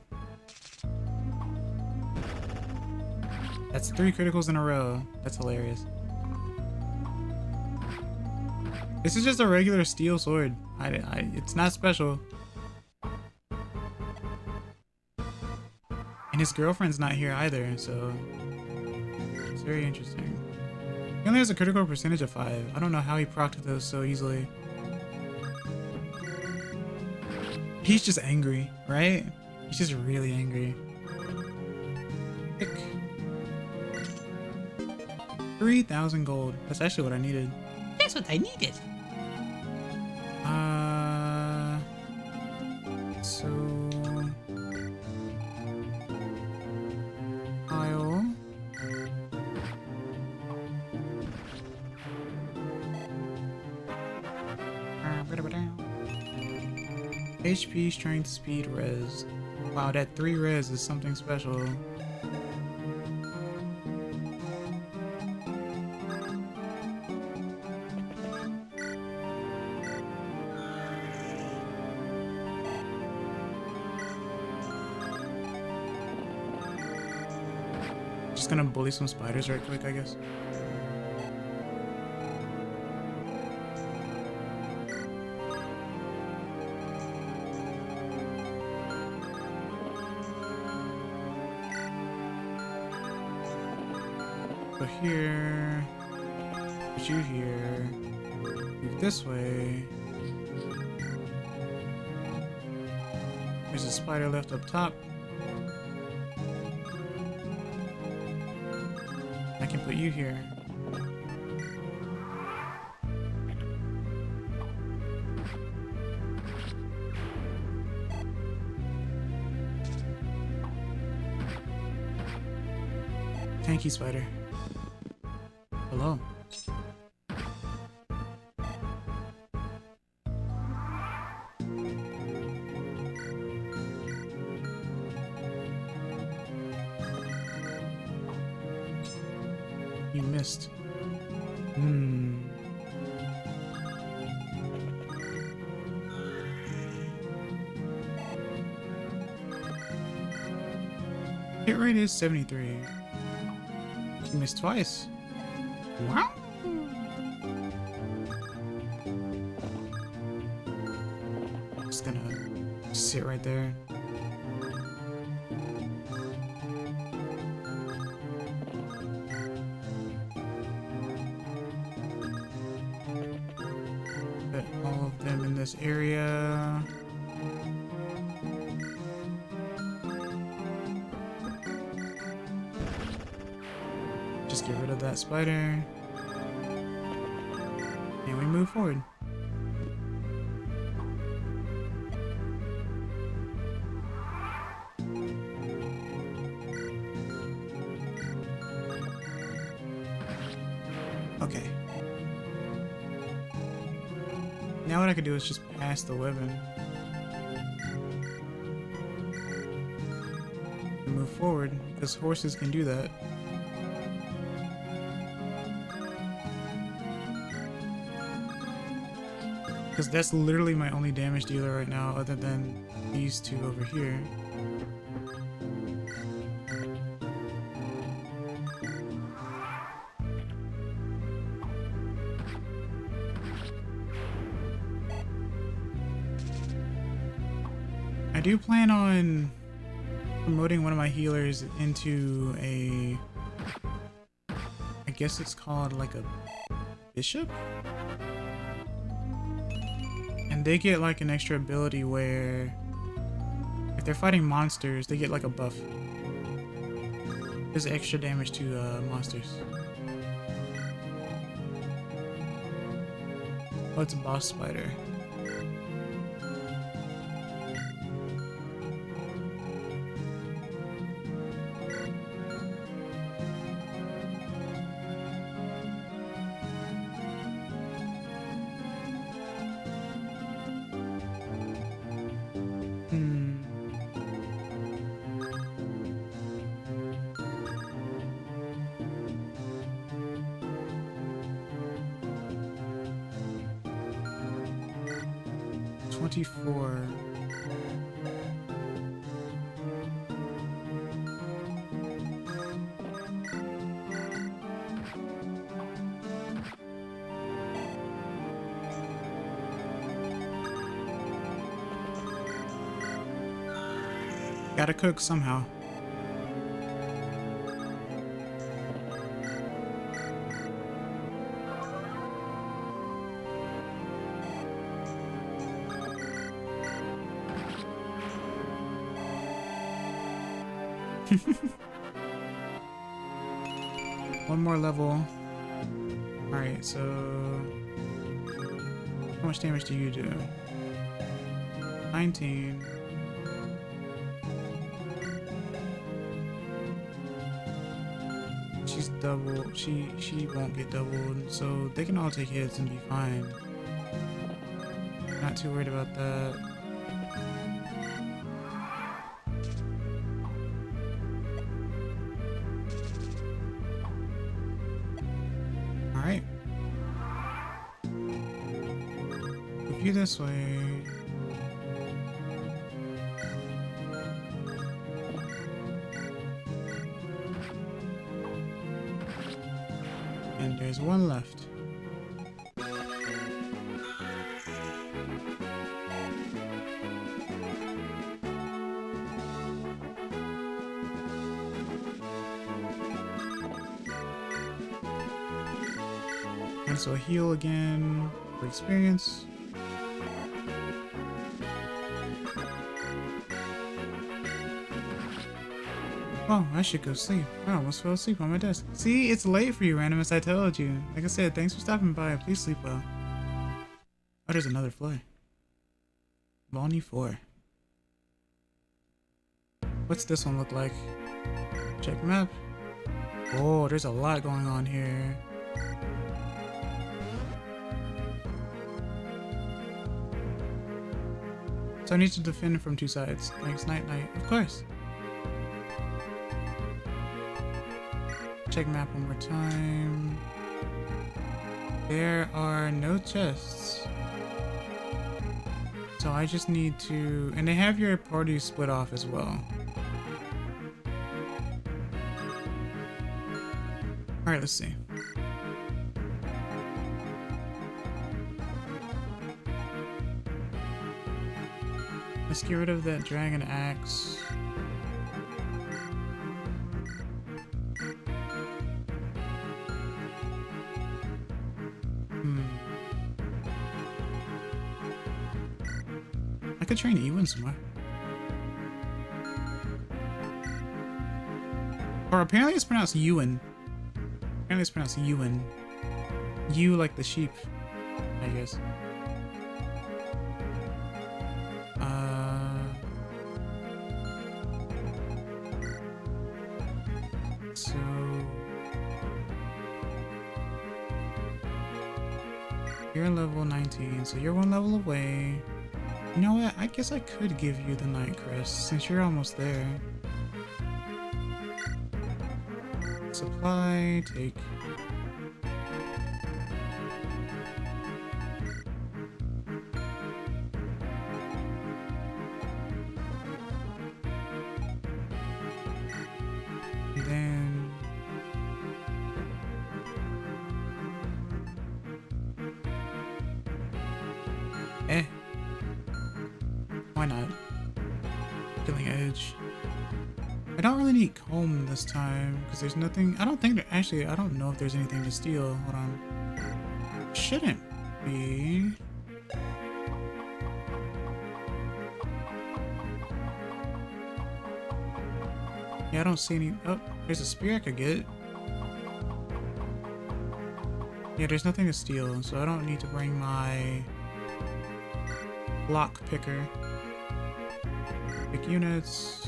That's 3 criticals in a row. That's hilarious. This is just a regular steel sword. It's not special. And his girlfriend's not here either, so it's very interesting. He only has a critical percentage of 5. I don't know how he procced those so easily. He's just angry, right? He's just really angry. Pick. 3,000 gold. That's actually what I needed. That's what I needed. So I'll HP, strength, speed, res. Wow, that 3 res is something special. Just gonna bully some spiders right quick, I guess. Go here. Put you here. Move this way. There's a spider left up top. I can put you here. Tanky spider. Hello. You missed. Hit rate is 73. You missed twice. Wow. Just gonna sit right there. Put all of them in this area. Just get rid of that spider. And we move forward. Okay. Now what I could do is just pass the weapon. And move forward, because horses can do that. Because that's literally my only damage dealer right now, other than these two over here. I do plan on promoting one of my healers into a... I guess it's called like a bishop? And they get like an extra ability where if they're fighting monsters, they get like a buff. Does extra damage to monsters. Oh, it's a boss spider. $24. Gotta cook somehow. One more level. Alright, so how much damage do you do? 19. She's double. She won't get doubled, so they can all take hits and be fine. Not too worried about that. Alright. Move you this way. And there's one left. so a heal again for experience. Oh, I should go sleep. I almost fell asleep on my desk. See, it's late for you, Randomus, I told you. Like I said, thanks for stopping by. Please sleep well. Oh, there's another fly. Volney 4. What's this one look like? Check map. Oh, there's a lot going on here. So I need to defend from two sides. Thanks, night night. Of course. Check map one more time. There are no chests. So I just need to... And they have your party split off as well. Alright, let's see. Let's get rid of that dragon axe. I could train Ewan somewhere. Or apparently it's pronounced Ewan. Apparently it's pronounced Ewan. You like the sheep, I guess. So you're level 19, so you're one level away. You know what? I guess I could give you the Night Crest since you're almost there. Supply, take. And then why not? Killing Edge. I don't really need comb this time because there's nothing. I don't think there actually. I don't know if there's anything to steal. Hold on. Shouldn't be. Yeah, I don't see any. Oh, there's a spear I could get. Yeah, there's nothing to steal, so I don't need to bring my lock picker. Pick units.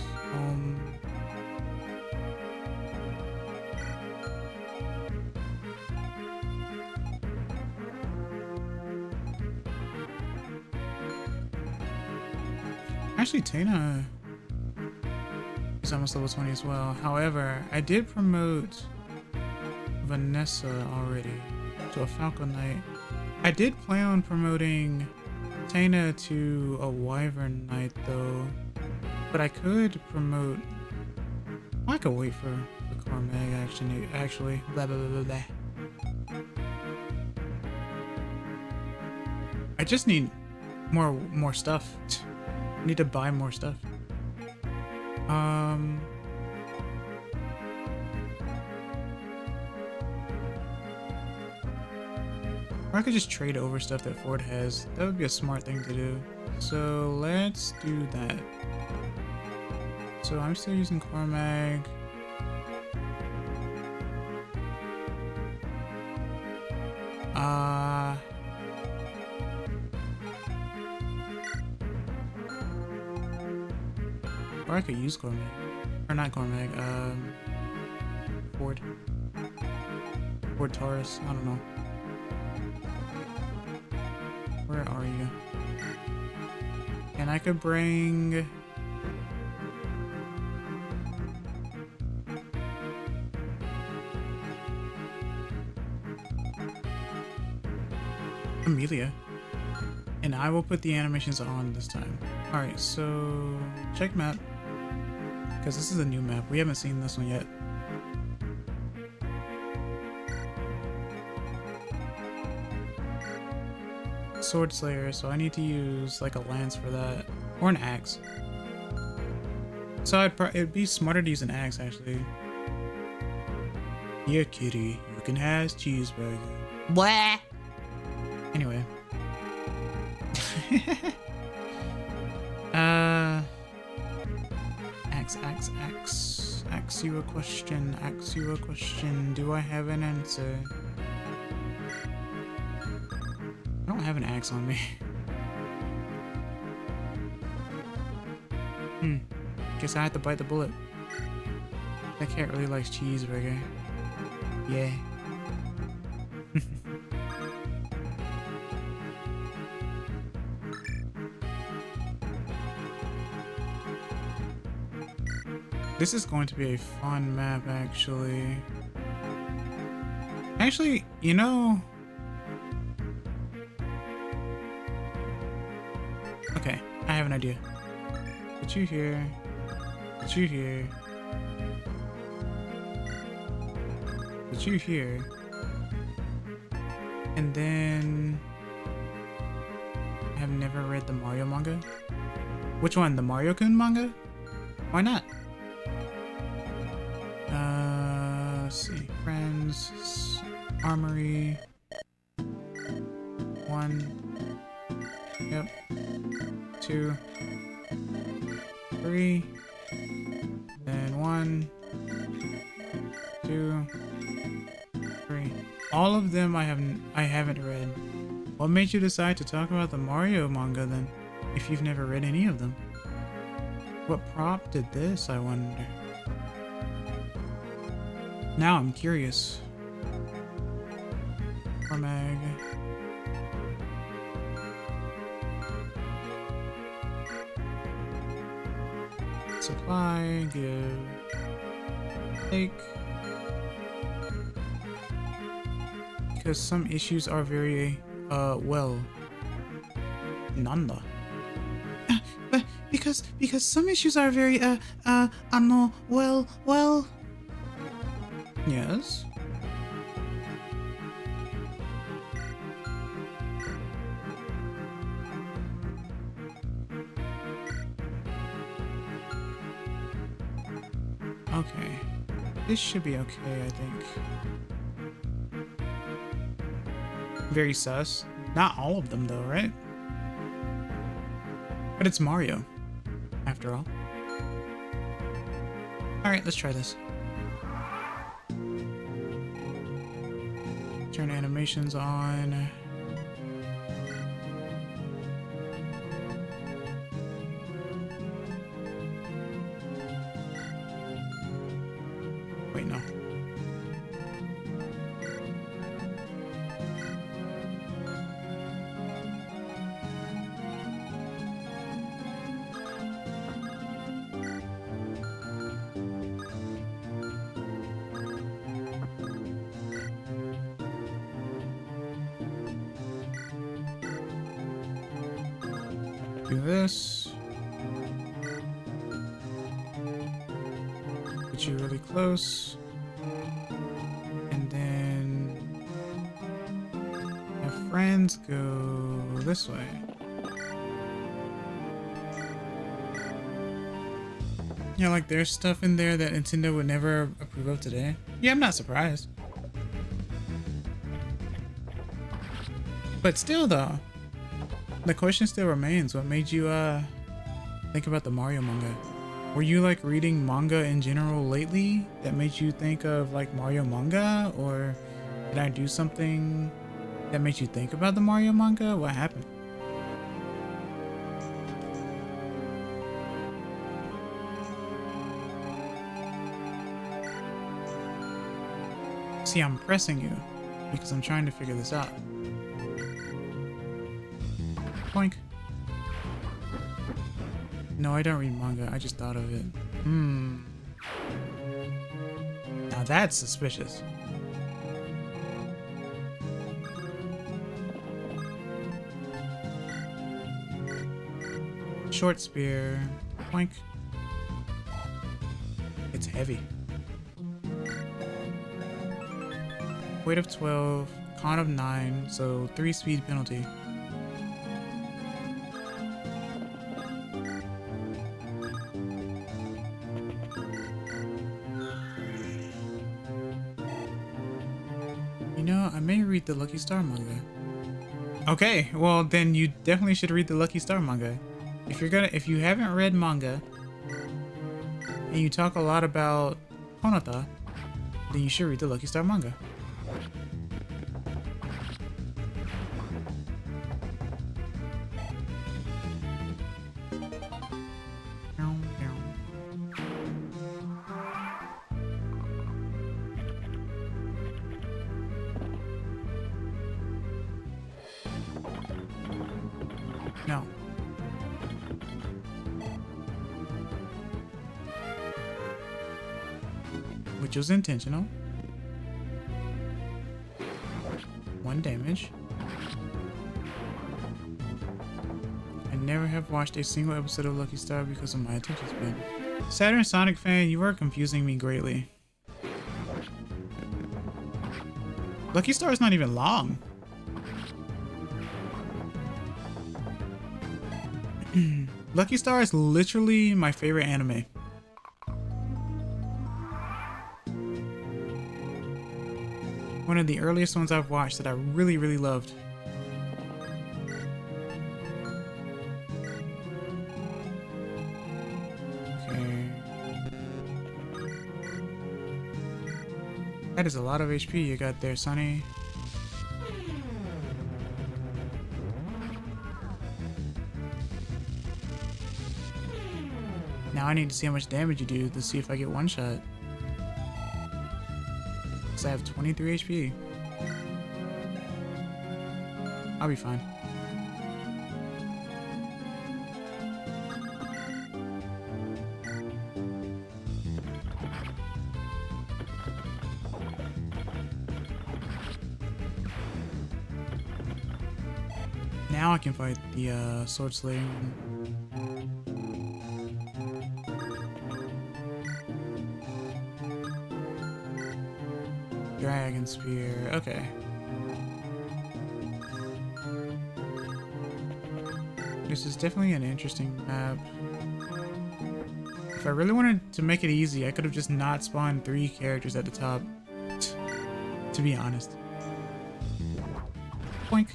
Actually, Tana is almost level 20 as well. However, I did promote Vanessa already to a Falcon Knight. I did plan on promoting Tana to a Wyvern Knight though, but I could promote. I could wait for the Cormag actually. Blah blah blah blah blah. I just need more stuff. I need to buy more stuff. Or I could just trade over stuff that Ford has. That would be a smart thing to do. So let's do that. So I'm still using Cormag. Or I could use Cormag. Or not Cormag, Ford. Ford Taurus, I don't know. Where are you? And I could bring... Amelia. And I will put the animations on this time. Alright, so... check map. Because this is a new map. We haven't seen this one yet. Sword Slayer, so I need to use like a lance for that. Or an axe. So it'd be smarter to use an axe actually. Yeah, kitty, you can have cheeseburger. What? Anyway. Ask you a question. Do I have an answer? I don't have an axe on me. Guess I have to bite the bullet. That cat really likes cheeseburger. Yeah. This is going to be a fun map, actually. Actually, you know... Okay, I have an idea. Put you here. Put you here. Put you here. And then... I have never read the Mario manga. Which one? The Mario-kun manga? Why not? Let's see. Friends. Armory. 1. Yep. 2. 3. Then 1. 2. 3. All of them I haven't read. What made you decide to talk about the Mario manga then, if you've never read any of them? What prompted this, I wonder? Now I'm curious. Mag. Supply, give, take. Because some issues are very, well. Nanda. But because some issues are very, well. Yes. Okay. This should be okay, I think. Very sus. Not all of them though, right? But it's Mario, after all. Alright, let's try this. Turn animations on. Wait, no. Do this. Get you really close. And then have friends go this way. Yeah, like there's stuff in there that Nintendo would never approve of today. Yeah, I'm not surprised. But still though, the question still remains, what made you think about the Mario manga? Were you like reading manga in general lately that made you think of like Mario manga? Or did I do something that made you think about the Mario manga? What happened? See, I'm pressing you because I'm trying to figure this out. Boink. No, I don't read manga. I just thought of it. Now that's suspicious. Short spear. Boink. It's heavy. Weight of 12. Con of 9. So 3 speed penalty. You know, I may read the Lucky Star manga. Okay, well then you definitely should read the Lucky Star manga. If you haven't read manga and you talk a lot about Konata, then you should read the Lucky Star manga. No. Which was intentional. 1 damage. I never have watched a single episode of Lucky Star because of my attention span. Saturn Sonic fan, you are confusing me greatly. Lucky Star is not even long. Lucky Star is literally my favorite anime. One of the earliest ones I've watched that I really, really loved. Okay. That is a lot of HP you got there, Sonny. Now I need to see how much damage you do to see if I get one shot. Because I have 23 HP. I'll be fine. Now I can fight the Sword Slayer. Dragon Spear, okay. This is definitely an interesting map. If I really wanted to make it easy, I could have just not spawned 3 characters at the top. To be honest. Boink.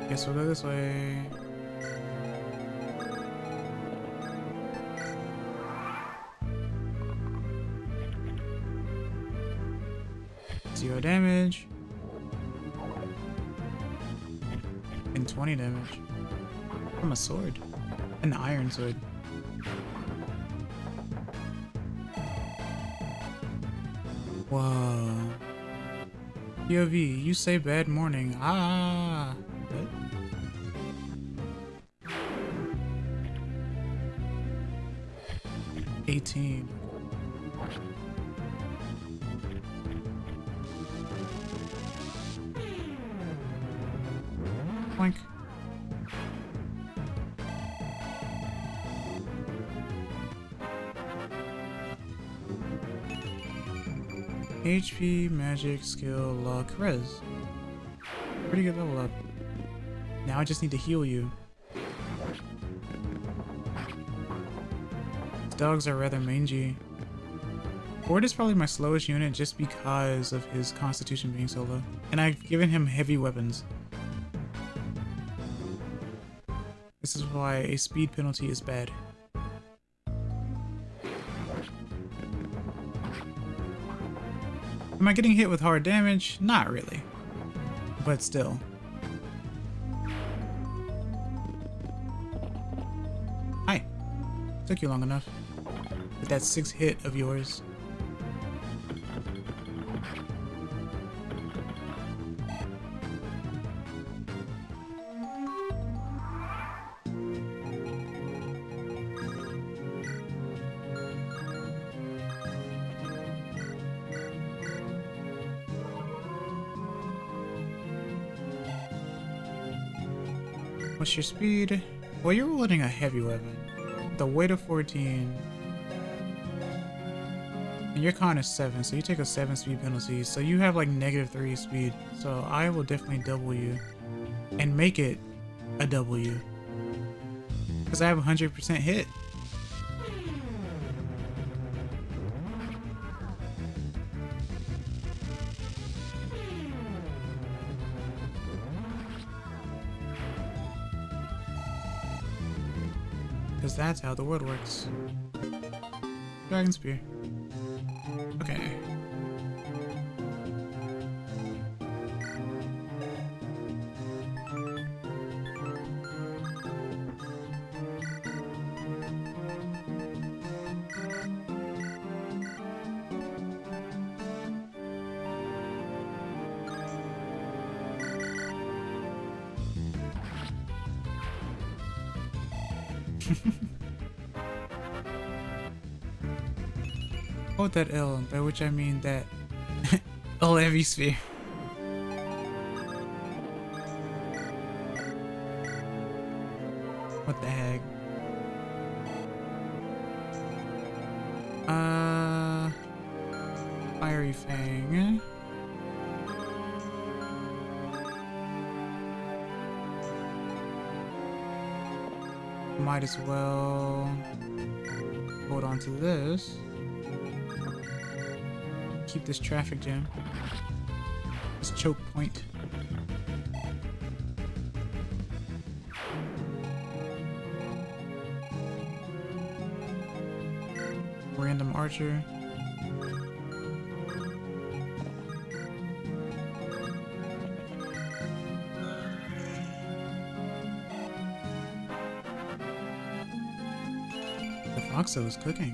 Guess we'll go this way. Zero damage. And 20 damage. From a sword. An iron sword. Whoa. POV, you say bad morning. Ah. What? 18. Boink. HP, magic, skill, luck, res. Pretty good level up. Now I just need to heal you. These dogs are rather mangy. Ford is probably my slowest unit just because of his constitution being so low. And I've given him heavy weapons. This is why a speed penalty is bad. Am I getting hit with hard damage? Not really. But still. Hi. Took you long enough. With that 6 hit of yours. What's your speed? Well, you're wielding a heavy weapon. The weight of 14. And your con is 7, so you take a 7 speed penalty. So you have like -3 speed. So I will definitely double you. And make it a W. Because I have 100% hit. Because that's how the world works. Dragon Spear. Okay. Oh, that L, by which I mean that L heavy sphere. What the heck? Fiery Fang. Might as well hold on to this. Keep this traffic jam. This choke point. Random archer. The Foxo is cooking.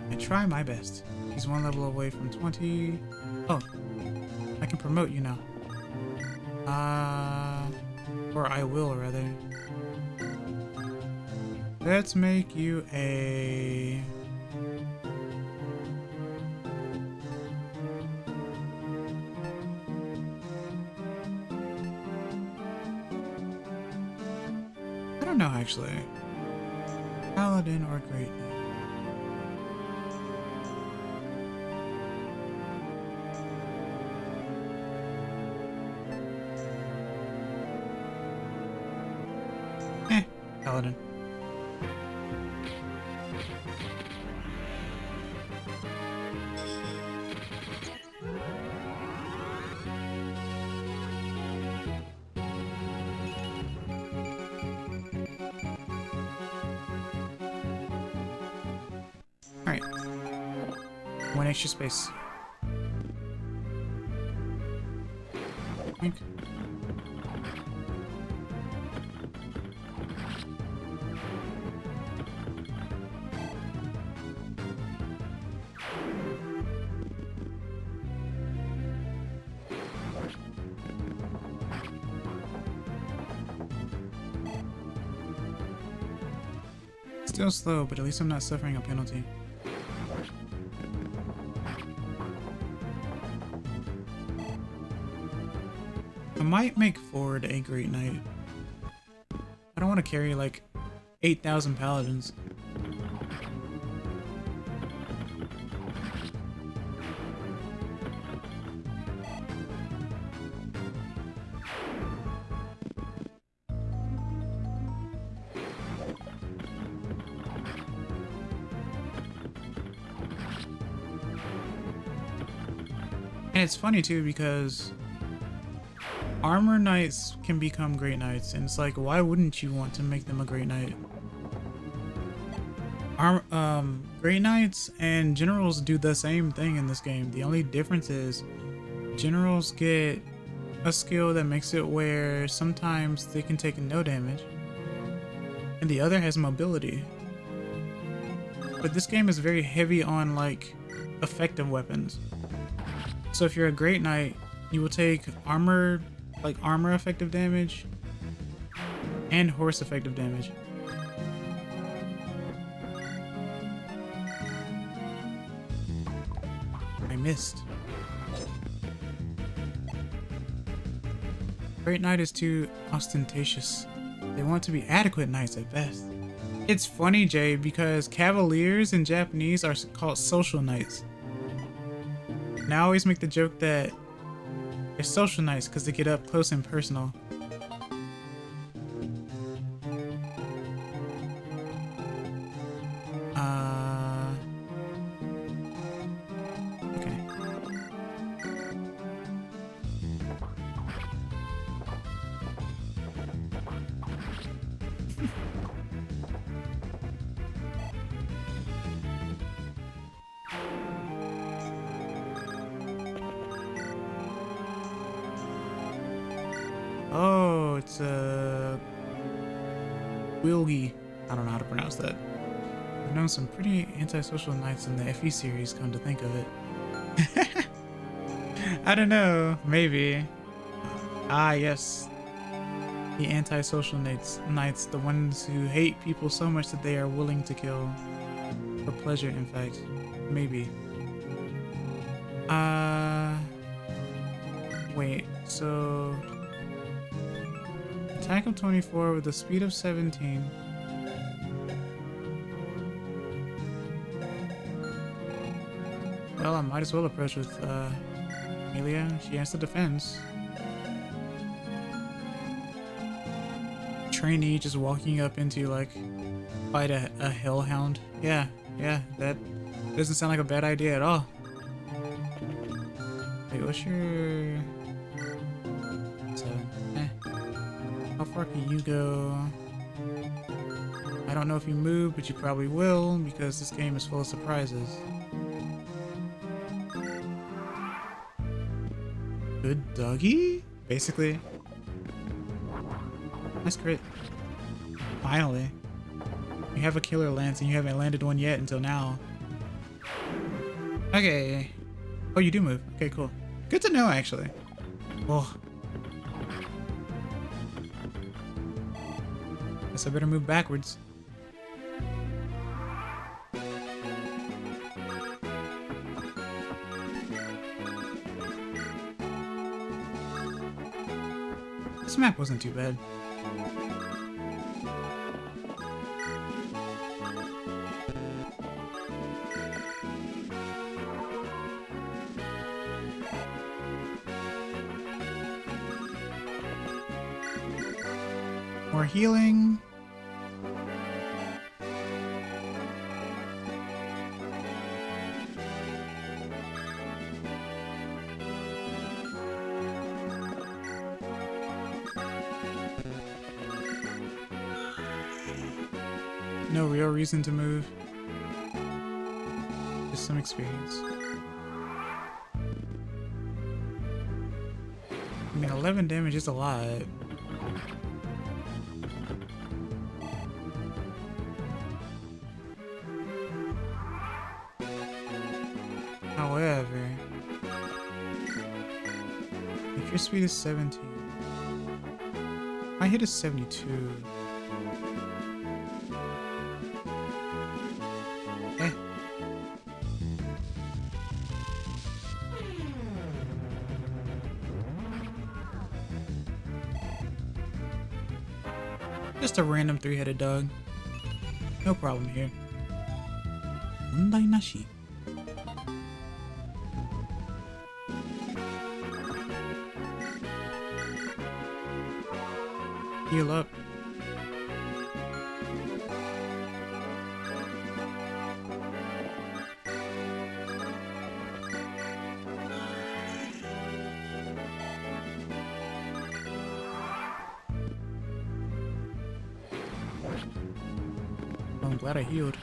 I try my best. He's one level away from 20. Oh, I can promote you now. Or I will rather. Let's make you a... I don't know actually. Paladin or Great Knight. Paladin. Alright. One extra space. Think. Still slow, but at least I'm not suffering a penalty. I might make Ford a Great Knight. I don't want to carry like 8,000 paladins. And it's funny too because armor knights can become great knights, and it's like, why wouldn't you want to make them a great knight? Great knights and generals do the same thing in this game. The only difference is generals get a skill that makes it where sometimes they can take no damage, and the other has mobility. But this game is very heavy on like effective weapons. So if you're a great knight, you will take armor effective damage and horse effective damage. I missed. Great knight is too ostentatious. They want to be adequate knights at best. It's funny, Jay, because cavaliers in Japanese are called social knights. And I always make the joke that they're social knights because they get up close and personal. Oh, it's Wilgie. I don't know how to pronounce that. I've known some pretty antisocial knights in the FE series, come to think of it. I don't know, maybe. Ah, yes. The antisocial knights, the ones who hate people so much that they are willing to kill. For pleasure, in fact. Maybe. Wait, so... Attack of 24 with a speed of 17. Well, I might as well approach with, Amelia. She has the defense. Trainee just walking up into, like, fight a hellhound. Yeah, that doesn't sound like a bad idea at all. Wait, what's your... How far can you go? I don't know if you move, but you probably will, because this game is full of surprises. Good doggy? Basically. Nice crit. Finally. You have a killer lance and you haven't landed one yet until now. Okay. Oh, you do move. Okay, cool. Good to know, actually. Oh. Guess I better move backwards. This map wasn't too bad. More healing. No real reason to move. Just some experience. I mean, 11 damage is a lot. However, if your speed is 17, my hit is 72. Eh. Just a random three-headed dog. No problem here. Mondai nashi. Heal up. I'm glad I healed.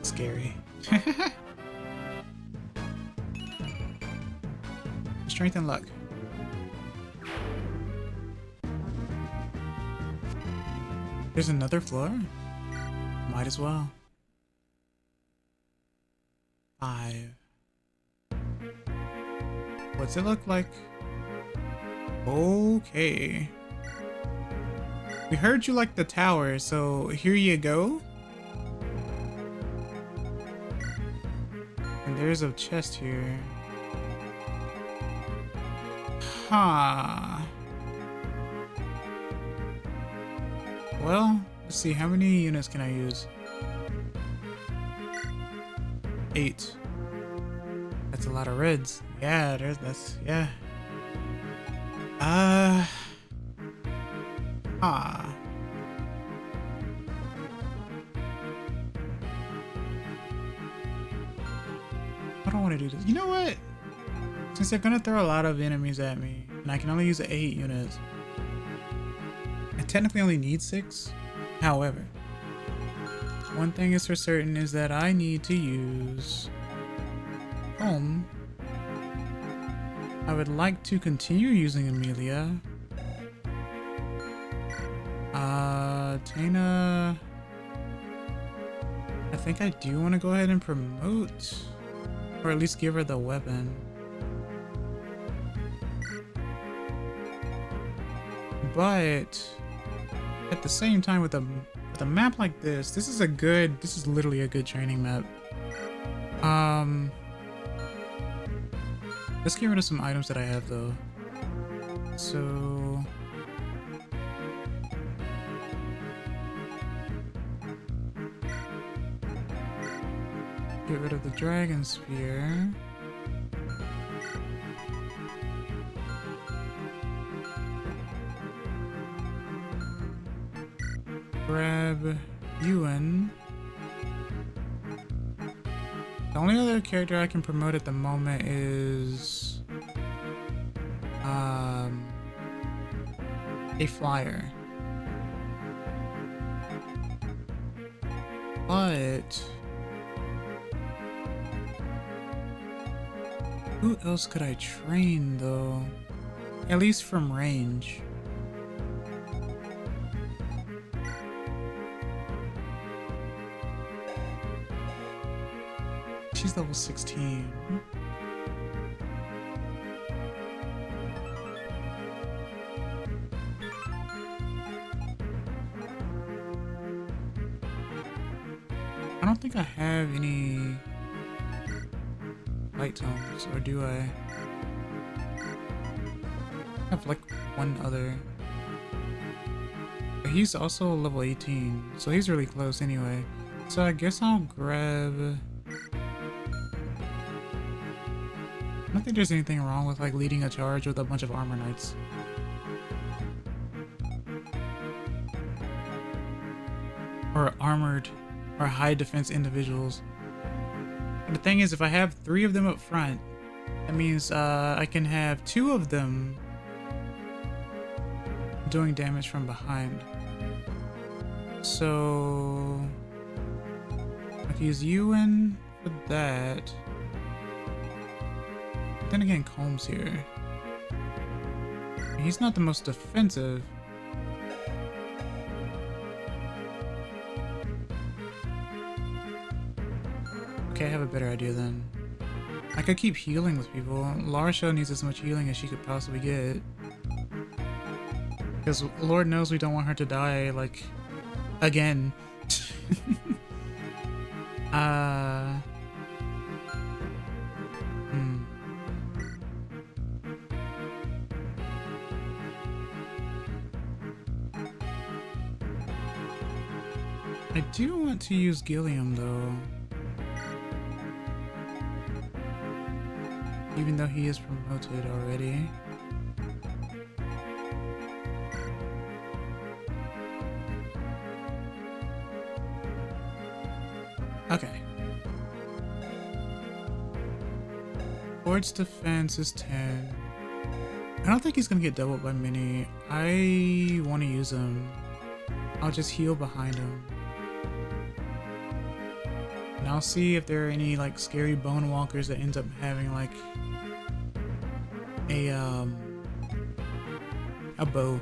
Scary. Strength and luck. There's another floor? Might as well. 5. What's it look like? Okay. We heard you like the tower, so here you go. And there's a chest here. Huh. Well, let's see. How many units can I use? 8. That's a lot of reds. Yeah, yeah. I don't want to do this. You know what? Since they're gonna throw a lot of enemies at me, and I can only use 8 units, I technically only need 6. However, one thing is for certain is that I need to use home I would like to continue using Amelia. Tana... I think I do want to go ahead and promote, or at least give her the weapon. But at the same time, with a map like this, this is literally a good training map. Let's get rid of some items that I have though. So get rid of the dragon spear. Grab Ewan. The only other character I can promote at the moment is a flyer. But who else could I train though? At least from range. She's level 16. I don't think I have any light tones, or do I? I have like one other. But he's also level 18, so he's really close anyway. So I guess I'll grab... I don't think there's anything wrong with like leading a charge with a bunch of armor knights. Or armored or high defense individuals. But the thing is, if I have 3 of them up front, that means I can have 2 of them doing damage from behind. So I can use Ewan for that. Then again, Combs here. He's not the most defensive. Okay, I have a better idea then. I could keep healing with people. Larsha needs as much healing as she could possibly get. Because Lord knows we don't want her to die, like, again. I do want to use Gilliam though. Even though he is promoted already. Okay. Ford's defense is 10. I don't think he's gonna get doubled by many. I want to use him. I'll just heal behind him. And I'll see if there are any like scary bone walkers that ends up having like a bow.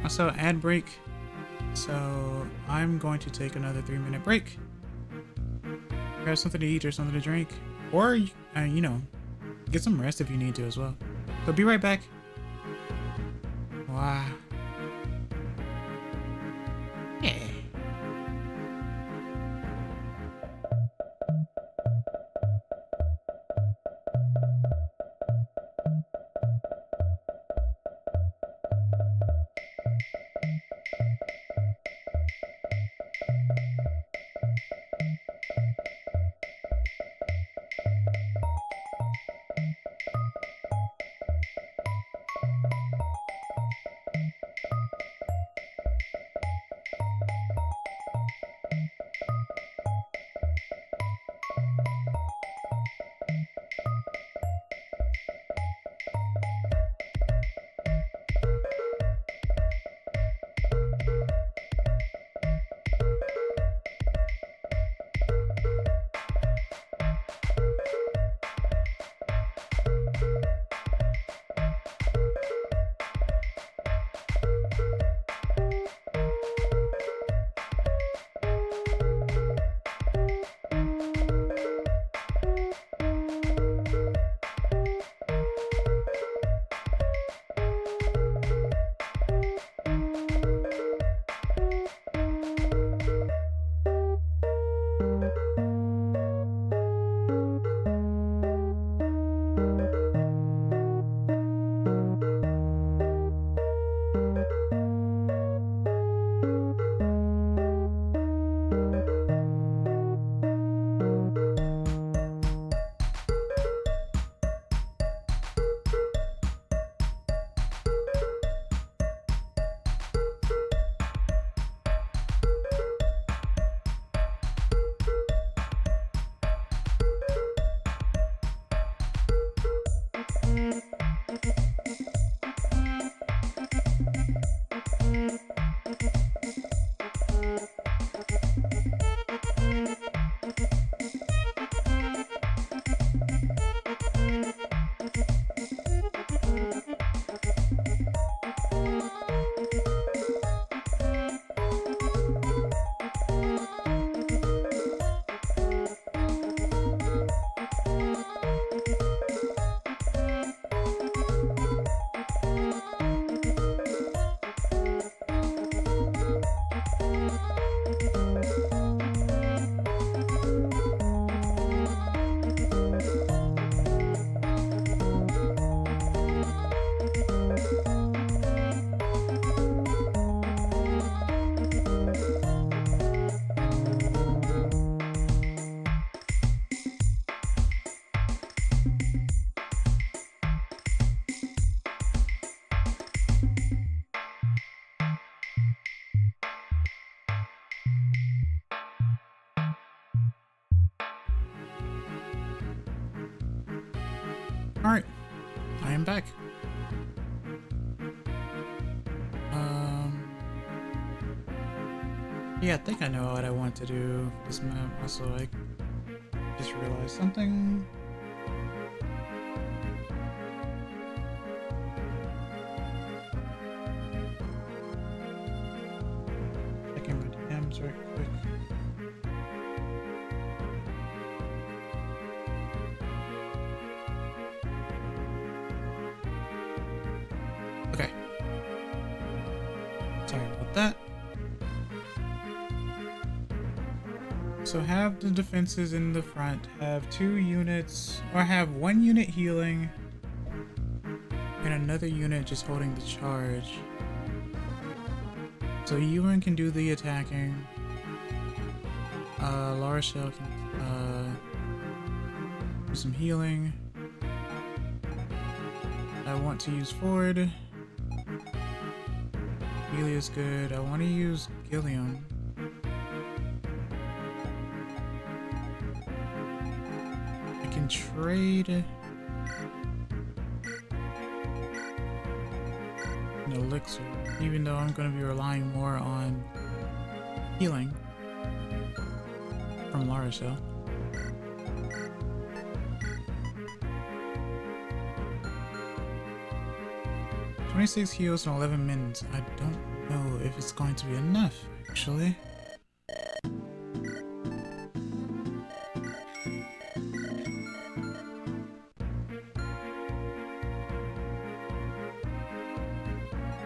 Also, ad break. So I'm going to take another 3-minute break. Grab something to eat or something to drink, or you know, get some rest if you need to as well. So be right back. Wow. Yeah. Alright, I am back. Yeah, I think I know what I want to do for this map. Also, I just realized something. Checking my DMs right quick. Okay. Sorry about that. So have the defenses in the front, have 2 units, or have 1 unit healing, and another unit just holding the charge. So Ewan can do the attacking, Lara Shell can do some healing. I want to use Ford. Amelia's good. I want to use Gilliam. I can trade an elixir, even though I'm going to be relying more on healing from Lara Shell. "26 heals and 11 mins." I don't know if it's going to be enough, actually.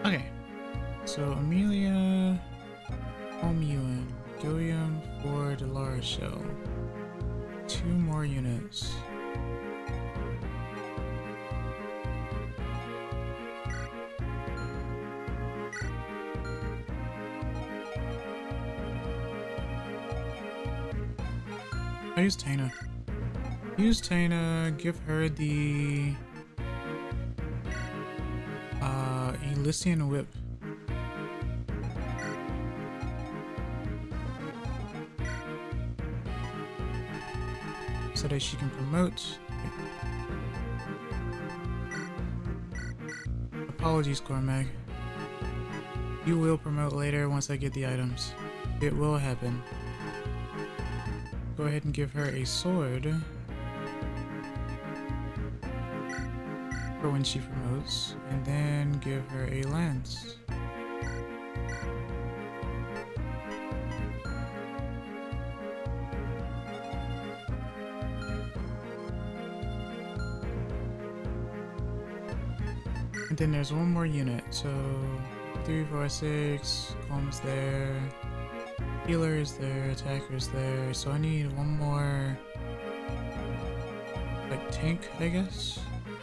Okay, so Amelia, Home Ewan, Gilliam, Ford, Lara Shell. 2 more units. I use Tana. Use Tana, give her the Elysian Whip. So that she can promote. Apologies, Cormac. You will promote later once I get the items. It will happen. Go ahead and give her a sword for when she promotes, and then give her a lance. And then there's 1 more unit, so 3, 4, 6, Calm's there. Healer is there, attacker is there, so I need 1 more, like, tank, I guess?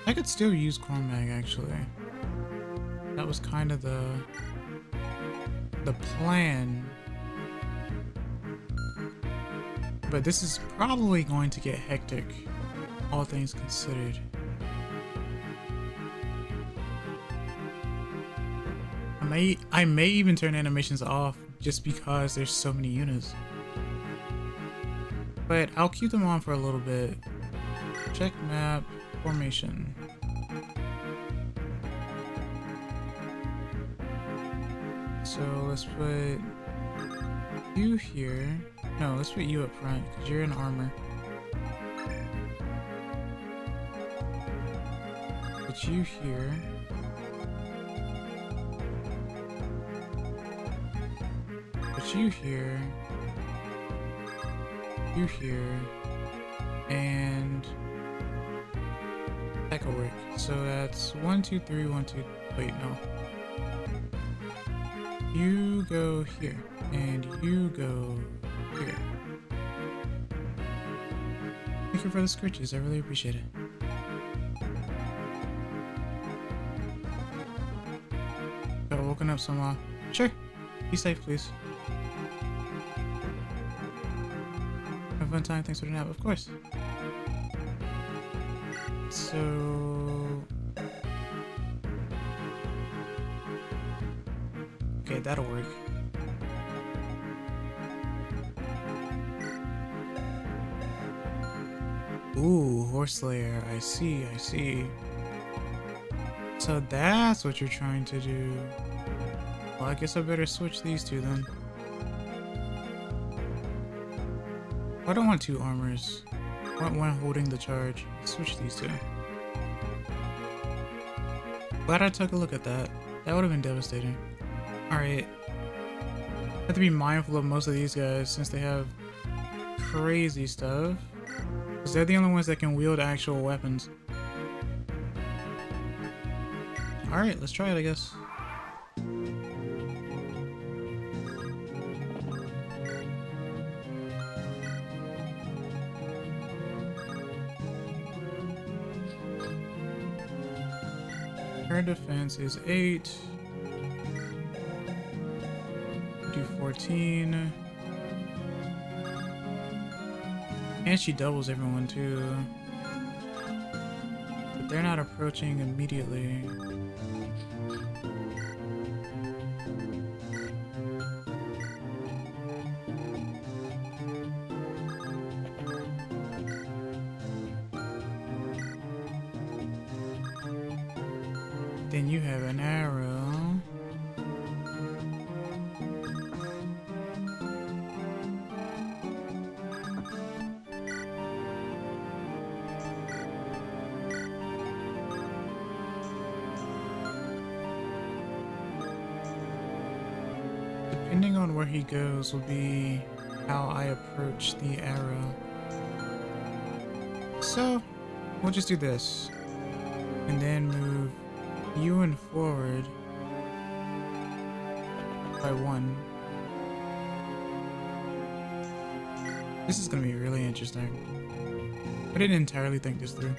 I could still use Cormac, actually. That was kind of the plan. But this is probably going to get hectic, all things considered. I may even turn animations off just because there's so many units. But I'll keep them on for a little bit. Check map, formation. So let's put you here. No, let's put you up front because you're in armor. Put you here. Put you here. You here. And that could work. So that's 1, 2, 3, 1, 2. Wait, no. You go here. And you go here. Thank you for the scritches. I really appreciate it. Got woken up somehow. Sure. Be safe, please. Have a fun time. Thanks for the nap. Of course. So... okay, that'll work. Ooh, horse slayer. I see, I see. So that's what you're trying to do. Well, I guess I better switch these two then. I don't want two armors. I want one holding the charge. Switch these two. Glad I took a look at that. That would have been devastating. Alright. Have to be mindful of most of these guys since they have crazy stuff. Because they're the only ones that can wield actual weapons. Alright, let's try it, I guess. Her defense is 8. Do 14. And she doubles everyone too. But they're not approaching immediately. Then you have an arrow. Depending on where he goes will be how I approach the arrow. So, we'll just do this. And then move you and forward by 1. This is gonna be really interesting. I didn't entirely think this through.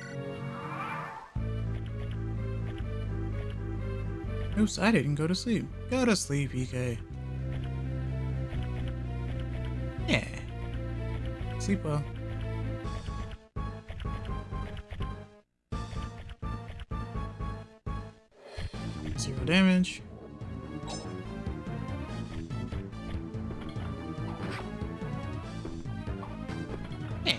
Oops, I didn't go to sleep. Go to sleep, EK. Yeah. Sleep well. 0 damage. Hey.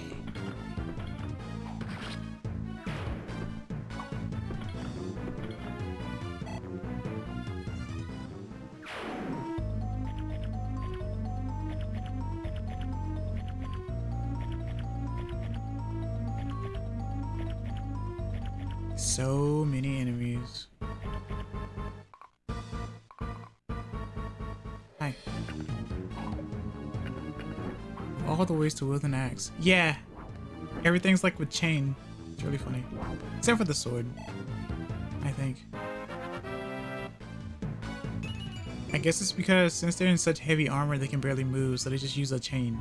So many enemies. Hi. All the ways to wield an axe. Yeah! Everything's like with chain. It's really funny. Except for the sword, I think. I guess it's because since they're in such heavy armor, they can barely move, so they just use a chain,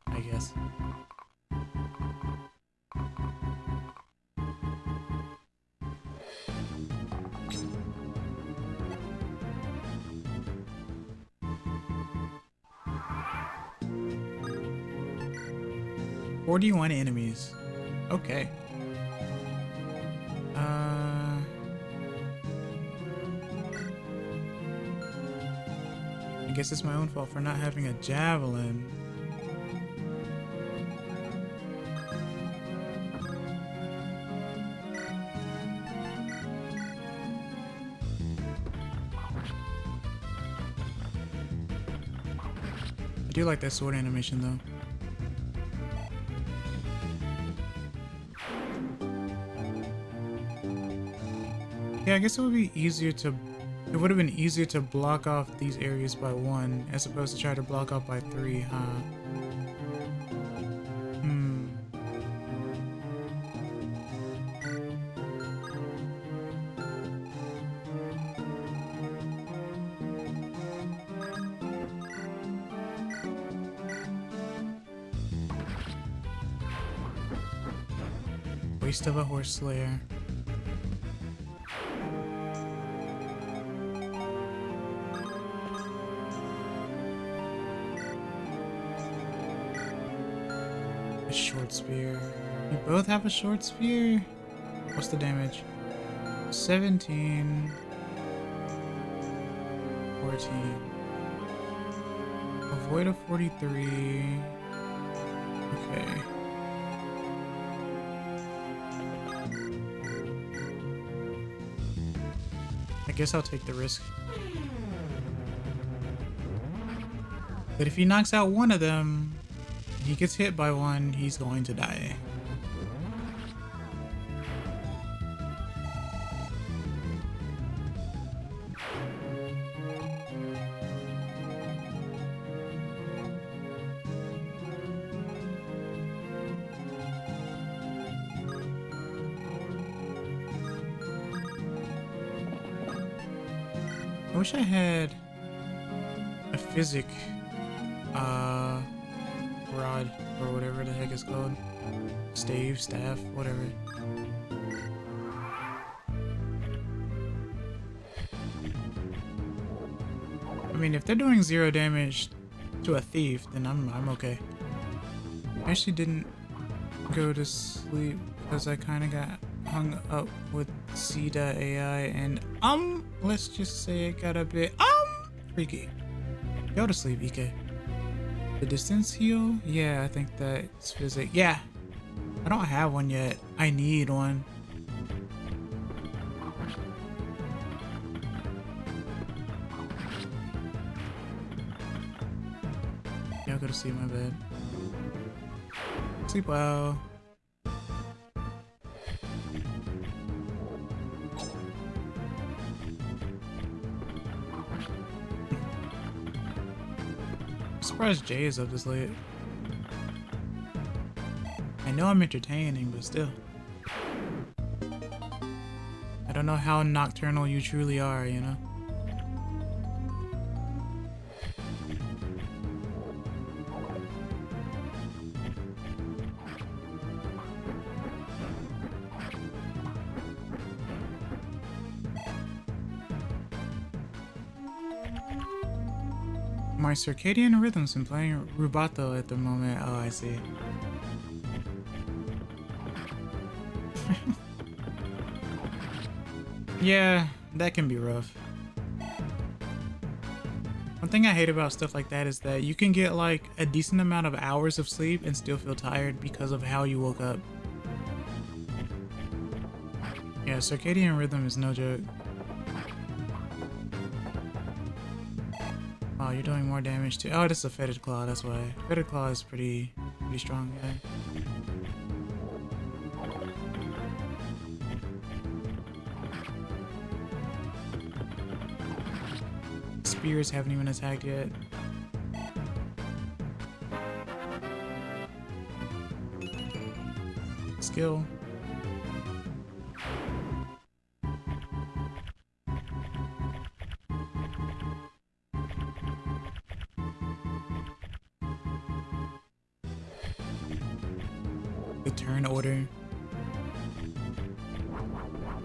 I guess. "41 enemies." Okay. I guess it's my own fault for not having a javelin. I do like that sword animation though. Yeah, I guess it would be easier to... It would have been easier to block off these areas by 1 as opposed to try to block off by 3, huh? Waste of a horse slayer. A short spear. You both have a short spear? What's the damage? 17. 14. Avoid a 43. Okay. guess I'll take the risk. But if he knocks out one of them, and he gets hit by one, he's going to die. I wish I had a physic rod or whatever the heck it's called. Stave, staff, whatever. I mean, if they're doing 0 damage to a thief, then I'm okay. I actually didn't go to sleep because I kind of got hung up with C.AI and let's just say it got a bit freaky. Go to sleep, EK. The distance heal? Yeah, I think that's physic. Yeah, I don't have one yet. I need one. Yeah, I'll go to sleep, my bad. Sleep well. I'm surprised Jay is up this late. I know I'm entertaining, but still. I don't know how nocturnal you truly are, you know? My circadian rhythms and playing rubato at the moment. Oh, I see. Yeah, that can be rough. One thing I hate about stuff like that is that you can get like a decent amount of hours of sleep and still feel tired because of how you woke up. Yeah, circadian rhythm is no joke. Oh, you're doing more damage too. Oh, this is a fetid claw, that's why. Fetid claw is pretty strong, yeah. Spears haven't even attacked yet. Skill. The turn order.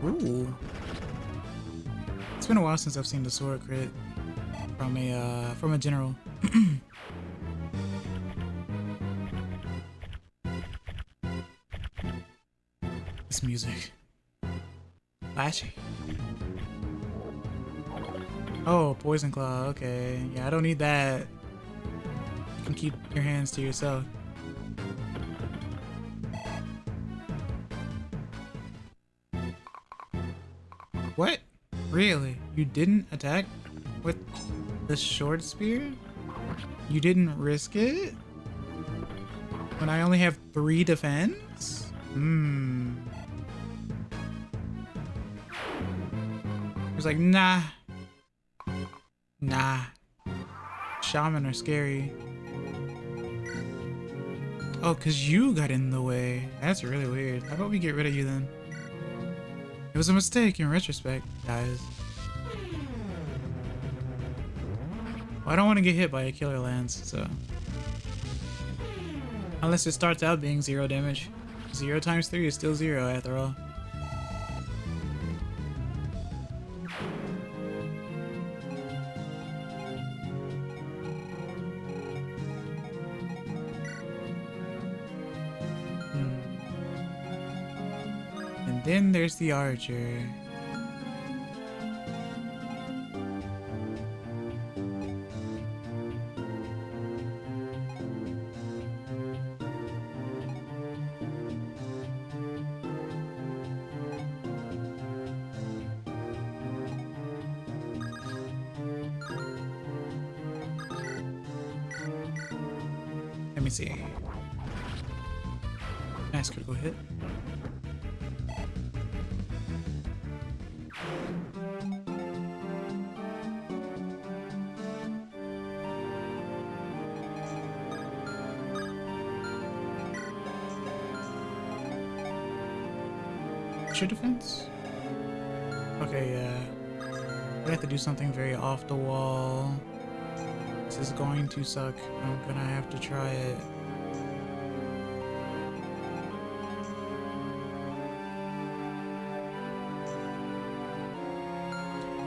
Ooh. It's been a while since I've seen the sword crit from a general. This music. Flashy. Oh, poison claw, okay. Yeah, I don't need that. You can keep your hands to yourself. What? Really? You didn't attack with the short spear? You didn't risk it? When I only have 3 defense? Hmm. He was like, nah. Nah. Shaman are scary. Oh, cause you got in the way. That's really weird. How about we get rid of you then? It was a mistake in retrospect, guys. Well, I don't want to get hit by a killer lance, so... Unless it starts out being 0 damage. 0 times 3 is still 0 after all. And then there's the archer. me see. Nice critical hit. What's your defense? Okay, yeah. We have to do something very off the wall. This is going to suck. I'm gonna have to try it.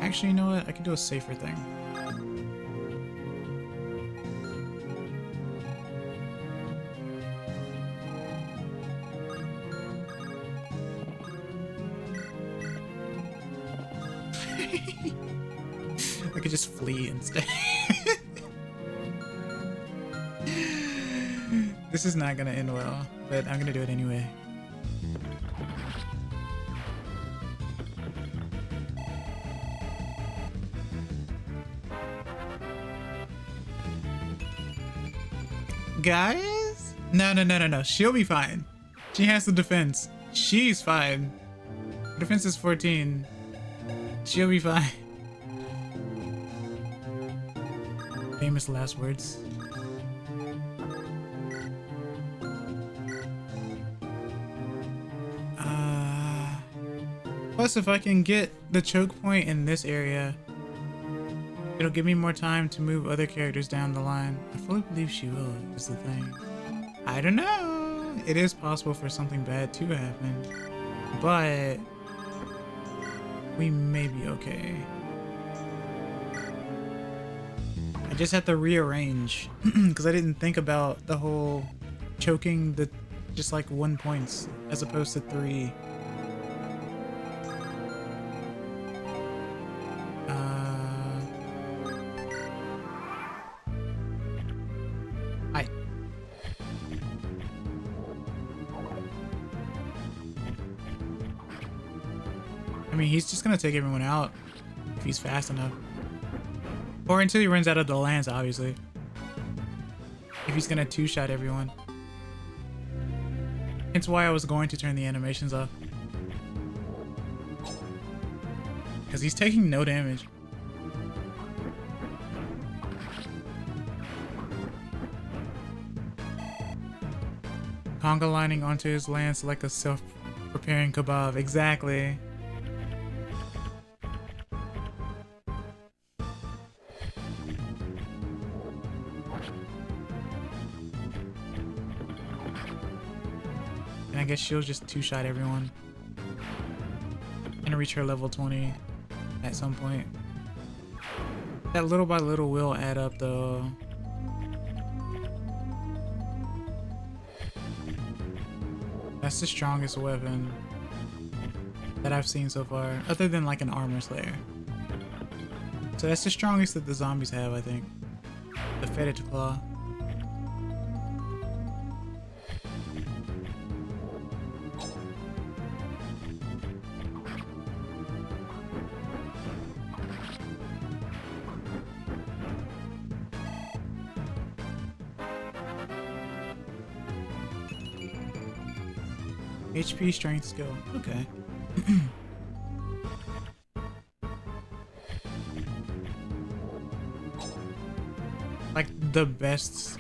Actually, you know what? I can do a safer thing. I could just flee instead. This is not gonna end well, but I'm gonna do it anyway. Guys? No. She'll be fine. She has the defense. She's fine. Her defense is 14. She'll be fine. Famous last words. Plus, if I can get the choke point in this area, it'll give me more time to move other characters down the line. I fully believe she will, is the thing. I don't know. It is possible for something bad to happen, but we may be okay. I just have to rearrange because I didn't think about the whole choking the just like 1 points as opposed to 3. I mean, he's just gonna take everyone out if he's fast enough. Or until he runs out of the lands, obviously. If he's gonna two-shot everyone. Hence why I was going to turn the animations off. Because he's taking no damage. Conga lining onto his lance like a self-preparing kebab. Exactly. And I guess she'll just two-shot everyone and reach her level 20 at some point. That little by little will add up though. That's the strongest weapon that I've seen so far, other than like an armor slayer. So that's the strongest that the zombies have, I think. The fetid claw. HP, strength, skill. Okay. Like the best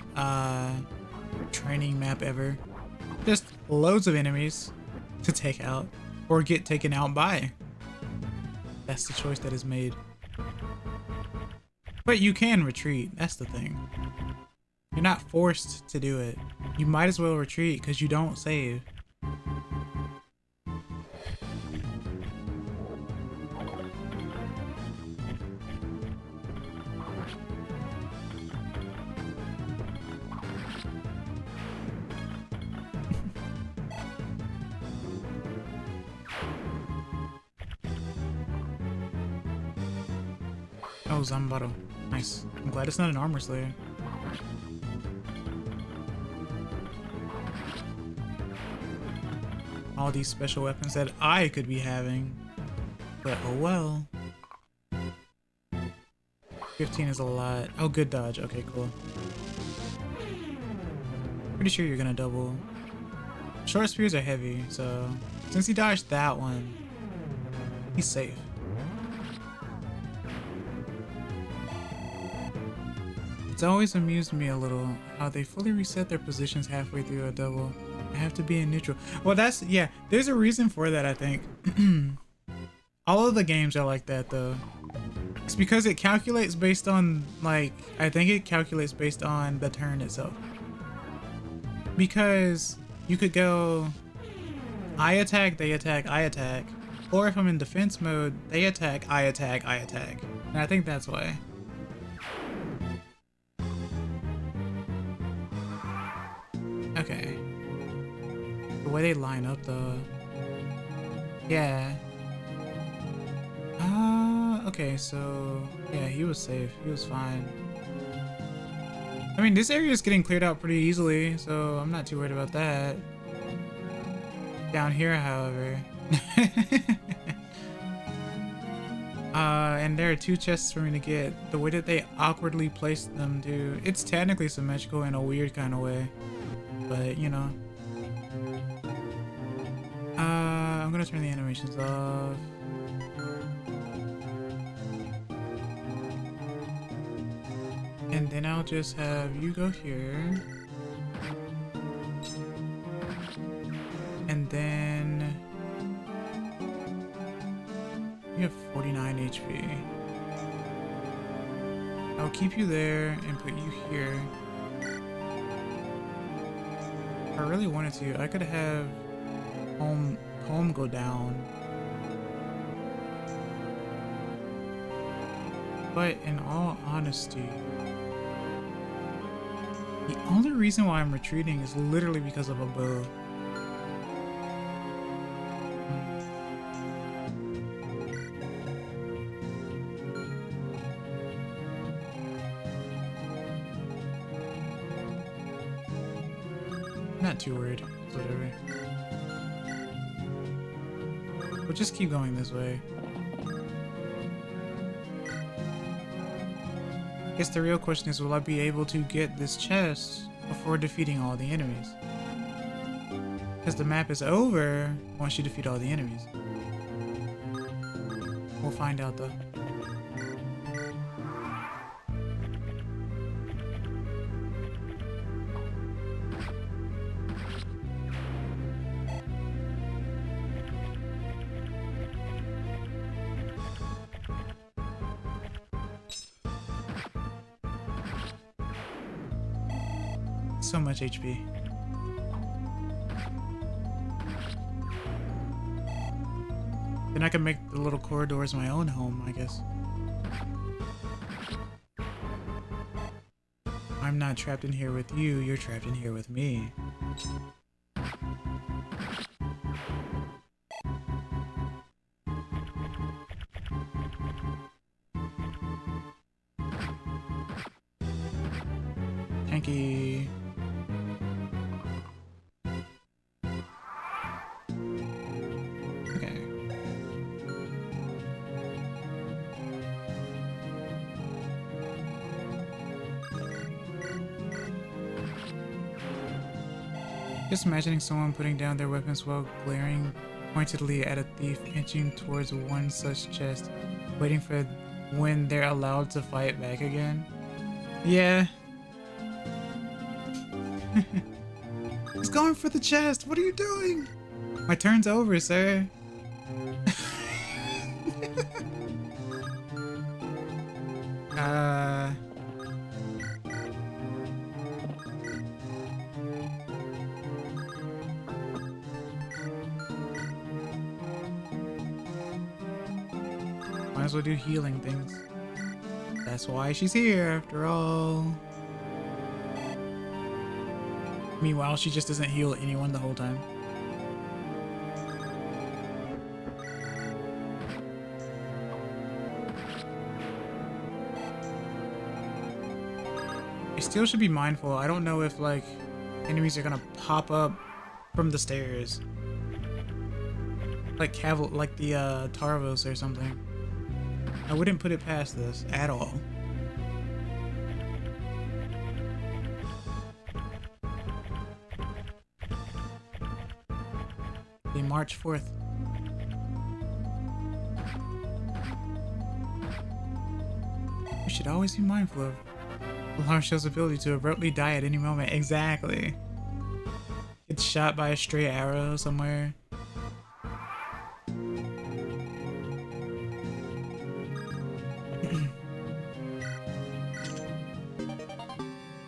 training map ever. Just loads of enemies to take out or get taken out by. That's the choice that is made. But you can retreat. That's the thing. You're not forced to do it. You might as well retreat because you don't save. Oh, Zambaro. Nice. I'm glad it's not an armor slayer. All these special weapons that I could be having. But oh well. 15 is a lot. Oh, good dodge. Okay, cool. Pretty sure you're gonna double. Short spears are heavy, so since he dodged that one, he's safe. It's always amused me a little how they fully reset their positions halfway through a double. I have to be in neutral. Well, that's, yeah, there's a reason for that, I think. All of the games are like that, though. It's because it calculates based on, like, I think it calculates based on the turn itself. Because you could go, I attack, they attack, I attack. Or if I'm in defense mode, they attack, I attack, I attack. And I think that's why. Okay. The way they line up though. Yeah. Okay, so yeah, he was safe. He was fine. I mean, this area is getting cleared out pretty easily, so I'm not too worried about that. Down here, however. And there are 2 chests for me to get. The way that they awkwardly placed them, too. It's technically symmetrical in a weird kind of way. But, you know. I'm gonna turn the animations off. And then I'll just have you go here. And then you have 49 HP. I'll keep you there and put you here. If I really wanted to, I could have home go down. But in all honesty, the only reason why I'm retreating is literally because of a bow. Not too worried. Whatever. We'll just keep going this way. I guess the real question is, will I be able to get this chest before defeating all the enemies? Because the map is over once you defeat all the enemies. We'll find out though. So much HP. Then I can make the little corridors my own home, I guess. I'm not trapped in here with you, you're trapped in here with me. Tanky. Just imagining someone putting down their weapons while glaring pointedly at a thief inching towards one such chest, waiting for when they're allowed to fight back again. Yeah. He's going for the chest. What are you doing? My turn's over, sir. Might as well do healing things. That's why she's here, after all. Meanwhile, she just doesn't heal anyone the whole time. I still should be mindful. I don't know if, like, enemies are gonna pop up from the stairs. Like the Tarvos or something. I wouldn't put it past this at all. March 4th. You should always be mindful of Larshell's ability to abruptly die at any moment. Exactly. Gets shot by a stray arrow somewhere.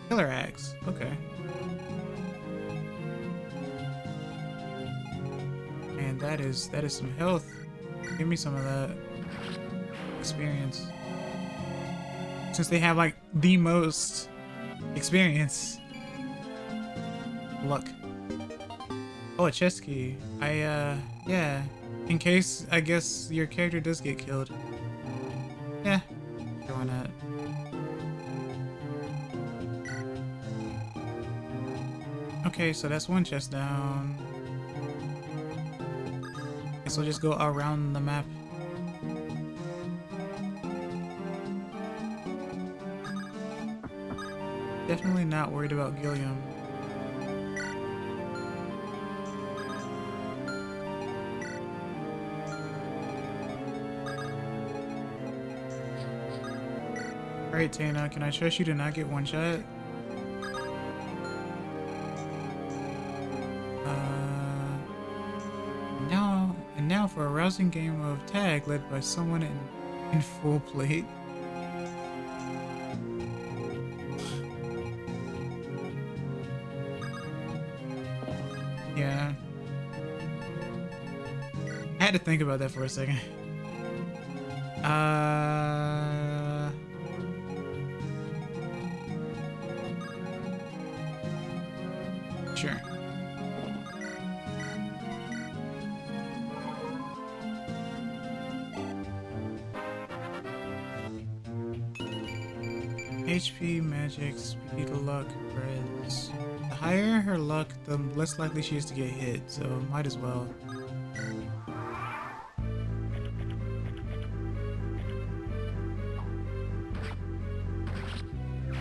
Killer axe. Okay. And that is some health. Give me some of that experience. Since they have like the most experience. Luck. Oh, a chest key. Yeah. In case, I guess, your character does get killed. Yeah. Sure, why not? Okay, so that's one chest down. Guess we'll just go around the map. Definitely not worried about Gilliam. Alright, Tana, can I trust you to not get one shot? Now for a rousing game of tag led by someone in full plate. Yeah. I had to think about that for a second. Sure. HP, magic, speed, luck, reds. The higher her luck, the less likely she is to get hit, so might as well.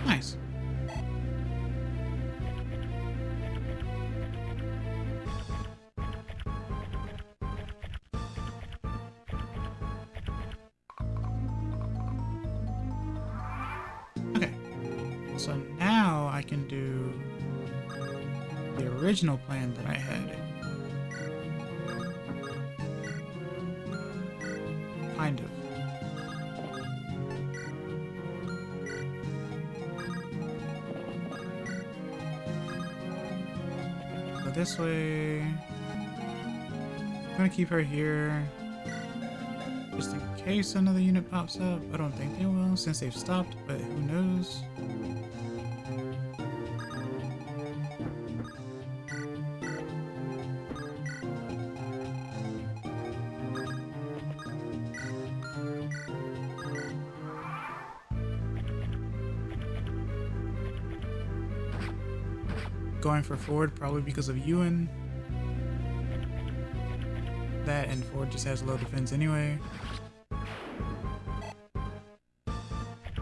Nice. Okay. So now I can do the original plan that I had. Kind of. So this way, I'm gonna keep her here just in case another unit pops up. I don't think they will since they've stopped, but who knows? Going for Ford probably because of Ewan. That and Ford just has low defense anyway.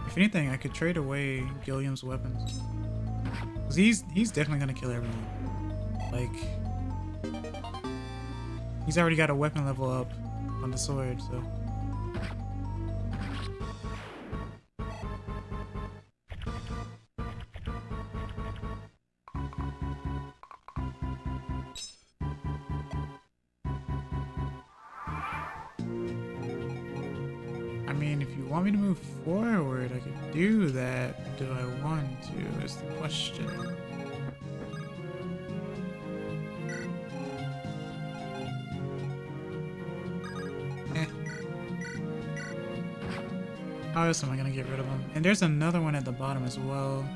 If anything, I could trade away Gilliam's weapons. Cause he's definitely gonna kill everyone. Like, he's already got a weapon level up on the sword, so. I mean, if you want me to move forward, I could do that. Do I want to, is the question. How else am I gonna get rid of them? And there's another one at the bottom as well.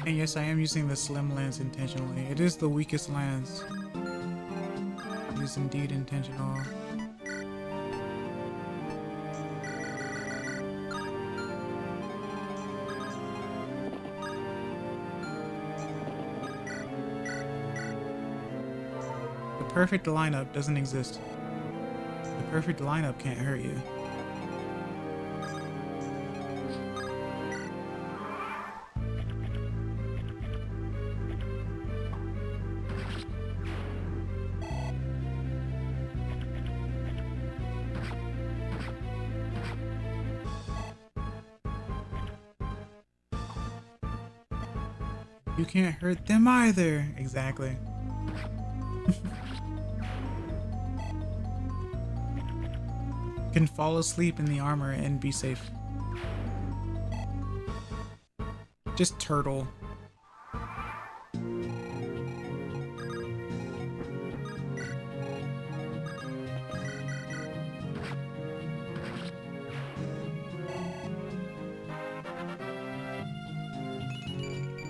And yes, I am using the slim lance intentionally. It is the weakest lance. It is indeed intentional. The perfect lineup doesn't exist. The perfect lineup can't hurt you. You can't hurt them either. Exactly. Can fall asleep in the armor and be safe. Just turtle.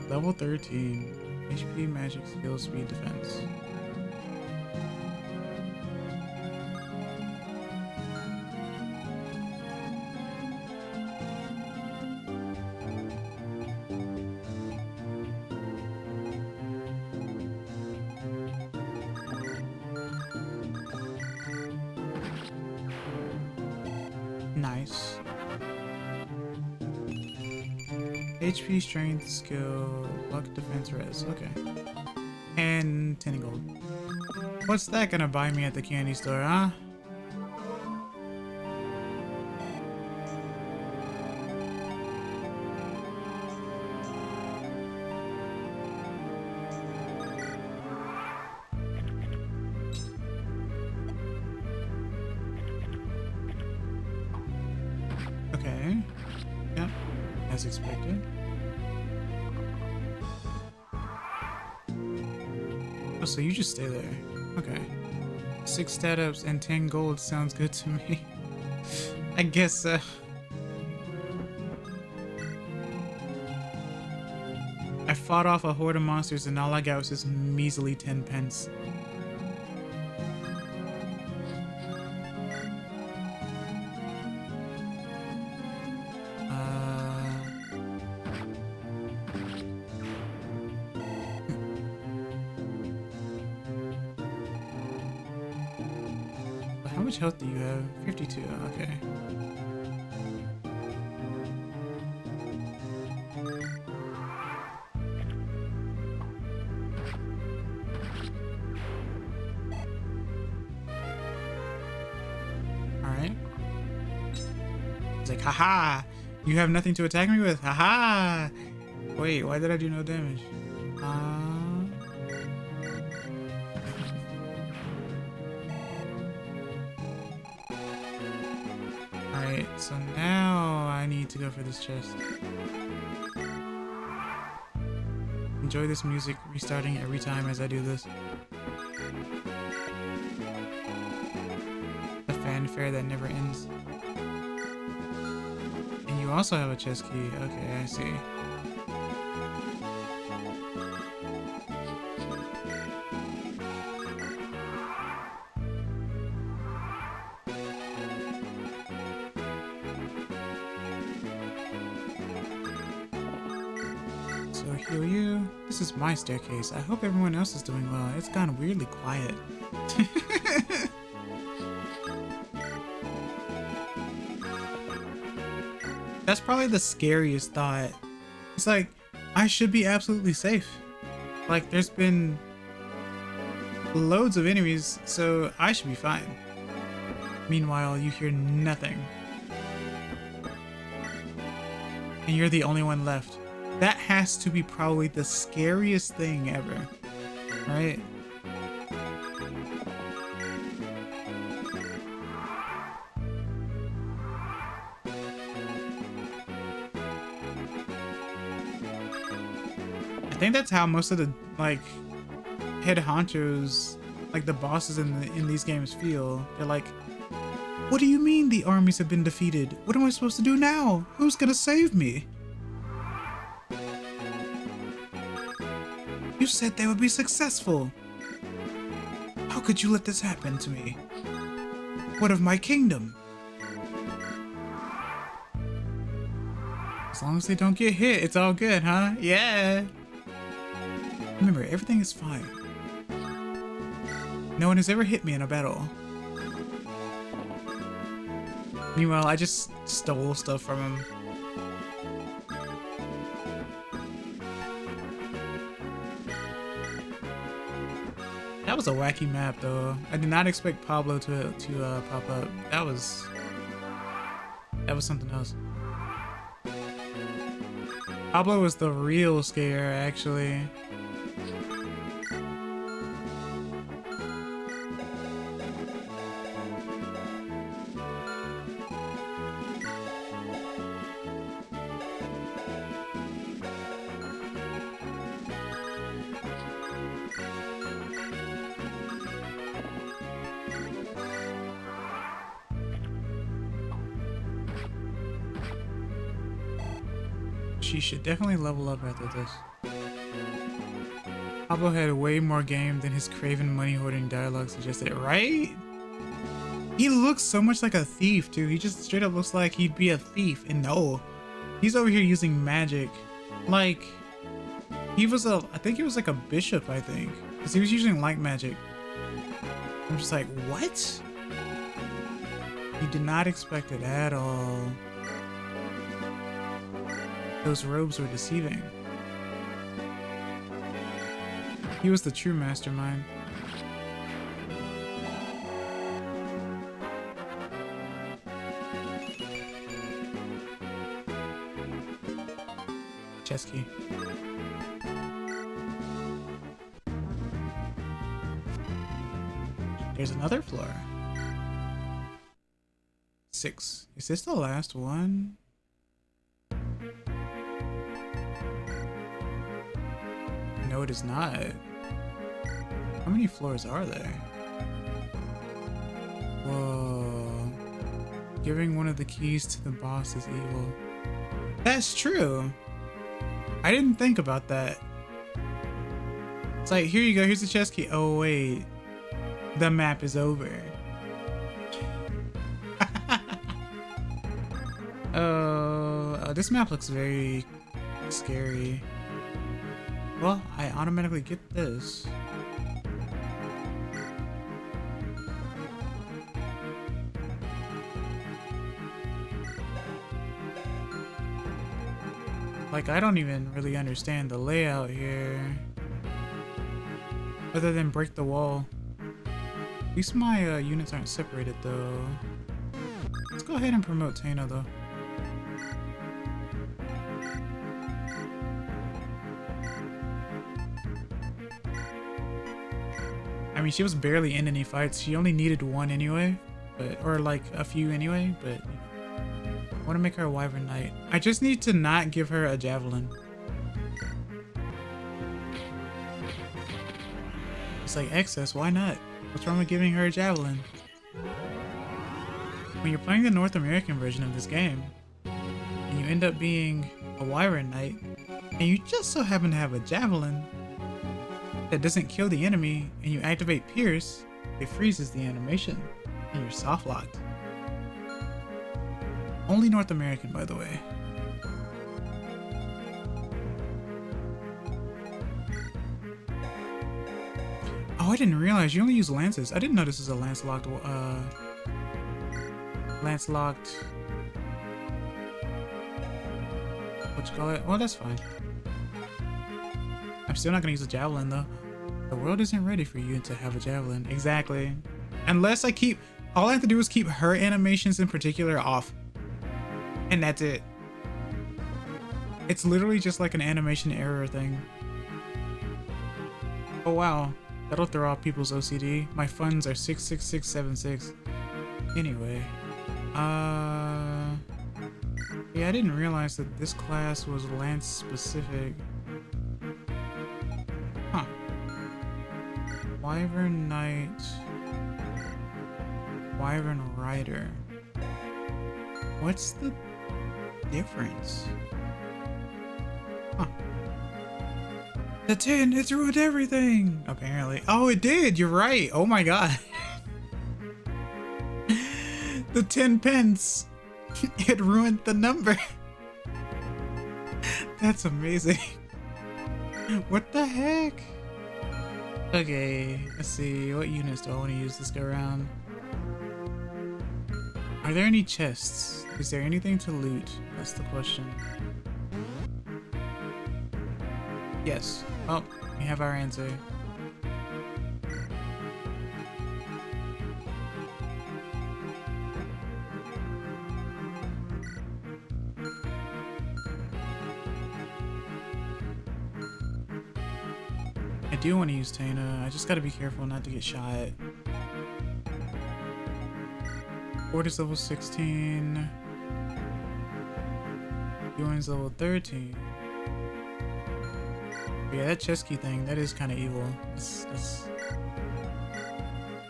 Level 13. HP, magic, skill, speed, defense. Nice. HP, strength, skill, luck, defense, res. Okay. And 10 gold. What's that gonna buy me at the candy store, huh? Okay. Yep. As expected. Oh, so you just stay there. Okay. 6 stat ups and 10 gold sounds good to me. I guess so. I fought off a horde of monsters and all I got was this measly 10 pence. How much health do you have? 52, okay. Alright. It's like, haha! You have nothing to attack me with? Haha! Wait, why did I do no damage? Alright, so now I need to go for this chest. Enjoy this music restarting every time as I do this. The fanfare that never ends. And you also have a chest key. Okay, I see. So heal you. This is my staircase. I hope everyone else is doing well. It's gone weirdly quiet. That's probably the scariest thought. It's like, I should be absolutely safe. Like, there's been loads of enemies, so I should be fine. Meanwhile, you hear nothing. And you're the only one left. That has to be probably the scariest thing ever, right? I think that's how most of the, like, head honchos, like the bosses in these games feel. They're like, what do you mean the armies have been defeated? What am I supposed to do now? Who's gonna save me? You said they would be successful. How could you let this happen to me? What of my kingdom? As long as they don't get hit, it's all good, huh? Yeah. Remember, everything is fine. No one has ever hit me in a battle. Meanwhile, I just stole stuff from him. That was a wacky map, though. I did not expect Pablo to pop up. That was something else. Pablo was the real scare, actually. She should definitely level up after this. Pablo had way more game than his craven money hoarding dialogue suggested, right? He looks so much like a thief too. He just straight up looks like he'd be a thief, and no, he's over here using magic. Like, he was I think he was like a bishop, I think, because he was using light magic. I'm just like, what? He did not expect it at all. Those robes were deceiving. He was the true mastermind. Chess key. There's another floor. 6. Is this the last one? No, it is not. How many floors are there? Whoa. Giving one of the keys to the boss is evil. That's true. I didn't think about that. It's like, here you go, here's the chest key. Oh wait, the map is over. Oh, this map looks very scary. Well, I automatically get this. Like, I don't even really understand the layout here. Other than break the wall. At least my units aren't separated though. Let's go ahead and promote Tana though. I mean, she was barely in any fights. She only needed one anyway, or like a few anyway, but I want to make her a Wyvern Knight. I just need to not give her a javelin. It's like excess, why not? What's wrong with giving her a javelin? When you're playing the North American version of this game, and you end up being a Wyvern Knight, and you just so happen to have a javelin that doesn't kill the enemy, and you activate Pierce, it freezes the animation, and you're soft locked. Only North American, by the way. Oh, I didn't realize you only use lances. I didn't know this is a lance-locked, lance-locked, what you call it? Well, that's fine. I'm still not gonna use a javelin though. The world isn't ready for you to have a javelin. Exactly. Unless I keep, all I have to do is keep her animations in particular off. And that's it. It's literally just like an animation error thing. Oh wow, that'll throw off people's OCD. My funds are 66676. Anyway, yeah, I didn't realize that this class was Lance specific. Huh. Wyvern Knight, Wyvern Rider. What's the difference? Huh. The 10, it ruined everything! Apparently. Oh, it did! You're right! Oh my god. The 10 pence! It ruined the number! That's amazing. What the heck? Okay, let's see. What units do I want to use this go around? Are there any chests? Is there anything to loot? That's the question. Yes. Oh, we have our answer. I do want to use Tana. I just gotta be careful not to get shot. Ford is level 16. Yuan's level 13. But yeah, that chest key thing, that is kind of evil.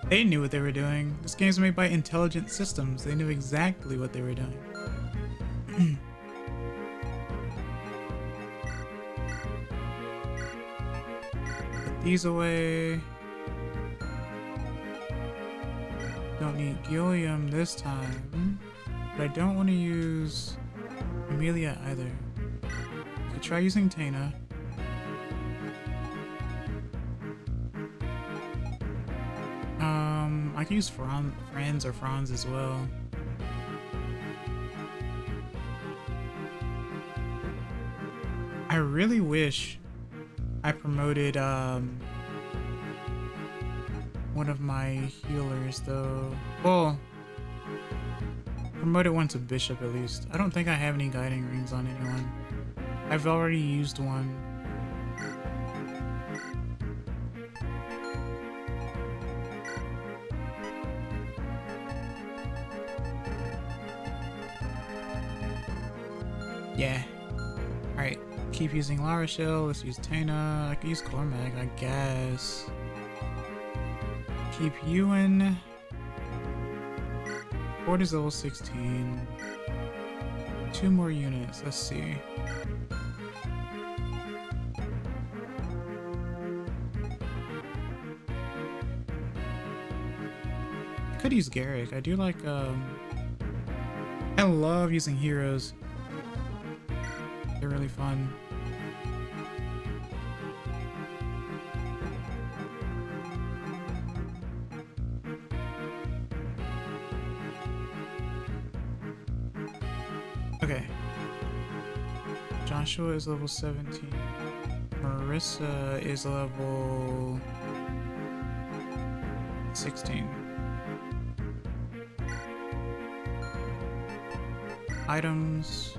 They knew what they were doing. This game's made by Intelligent Systems. They knew exactly what they were doing. Put these away. Don't need Gilliam this time, but I don't want to use Amelia either. I could try using Tana. I can use Franz or Franz as well. I really wish I promoted one of my healers though. Well, promoted one to Bishop at least. I don't think I have any guiding rings on anyone. I've already used one. Yeah. Alright. Keep using La Rochelle. Let's use Tana. I could use Cormac, I guess. Keep Ewan. Ford is level 16. 2 more units. Let's see. Could use Garrick. I do like, I love using heroes. They're really fun. Okay. Joshua is level 17. Marissa is level 16. Items.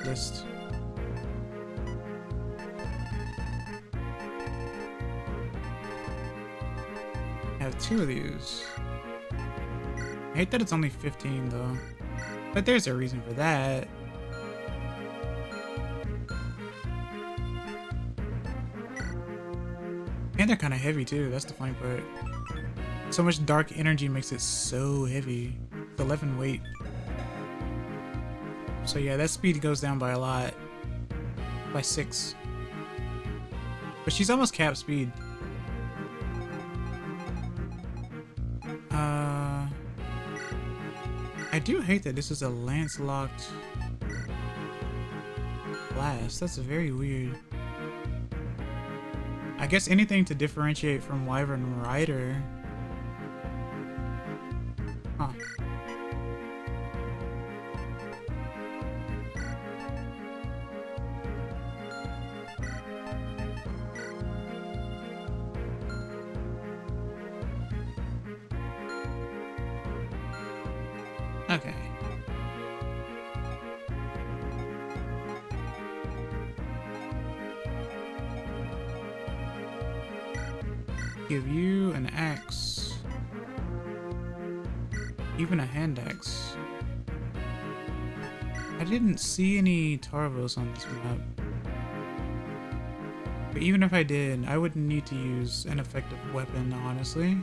List. I have 2 of these. I hate that it's only 15 though, but there's a reason for that. And they're kind of heavy too, that's the funny part. So much dark energy makes it so heavy. It's 11 weight. So yeah, that speed goes down by a lot. By 6. But she's almost cap speed. I do hate that this is a lance-locked blast. That's very weird. I guess anything to differentiate from Wyvern Rider. Huh. Okay. Give you an axe. Even a hand axe. I didn't see any Tarvos on this map. But even if I did, I wouldn't need to use an effective weapon, honestly.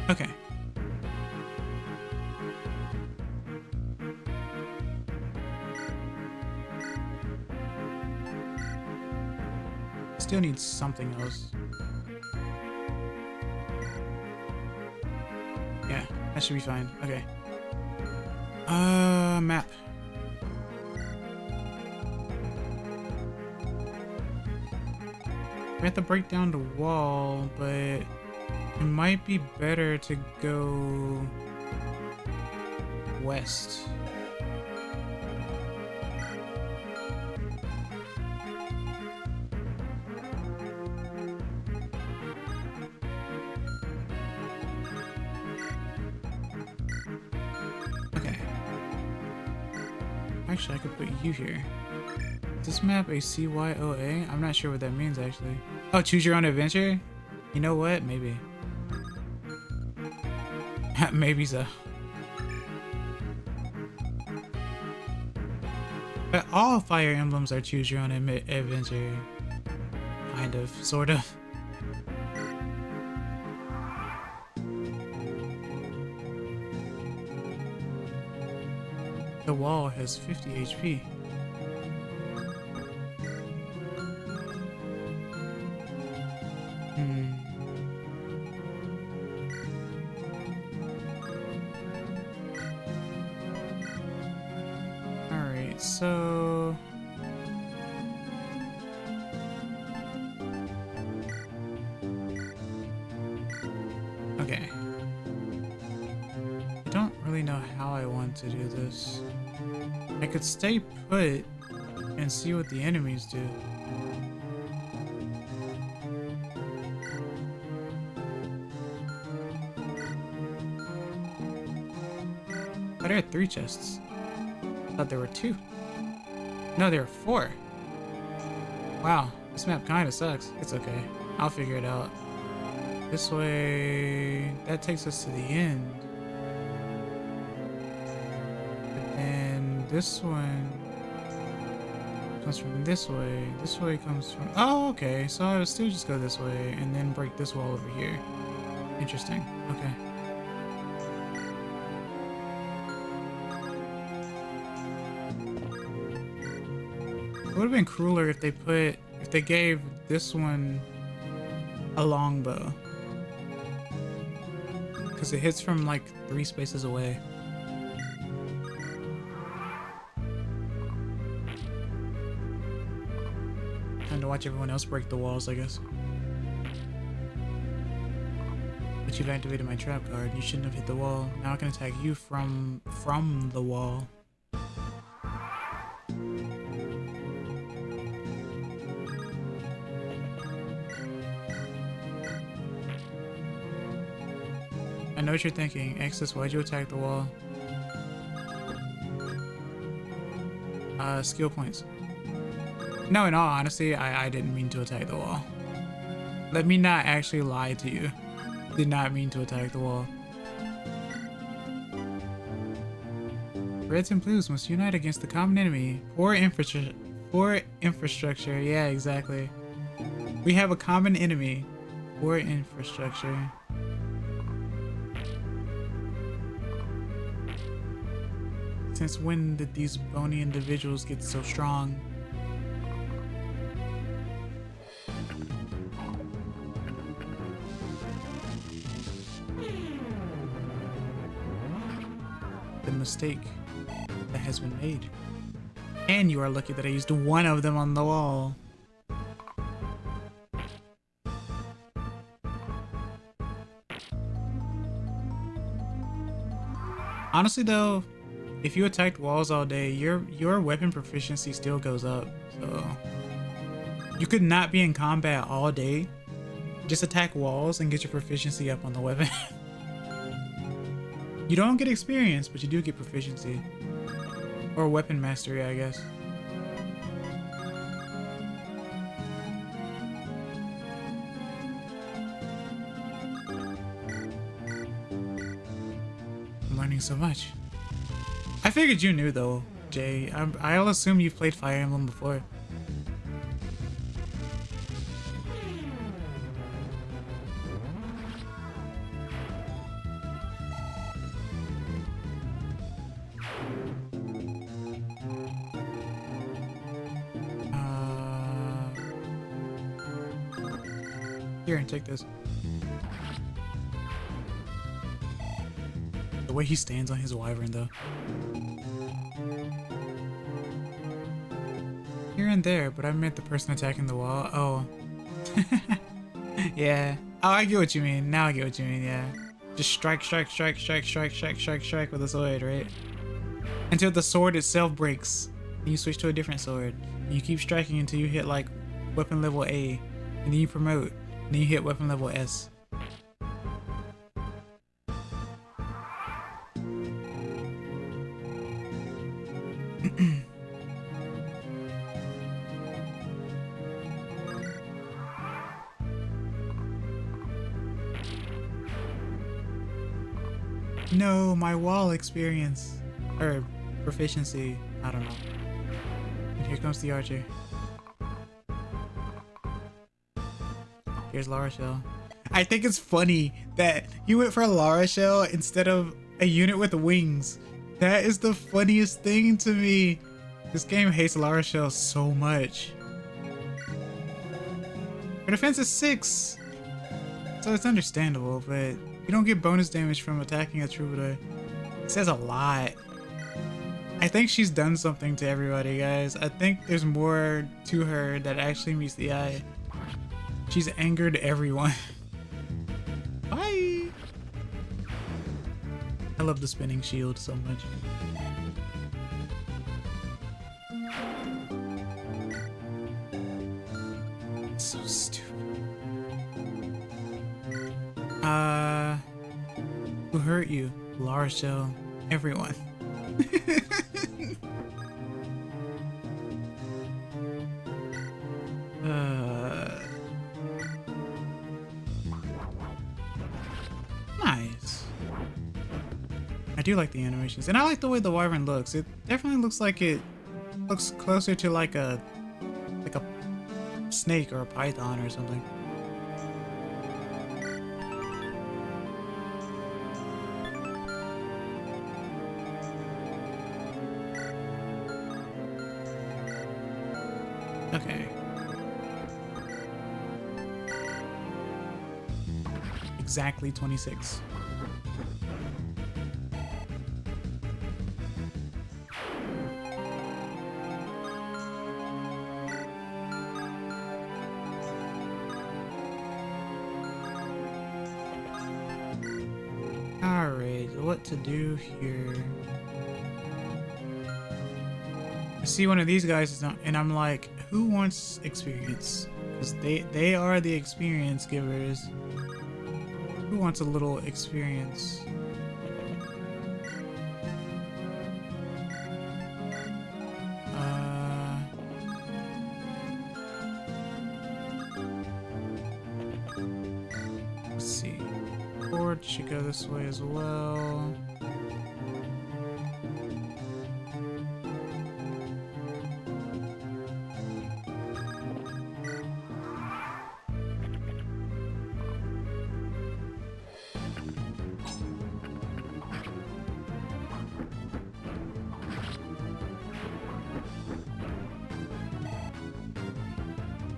Okay. Still need something else. That should be fine. Okay. Map. We have to break down the wall, but it might be better to go west. Okay. Actually, I could put you here. Is this map a CYOA? I'm not sure what that means actually. Oh, choose your own adventure? You know what? Maybe. Maybe so. But all Fire Emblems are choose your own adventure. Kind of, sort of. The wall has 50 HP. Alright, so... Okay. I don't really know how I want to do this. I could stay put and see what the enemies do. But there are 3 chests. I thought there were 2. No, there are 4. Wow, this map kind of sucks. It's okay. I'll figure it out. This way... That takes us to the end. But then this one... comes from this way. This way comes from... Oh, okay. So I would still just go this way and then break this wall over here. Interesting. Okay. It would have been cooler if they gave this one a longbow. Because it hits from like 3 spaces away. Time to watch everyone else break the walls, I guess. But you've activated my trap card. You shouldn't have hit the wall. Now I can attack you from the wall. I know what you're thinking. Exus, why'd you attack the wall? Skill points. No, in all honesty, I didn't mean to attack the wall. Let me not actually lie to you. Did not mean to attack the wall. Reds and blues must unite against the common enemy. Poor infrastructure. Yeah, exactly. We have a common enemy. Poor infrastructure. Since when did these bony individuals get so strong? The mistake that has been made. And you are lucky that I used one of them on the wall. Honestly though, if you attacked walls all day, your weapon proficiency still goes up. So you could not be in combat all day, just attack walls and get your proficiency up on the weapon. You don't get experience, but you do get proficiency. Or weapon mastery, I guess. I'm learning so much. I figured you knew though, Jay. I'll assume you've played Fire Emblem before. Here, take this. The way he stands on his wyvern, though. Here and there, but I meant the person attacking the wall. Oh. Yeah. Oh, I get what you mean. Now I get what you mean, yeah. Just strike with a sword, right? Until the sword itself breaks. Then you switch to a different sword. And you keep striking until you hit like weapon level A. And then you promote. And then you hit weapon level S. No, my wall experience. Or proficiency. I don't know. And here comes the archer. Here's Lara Shell. I think it's funny that you went for Lara Shell instead of a unit with wings. That is the funniest thing to me. This game hates Lara Shell so much. Her defense is 6. So it's understandable, but you don't get bonus damage from attacking a troubadour. It says a lot. I think she's done something to everybody, guys. I think there's more to her that actually meets the eye. She's angered everyone. Bye! I love the spinning shield so much. It's so stupid. Who hurt you? Lara Shell. Everyone. Nice. I do like the animations, and I like the way the wyvern looks. It definitely looks like it looks closer to like a snake or a python or something. Okay. Exactly 26. Alright, what to do here? I see one of these guys and I'm like, who wants experience? Because they are the experience givers. Who wants a little experience? Let's see. Board should go this way as well.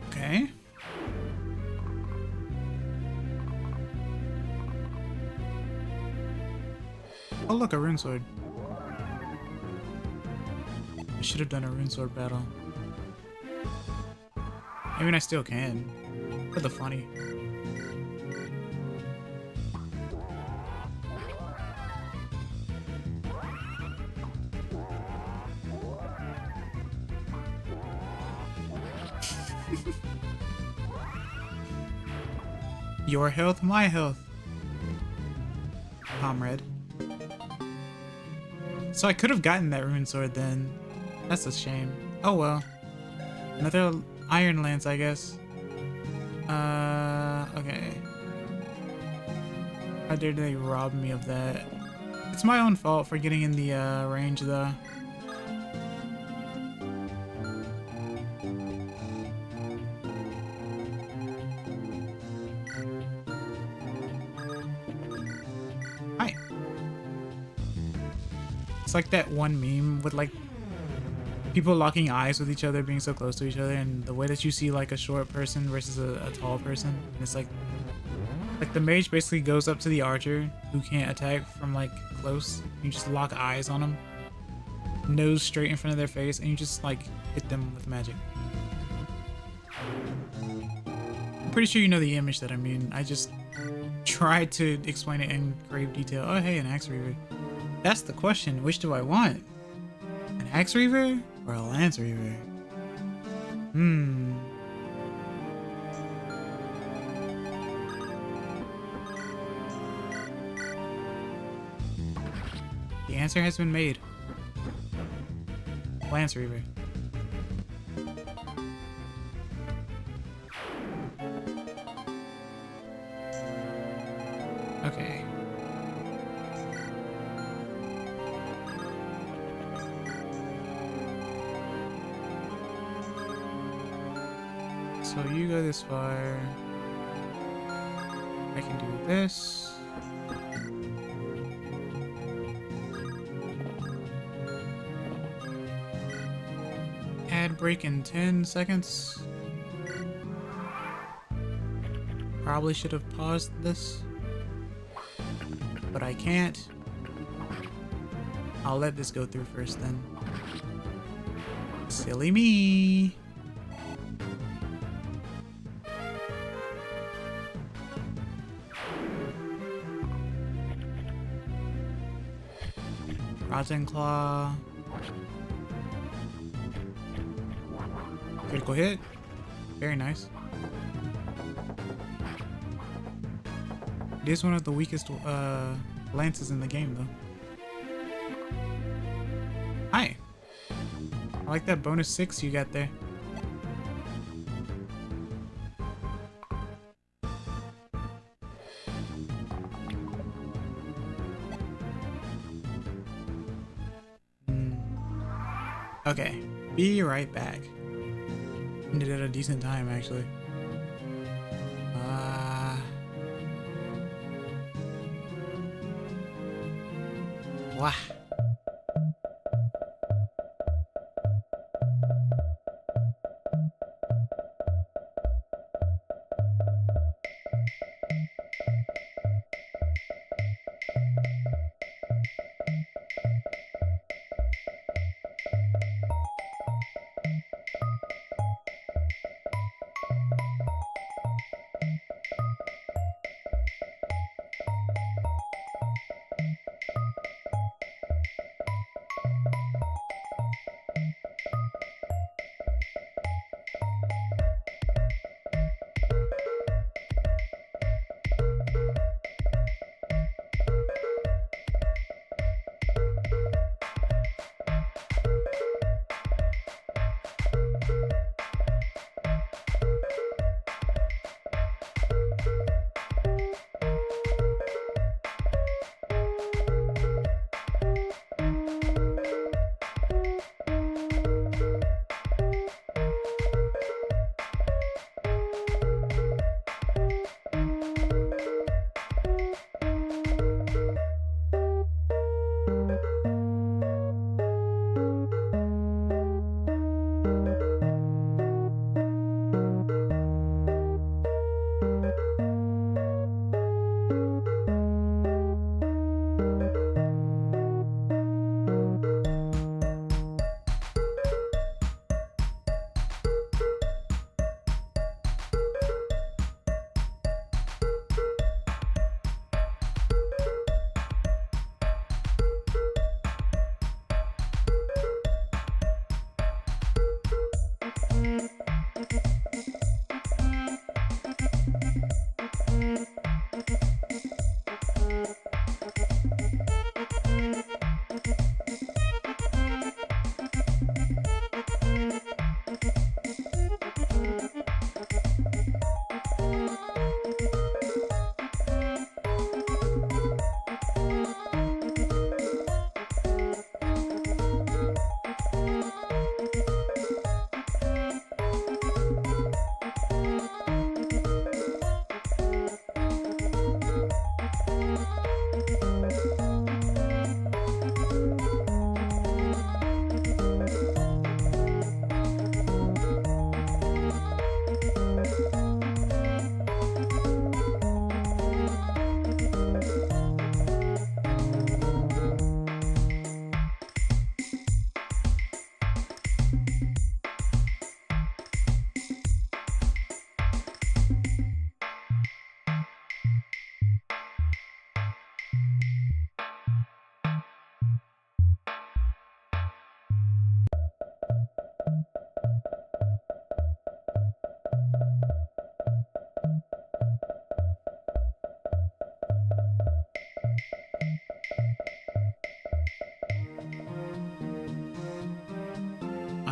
Okay. Oh look, a rune sword. I should have done a rune sword battle. I mean, I still can. For the funny. Your health, my health. Comrade. So I could have gotten that rune sword then. That's a shame. Oh well. Another iron lance, I guess. Okay. How dare they rob me of that? It's my own fault for getting in the range though. Hi. It's like that one meme with like people locking eyes with each other, being so close to each other, and the way that you see like a short person versus a tall person. And it's like Like the mage basically goes up to the archer who can't attack from like close. You just lock eyes on them, nose straight in front of their face, and you just like hit them with magic. I'm pretty sure you know the image that I mean. I just tried to explain it in grave detail. Oh hey, an axe reaver. That's the question. Which do I want? An axe reaver or a lance reaver? The answer has been made. Lance reaver. Okay. So you go this far. I can do this. Ad break in 10 seconds. Probably should have paused this, but I can't. I'll let this go through first then. Silly me. Rotten Claw. Critical hit. Very nice. It is one of the weakest lances in the game, though. Hi. I like that bonus 6 you got there. Okay, be right back. Ended at a decent time, actually. Wow.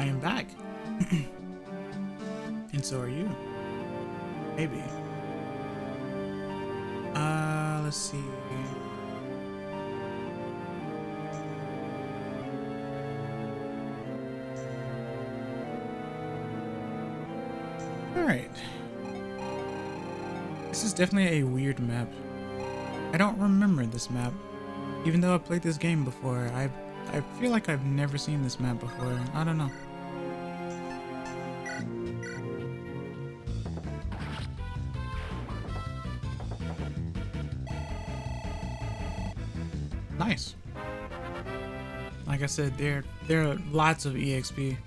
I am back. And so are you. Maybe. Let's see. Alright. This is definitely a weird map. I don't remember this map. Even though I played this game before, I feel like I've never seen this map before. I don't know. Nice. Like I said, there are lots of EXP.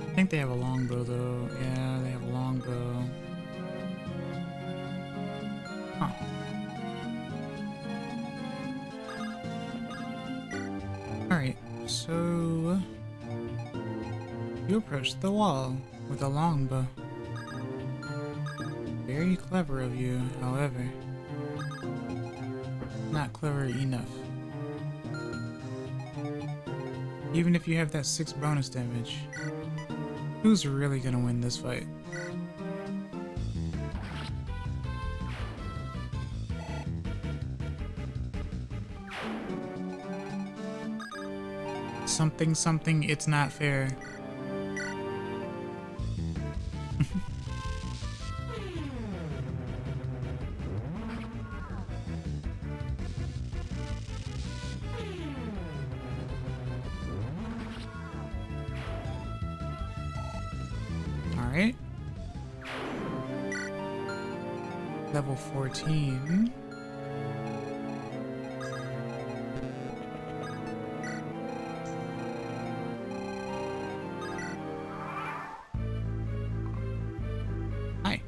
I think they have a longbow though. Yeah, they have a longbow. Huh. Alright, so you approach the wall with a longbow. Very clever of you, however. Not clever enough. Even if you have that 6 bonus damage, who's really gonna win this fight? Something, it's not fair. Alright. Level 14. Hi.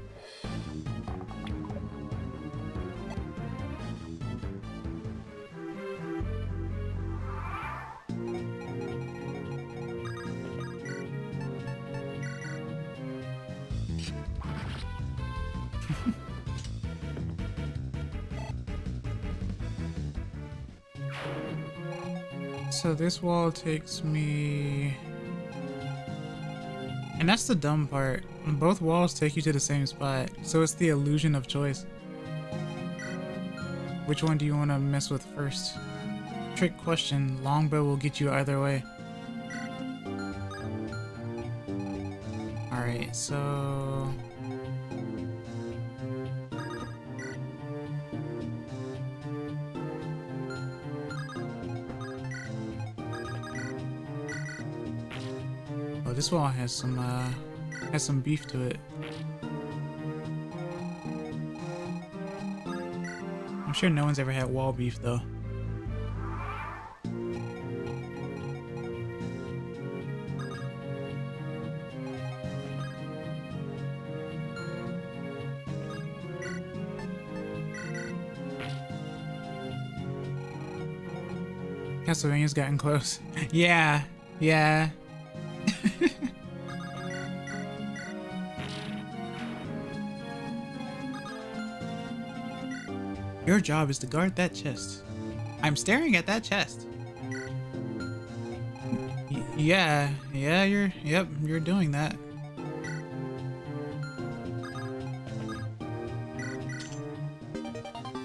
So this wall takes me... And that's the dumb part. Both walls take you to the same spot, so it's the illusion of choice. Which one do you want to mess with first? Trick question. Longbow will get you either way. Alright, so... Oh, this wall has some beef to it. I'm sure no one's ever had wall beef though. Castlevania's gotten close. Yeah, yeah. Your job is to guard that chest. I'm staring at that chest. Yeah, you're doing that.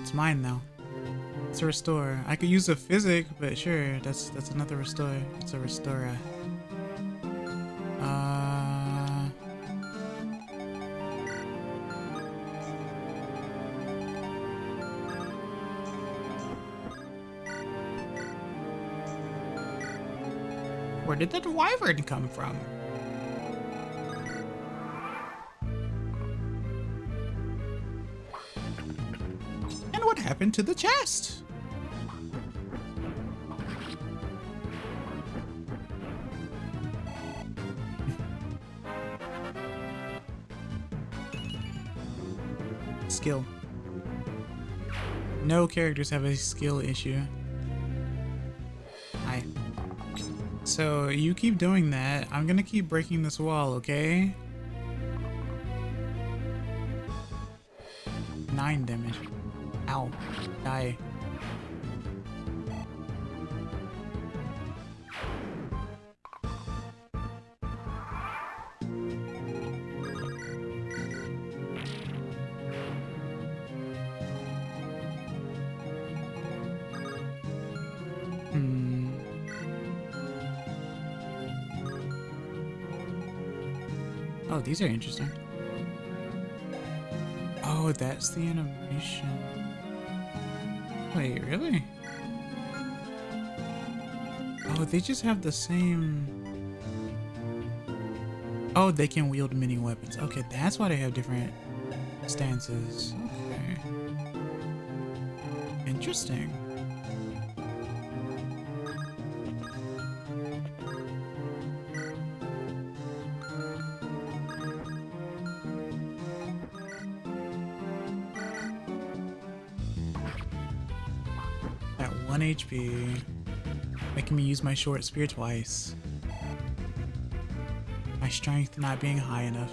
It's mine now. It's a restore. I could use a physic, but sure, that's another restore. It's a restore. Where did that wyvern come from? And what happened to the chest? Skill. No characters have a skill issue. Hi. So you keep doing that. I'm gonna keep breaking this wall, okay? 9 damage. Ow. Die. Oh, these are interesting. Oh, that's the animation. Wait, really? Oh, they just have the same... Oh, they can wield many weapons. Okay, that's why they have different stances. Okay. Interesting. At 1 HP, making me use my short spear twice. My strength not being high enough.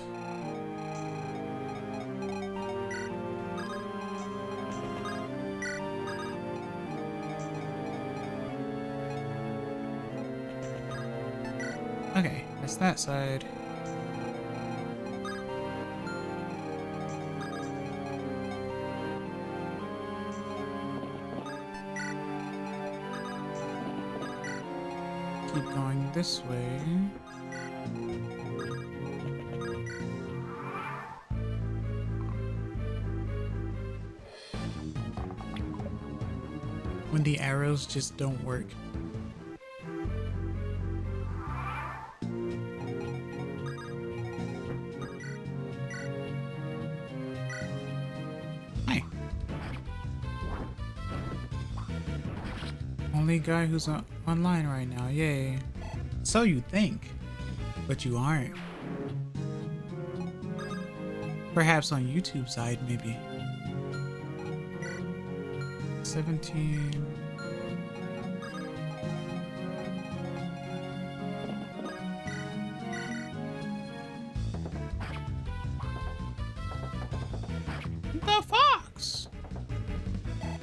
Okay, that's that side. Keep going this way. When the arrows just don't work. Hi. Only guy who's online right now, yay. So you think, but you aren't. Perhaps on YouTube side, maybe. 17. The fox!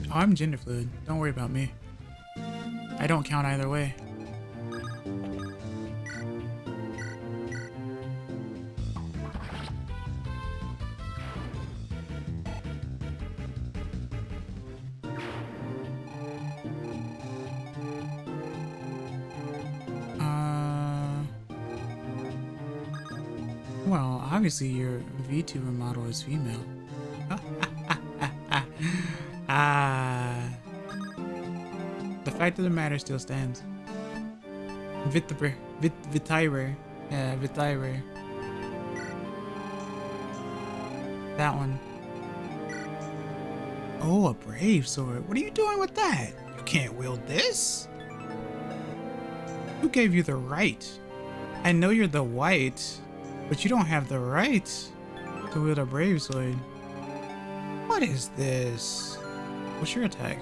Oh, I'm gender fluid. Don't worry about me. I don't count either way. Well, obviously your VTuber model is female. The fact of the matter still stands. Vitire. Yeah, Vitire. That one. Oh, a brave sword. What are you doing with that? You can't wield this. Who gave you the right? I know you're the white, but you don't have the right to wield a brave sword. What is this? What's your attack?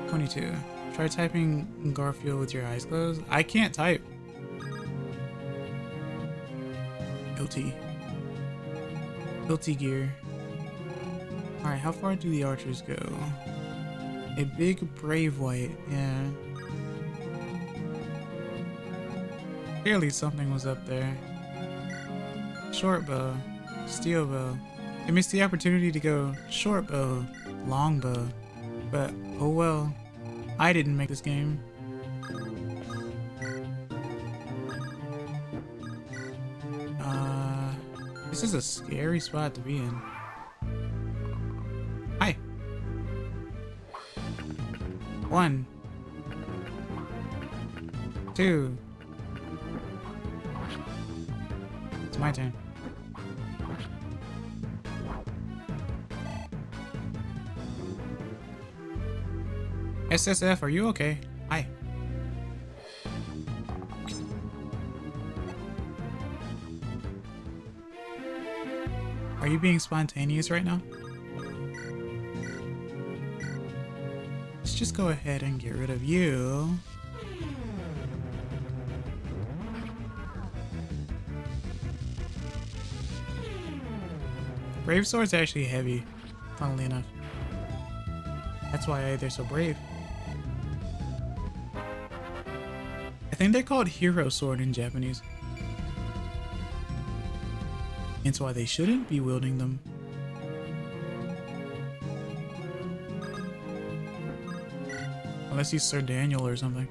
22. Try typing Garfield with your eyes closed. I can't type. Guilty. Guilty gear. Alright, how far do the archers go? A big brave white, yeah. Clearly something was up there. Short bow. Steel bow. I missed the opportunity to go short bow, long bow. But, oh well. I didn't make this game. This is a scary spot to be in. Hi. 1, 2. It's my turn. SSF, are you okay? Hi. Are you being spontaneous right now? Let's just go ahead and get rid of you. Brave swords are actually heavy, funnily enough. That's why they're so brave. I think they're called hero sword in Japanese. Hence why they shouldn't be wielding them. Unless he's Sir Daniel or something.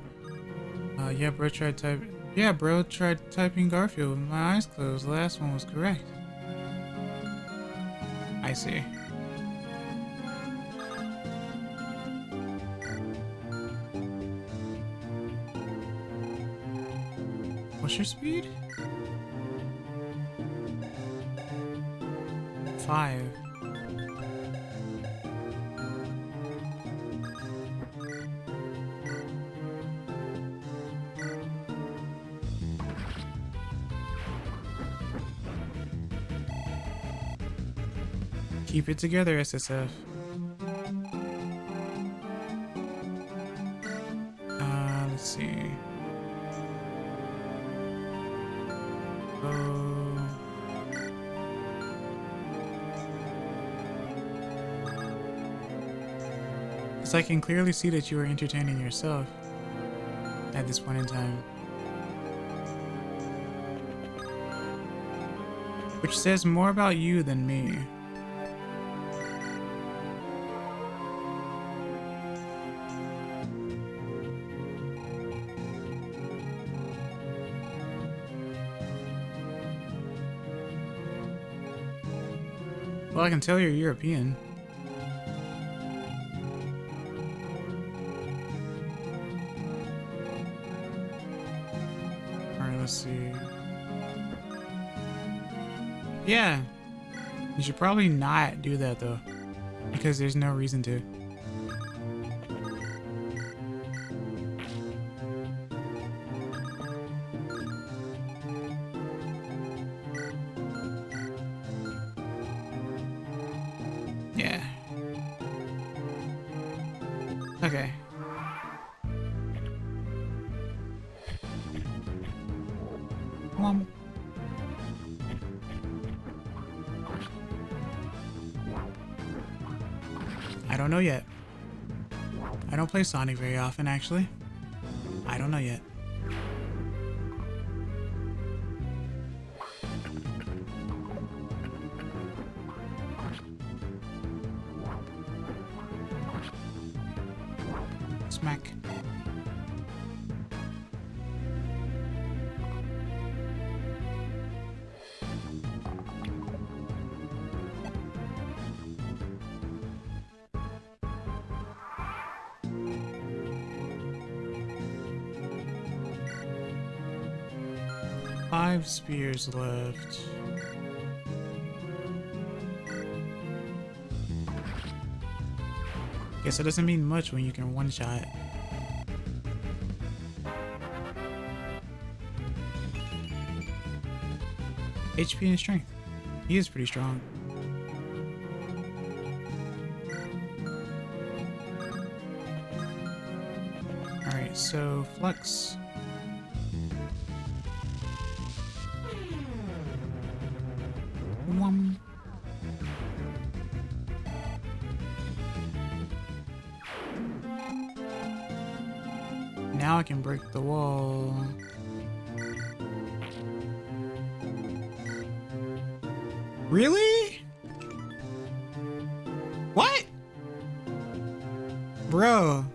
Yeah, bro tried typing Garfield with my eyes closed. The last one was correct. I see. What's your speed? 5. Keep it together, SSF. Let's see. I can clearly see that you are entertaining yourself at this point in time. Which says more about you than me. Well, I can tell you're European. Let's see. Yeah. You should probably not do that though. Because there's no reason to. Yeah. Okay. Mom. I don't know yet. I don't play Sonic very often, actually. I don't know yet. Smack. Five spears left. Guess it doesn't mean much when you can one-shot. HP and strength. He is pretty strong. Alright, so Flux. Now I can break the wall. Really? What? Bro.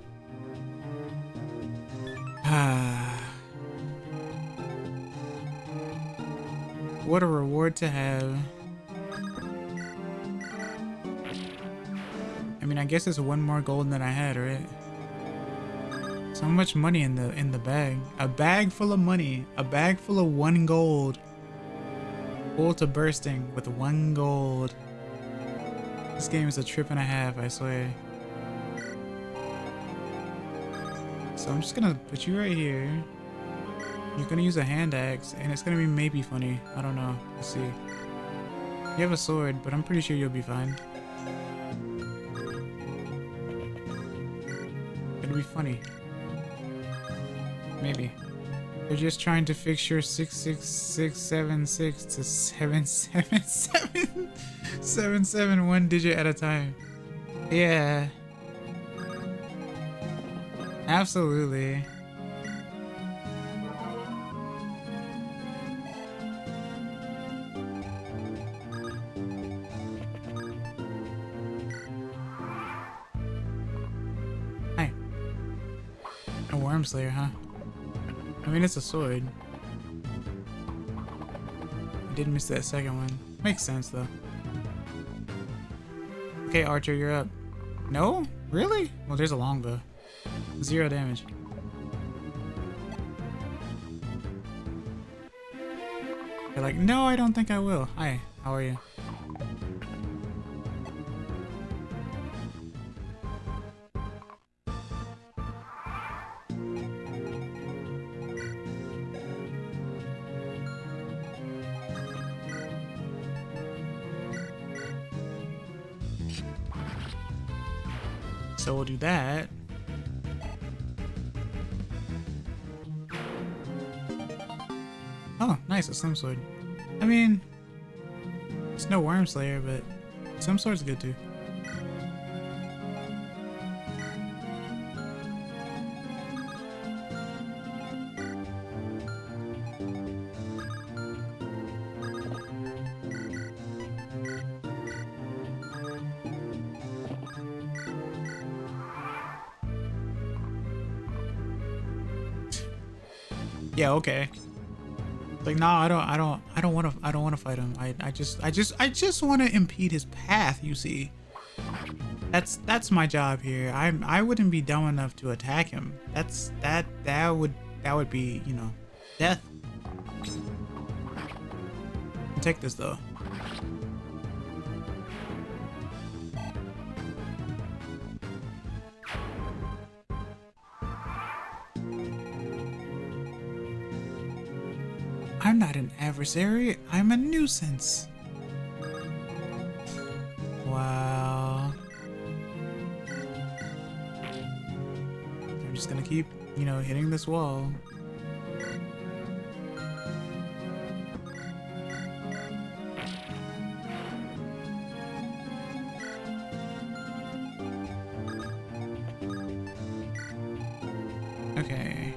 What a reward to have. I mean, I guess it's one more gold than I had, right? So much money in the bag. A bag full of money. A bag full of 1 gold. Full to bursting with 1 gold. This game is a trip and a half, I swear. So I'm just gonna put you right here. You're gonna use a hand axe, and it's gonna be maybe funny. I don't know. Let's see. You have a sword, but I'm pretty sure you'll be fine. It'll be funny. Maybe. They're just trying to fix your 66676 to 777 77 one digit at a time. Yeah. Absolutely. Hi. A worm slayer, huh? I mean, it's a sword. I did miss that second one. Makes sense, though. Okay, Archer, you're up. No? Really? Well, there's a longbow. 0 damage. They're like, no, I don't think I will. Hi, how are you? So we'll do that. Oh, nice, a Slim Sword. I mean, it's no Worm Slayer, but Slim Sword's good too. Yeah, okay. Like, no, I don't want to fight him. I just want to impede his path, you see. That's my job here. I wouldn't be dumb enough to attack him. That would be, you know, death. Take this though. I'm not an adversary, I'm a nuisance. Wow. I'm just gonna keep, you know, hitting this wall. Okay.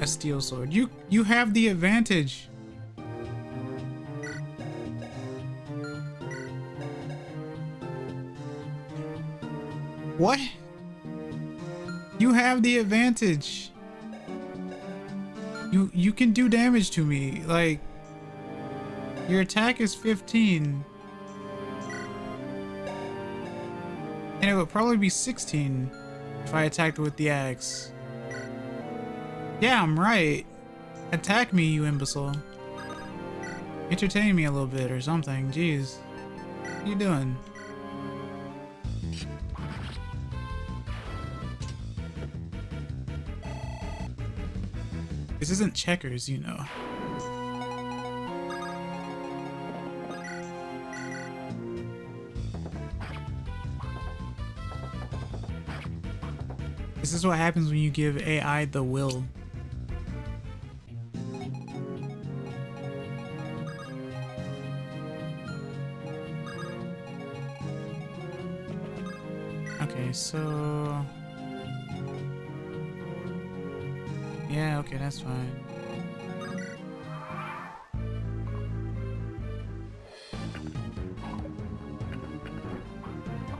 A steel sword. You have the advantage. What? You have the advantage. You can do damage to me. Like, your attack is 15. And it would probably be 16 if I attacked with the axe. Yeah, I'm right. Attack me, you imbecile. Entertain me a little bit or something. Jeez. What are you doing? This isn't checkers, you know. This is what happens when you give AI the will. Okay, so... yeah, okay, that's fine.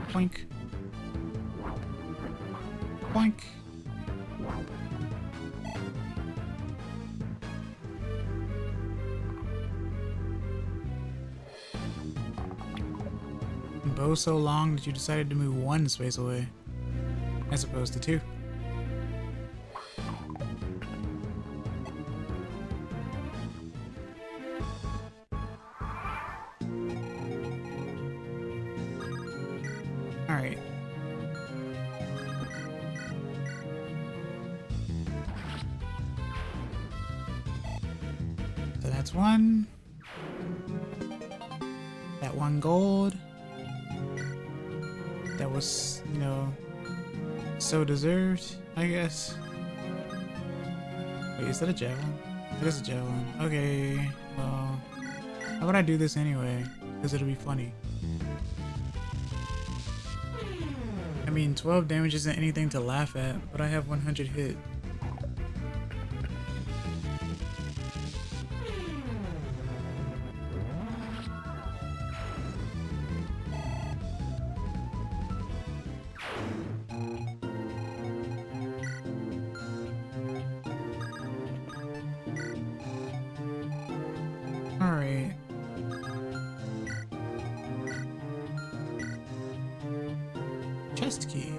Boink. Boink. Bow so long that you decided to move one space away, as opposed to two. Alright. So that's one. That one gold. That was, you know, So deserved, I guess. Wait, is that a javelin? It is a javelin. Okay, well, how would I do this anyway? Because it'll be funny. I mean, 12 damage isn't anything to laugh at, but I have 100 hit. Alright. Chest key.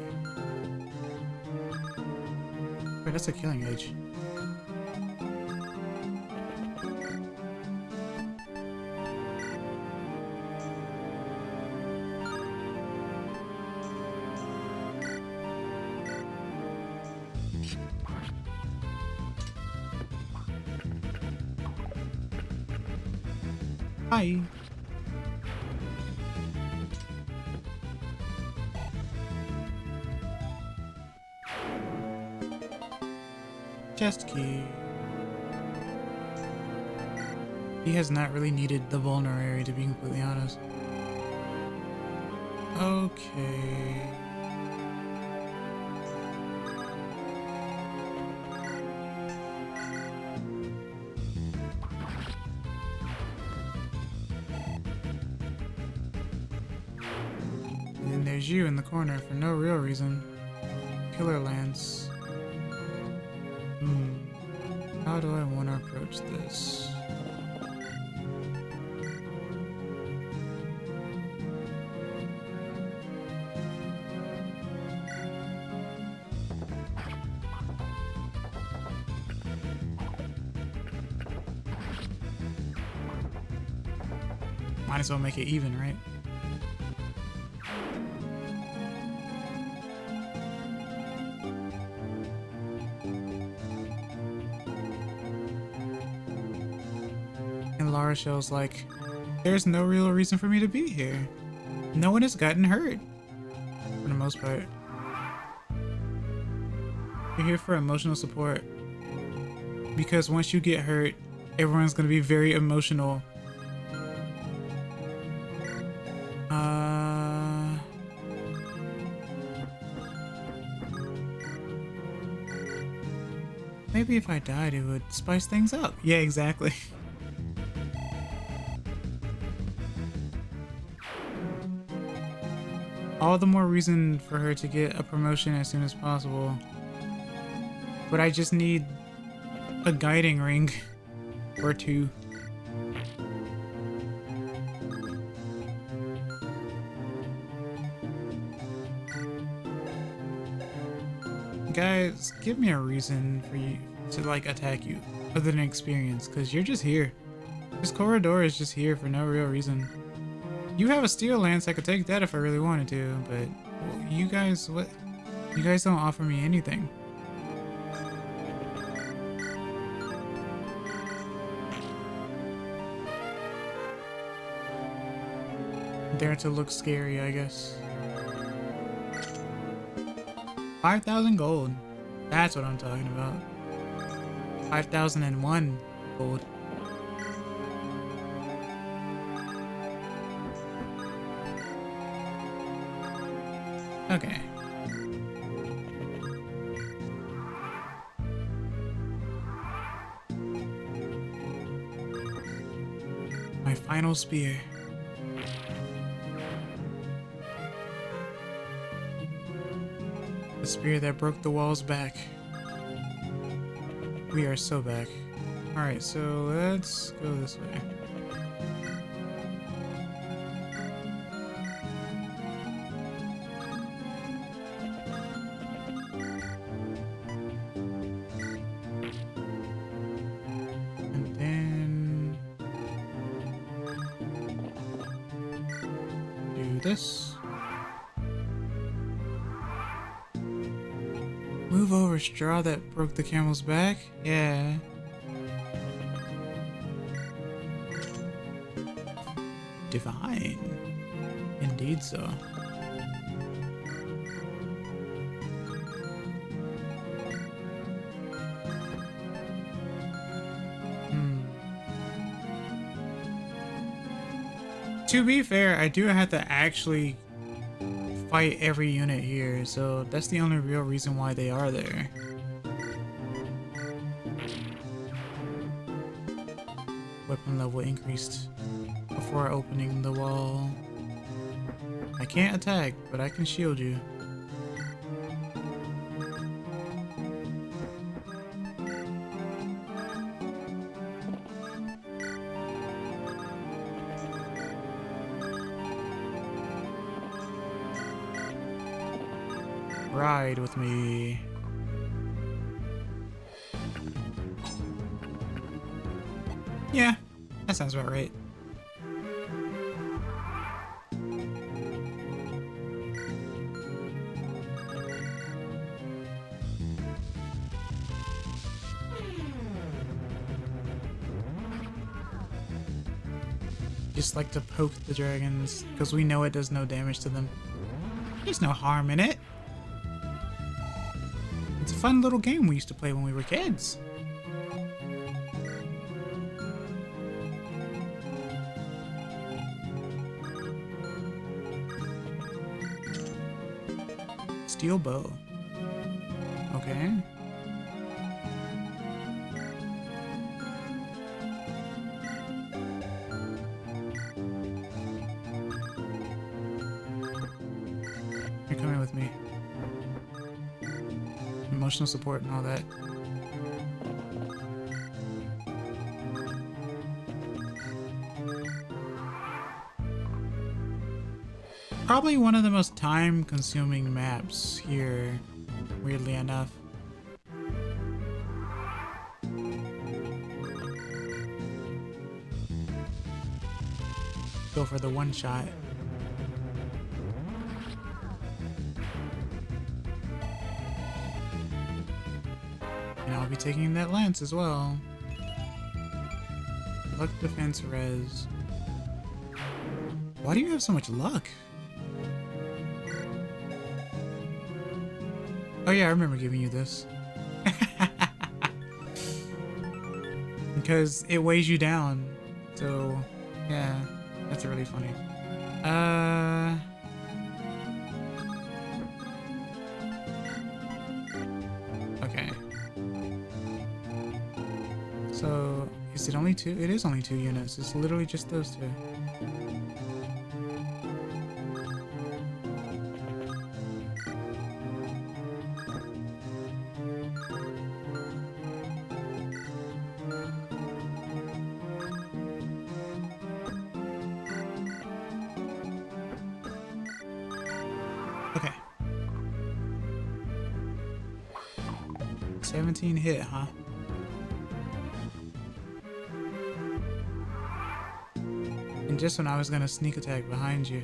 Wait, that's a killing edge. Hi. Chest key. He has not really needed the vulnerary, to be completely honest. Okay. And then there's you in the corner for no real reason. Killer Lance. How do I want to approach this? Might as well make it even, right? And La Rochelle's like, there's no real reason for me to be here. No one has gotten hurt. For the most part. You're here for emotional support. Because once you get hurt, everyone's gonna be very emotional. Maybe if I died, it would spice things up. Yeah, exactly. All the more reason for her to get a promotion as soon as possible. But I just need a guiding ring or two. Guys, give me a reason for you to like attack you other than experience, because you're just here. This corridor is just here for no real reason. You have a steel lance, I could take that if I really wanted to, but well, you guys, what? You guys don't offer me anything. Dare to look scary, I guess. 5,000 gold. That's what I'm talking about. 5,001 gold. Okay. My final spear. The spear that broke the walls back. We are so back. Alright, so let's go this way. And then do this. Move over, straw that broke the camel's back? Yeah. Divine. To be fair, I do have to actually fight every unit here, so that's the only real reason why they are there. Weapon level increased before opening the wall. I can't attack, but I can shield you. Ride with me. Yeah, that sounds about right. Just like to poke the dragons, because we know it does no damage to them. There's no harm in it. It's a fun little game we used to play when we were kids. Steel bow. Okay. You're coming with me. Emotional support and all that. Probably one of the most time-consuming maps here, weirdly enough. Go for the one shot. And I'll be taking that lance as well. Luck, defense, res. Why do you have so much luck? Oh yeah, I remember giving you this. Because it weighs you down. So, yeah, that's really funny. Okay. So, is it only two? It is only 2 units. It's literally just those 2. Okay. 17 hit, huh? And just when I was gonna sneak attack behind you.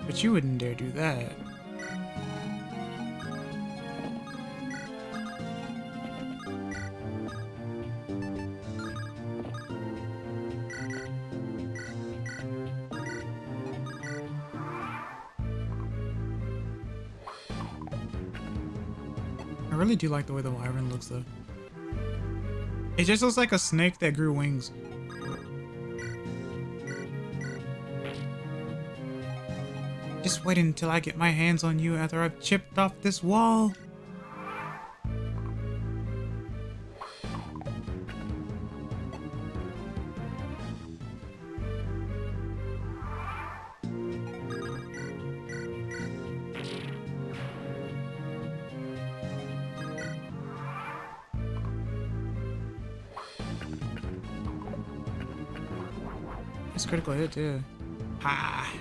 But you wouldn't dare do that. I really do like the way the wyvern looks though. It just looks like a snake that grew wings. Just wait until I get my hands on you after I've chipped off this wall. It's critical hit too. Ha!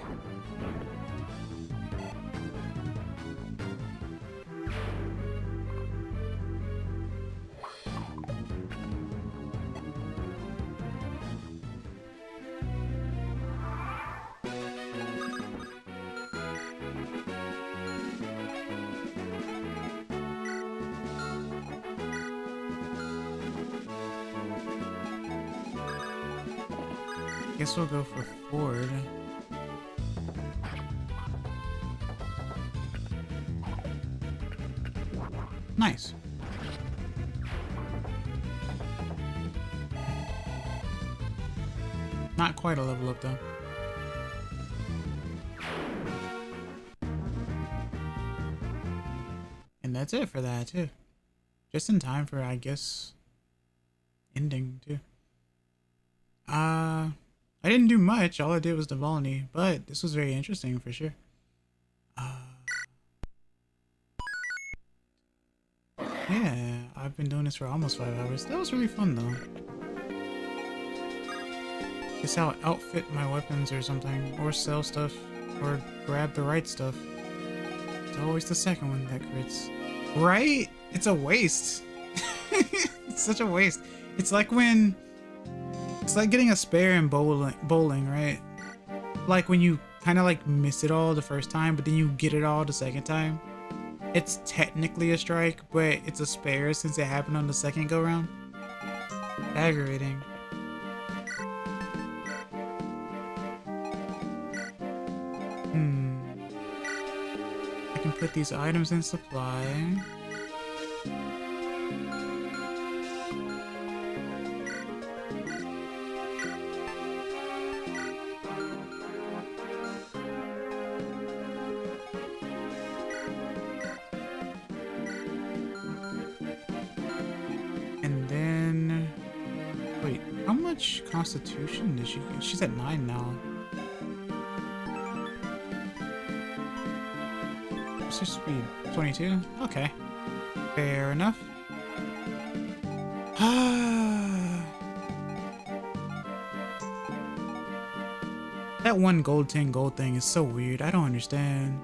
guess we'll go for Ford. Nice. Not quite a level up though. And that's it for that too. Just in time for, I guess, ending too. I didn't do much. All I did was the Volney, but this was very interesting for sure. Yeah, I've been doing this for almost 5 hours. That was really fun though. Guess I'll outfit my weapons or something, or sell stuff, or grab the right stuff. It's always the second one that crits. Right? It's a waste. It's such a waste. It's like getting a spare in bowling, right? Like when you kind of like miss it all the first time, but then you get it all the second time. It's technically a strike, but it's a spare since it happened on the second go round. Aggravating. I can put these items in supply. And then, wait, how much constitution did she get? She's at 9 now. What's her speed? 22? Okay. Fair enough. That 1 gold 10 gold thing is so weird. I don't understand.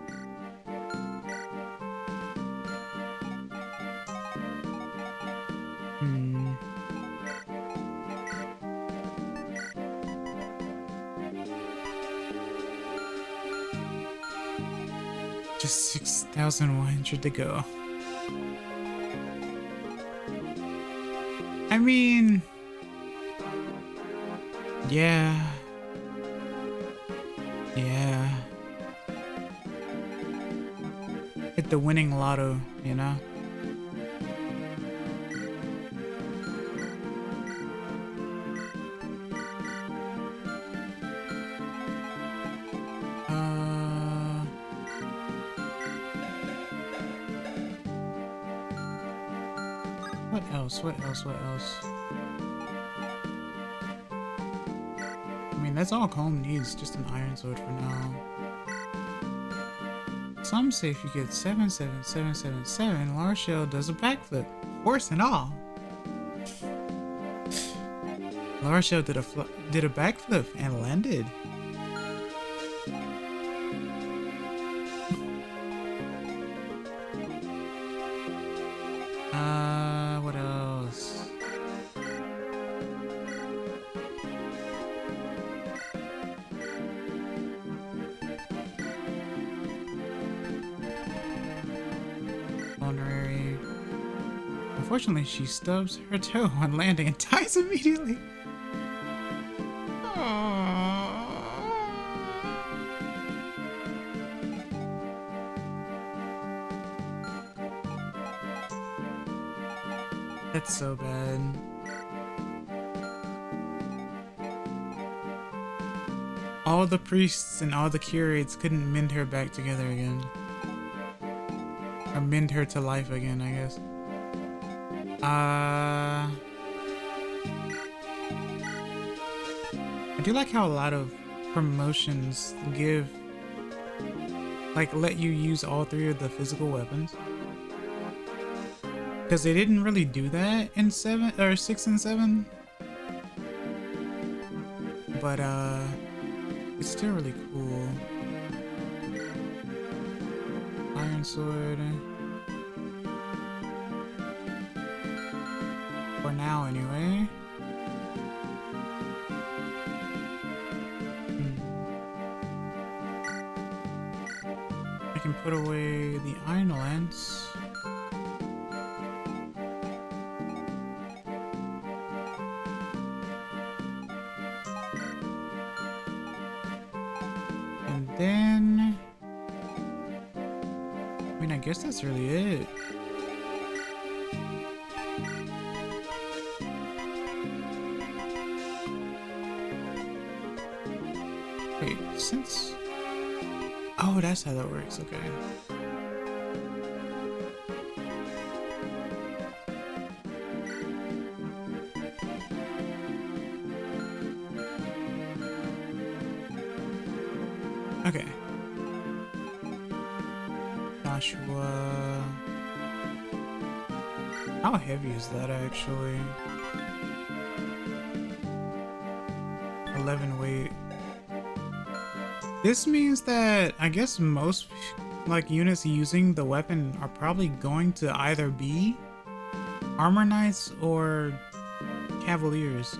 Just 6,100 to go. I mean, yeah. Hit the winning lotto, you know? What else? I mean, that's all Calm needs, just an iron sword for now. Some say if you get 77777, Larshell does a backflip. Horse and all. Larshell did a backflip and landed. What else? Honorary. Unfortunately, she stubs her toe on landing and dies immediately. That's so bad. All the priests and all the curates couldn't mend her back together again. Or mend her to life again, I guess. I do like how a lot of promotions let you use all 3 of the physical weapons. Because they didn't really do that in 7 or 6 and 7. But it's still really cool. Iron sword. For now anyway. I can put away the iron lance. then... I mean, I guess that's really it. Wait, since... Oh, that's how that works, okay. Okay. Joshua... How heavy is that actually? 11 weight. This means that I guess most like units using the weapon are probably going to either be armor knights or cavaliers.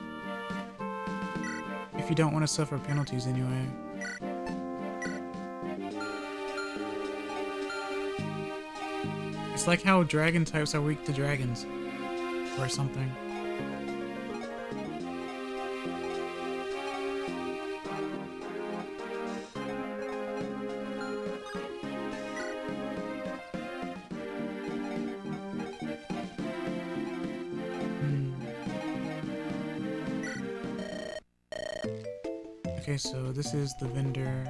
If you don't want to suffer penalties anyway. It's like how dragon types are weak to dragons or something. Okay, so this is the vendor.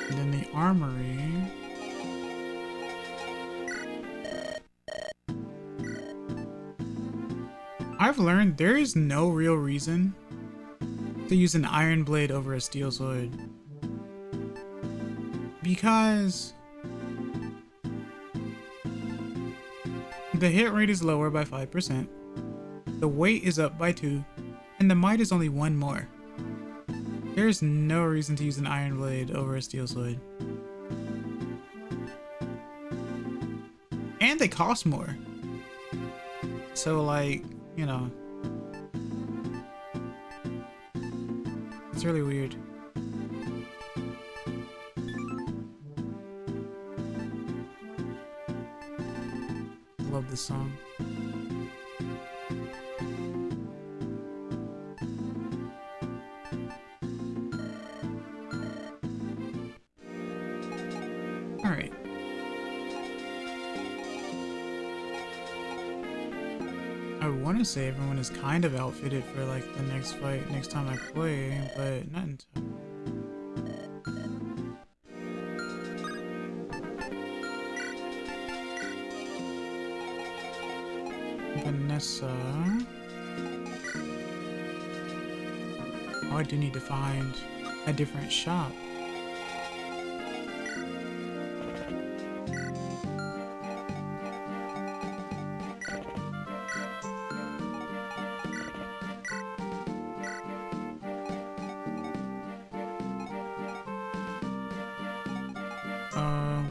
And then the armory. I've learned there is no real reason to use an iron blade over a steel sword. Because the hit rate is lower by 5%, the weight is up by 2, and the might is only 1 more. There's no reason to use an iron blade over a steel sword. And they cost more. So like, you know, it's really weird. Love this song. All right. I want to say everyone is kind of outfitted for like the next fight, next time I play, but not in time. Vanessa. Oh, I do need to find a different shop.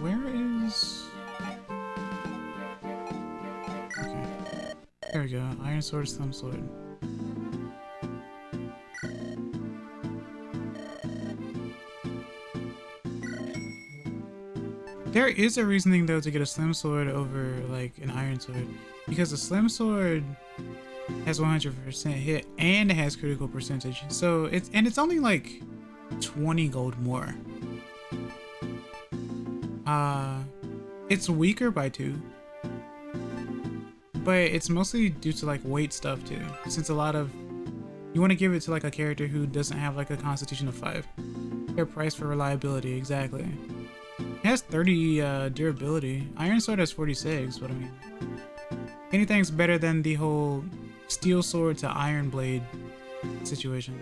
Where is... Okay. There we go. Iron sword, thumb sword. There is a reasoning though to get a slim sword over like an iron sword, because a slim sword has 100% hit and it has critical percentage. So it's only like 20 gold more. It's weaker by 2, but it's mostly due to like weight stuff too, since a lot of you want to give it to like a character who doesn't have like a constitution of 5. They're priced for reliability. Exactly. It has 30 durability. Iron sword has 46, but I mean, anything's better than the whole steel sword to iron blade situation.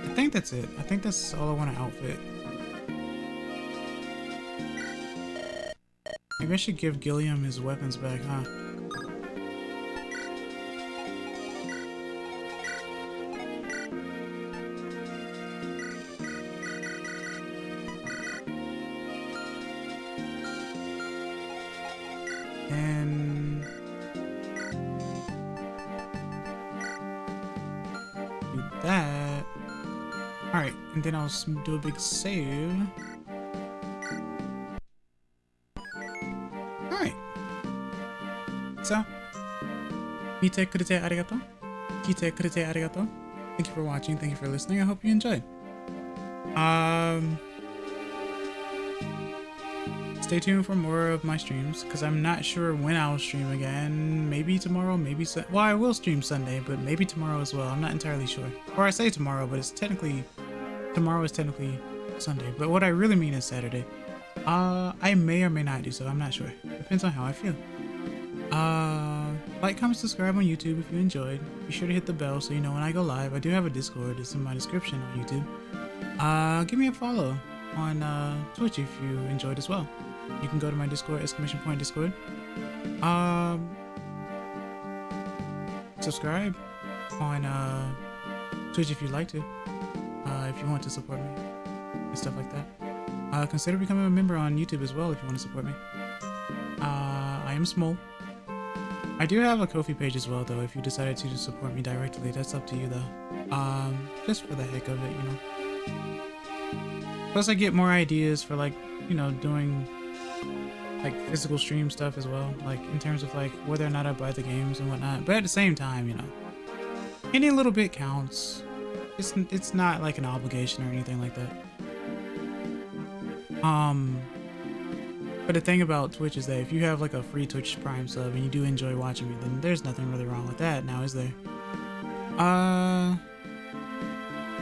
I think that's it. I think that's all I want to outfit. Maybe I should give Gilliam his weapons back, huh? And that. Alright, and then I'll do a big save. Alright. So, 見てくれてありがとう。聞いてくれてありがとう。Thank you for watching. Thank you for listening. I hope you enjoyed. Stay tuned for more of my streams because I'm not sure when I'll stream again. Maybe tomorrow, maybe well, I will stream Sunday, but maybe tomorrow as well. I'm not entirely sure. Or I say tomorrow, but tomorrow is technically Sunday. But what I really mean is Saturday. I may or may not do so. I'm not sure. Depends on how I feel. Like, comment, subscribe on YouTube if you enjoyed. Be sure to hit the bell so you know when I go live. I do have a Discord. It's in my description on YouTube. Give me a follow on Twitch if you enjoyed as well. You can go to my Discord, !Discord. Subscribe on Twitch if you'd like to. If you want to support me and stuff like that. Consider becoming a member on YouTube as well if you want to support me. I am small. I do have a Ko-fi page as well, though. If you decided to support me directly, that's up to you, though. Just for the heck of it, you know. Plus, I get more ideas for, like, you know, doing like physical stream stuff as well, like in terms of like whether or not I buy the games and whatnot. But at the same time, you know, any little bit counts. It's not like an obligation or anything like that. But the thing about Twitch is that if you have like a free Twitch Prime sub and you do enjoy watching me, then there's nothing really wrong with that now, is there?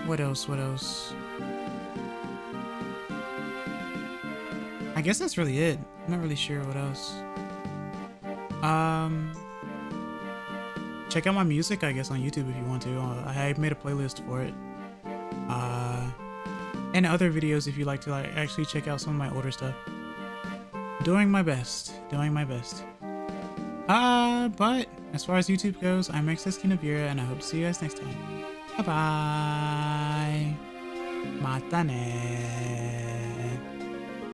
What else? I guess that's really it. I'm not really sure what else. Check out my music, I guess, on YouTube if you want to. I made a playlist for it. And other videos if you like to like actually check out some of my older stuff. Doing my best. But as far as YouTube goes, I'm kitsunevtuber and I hope to see you guys next time. Bye bye. Mata ne.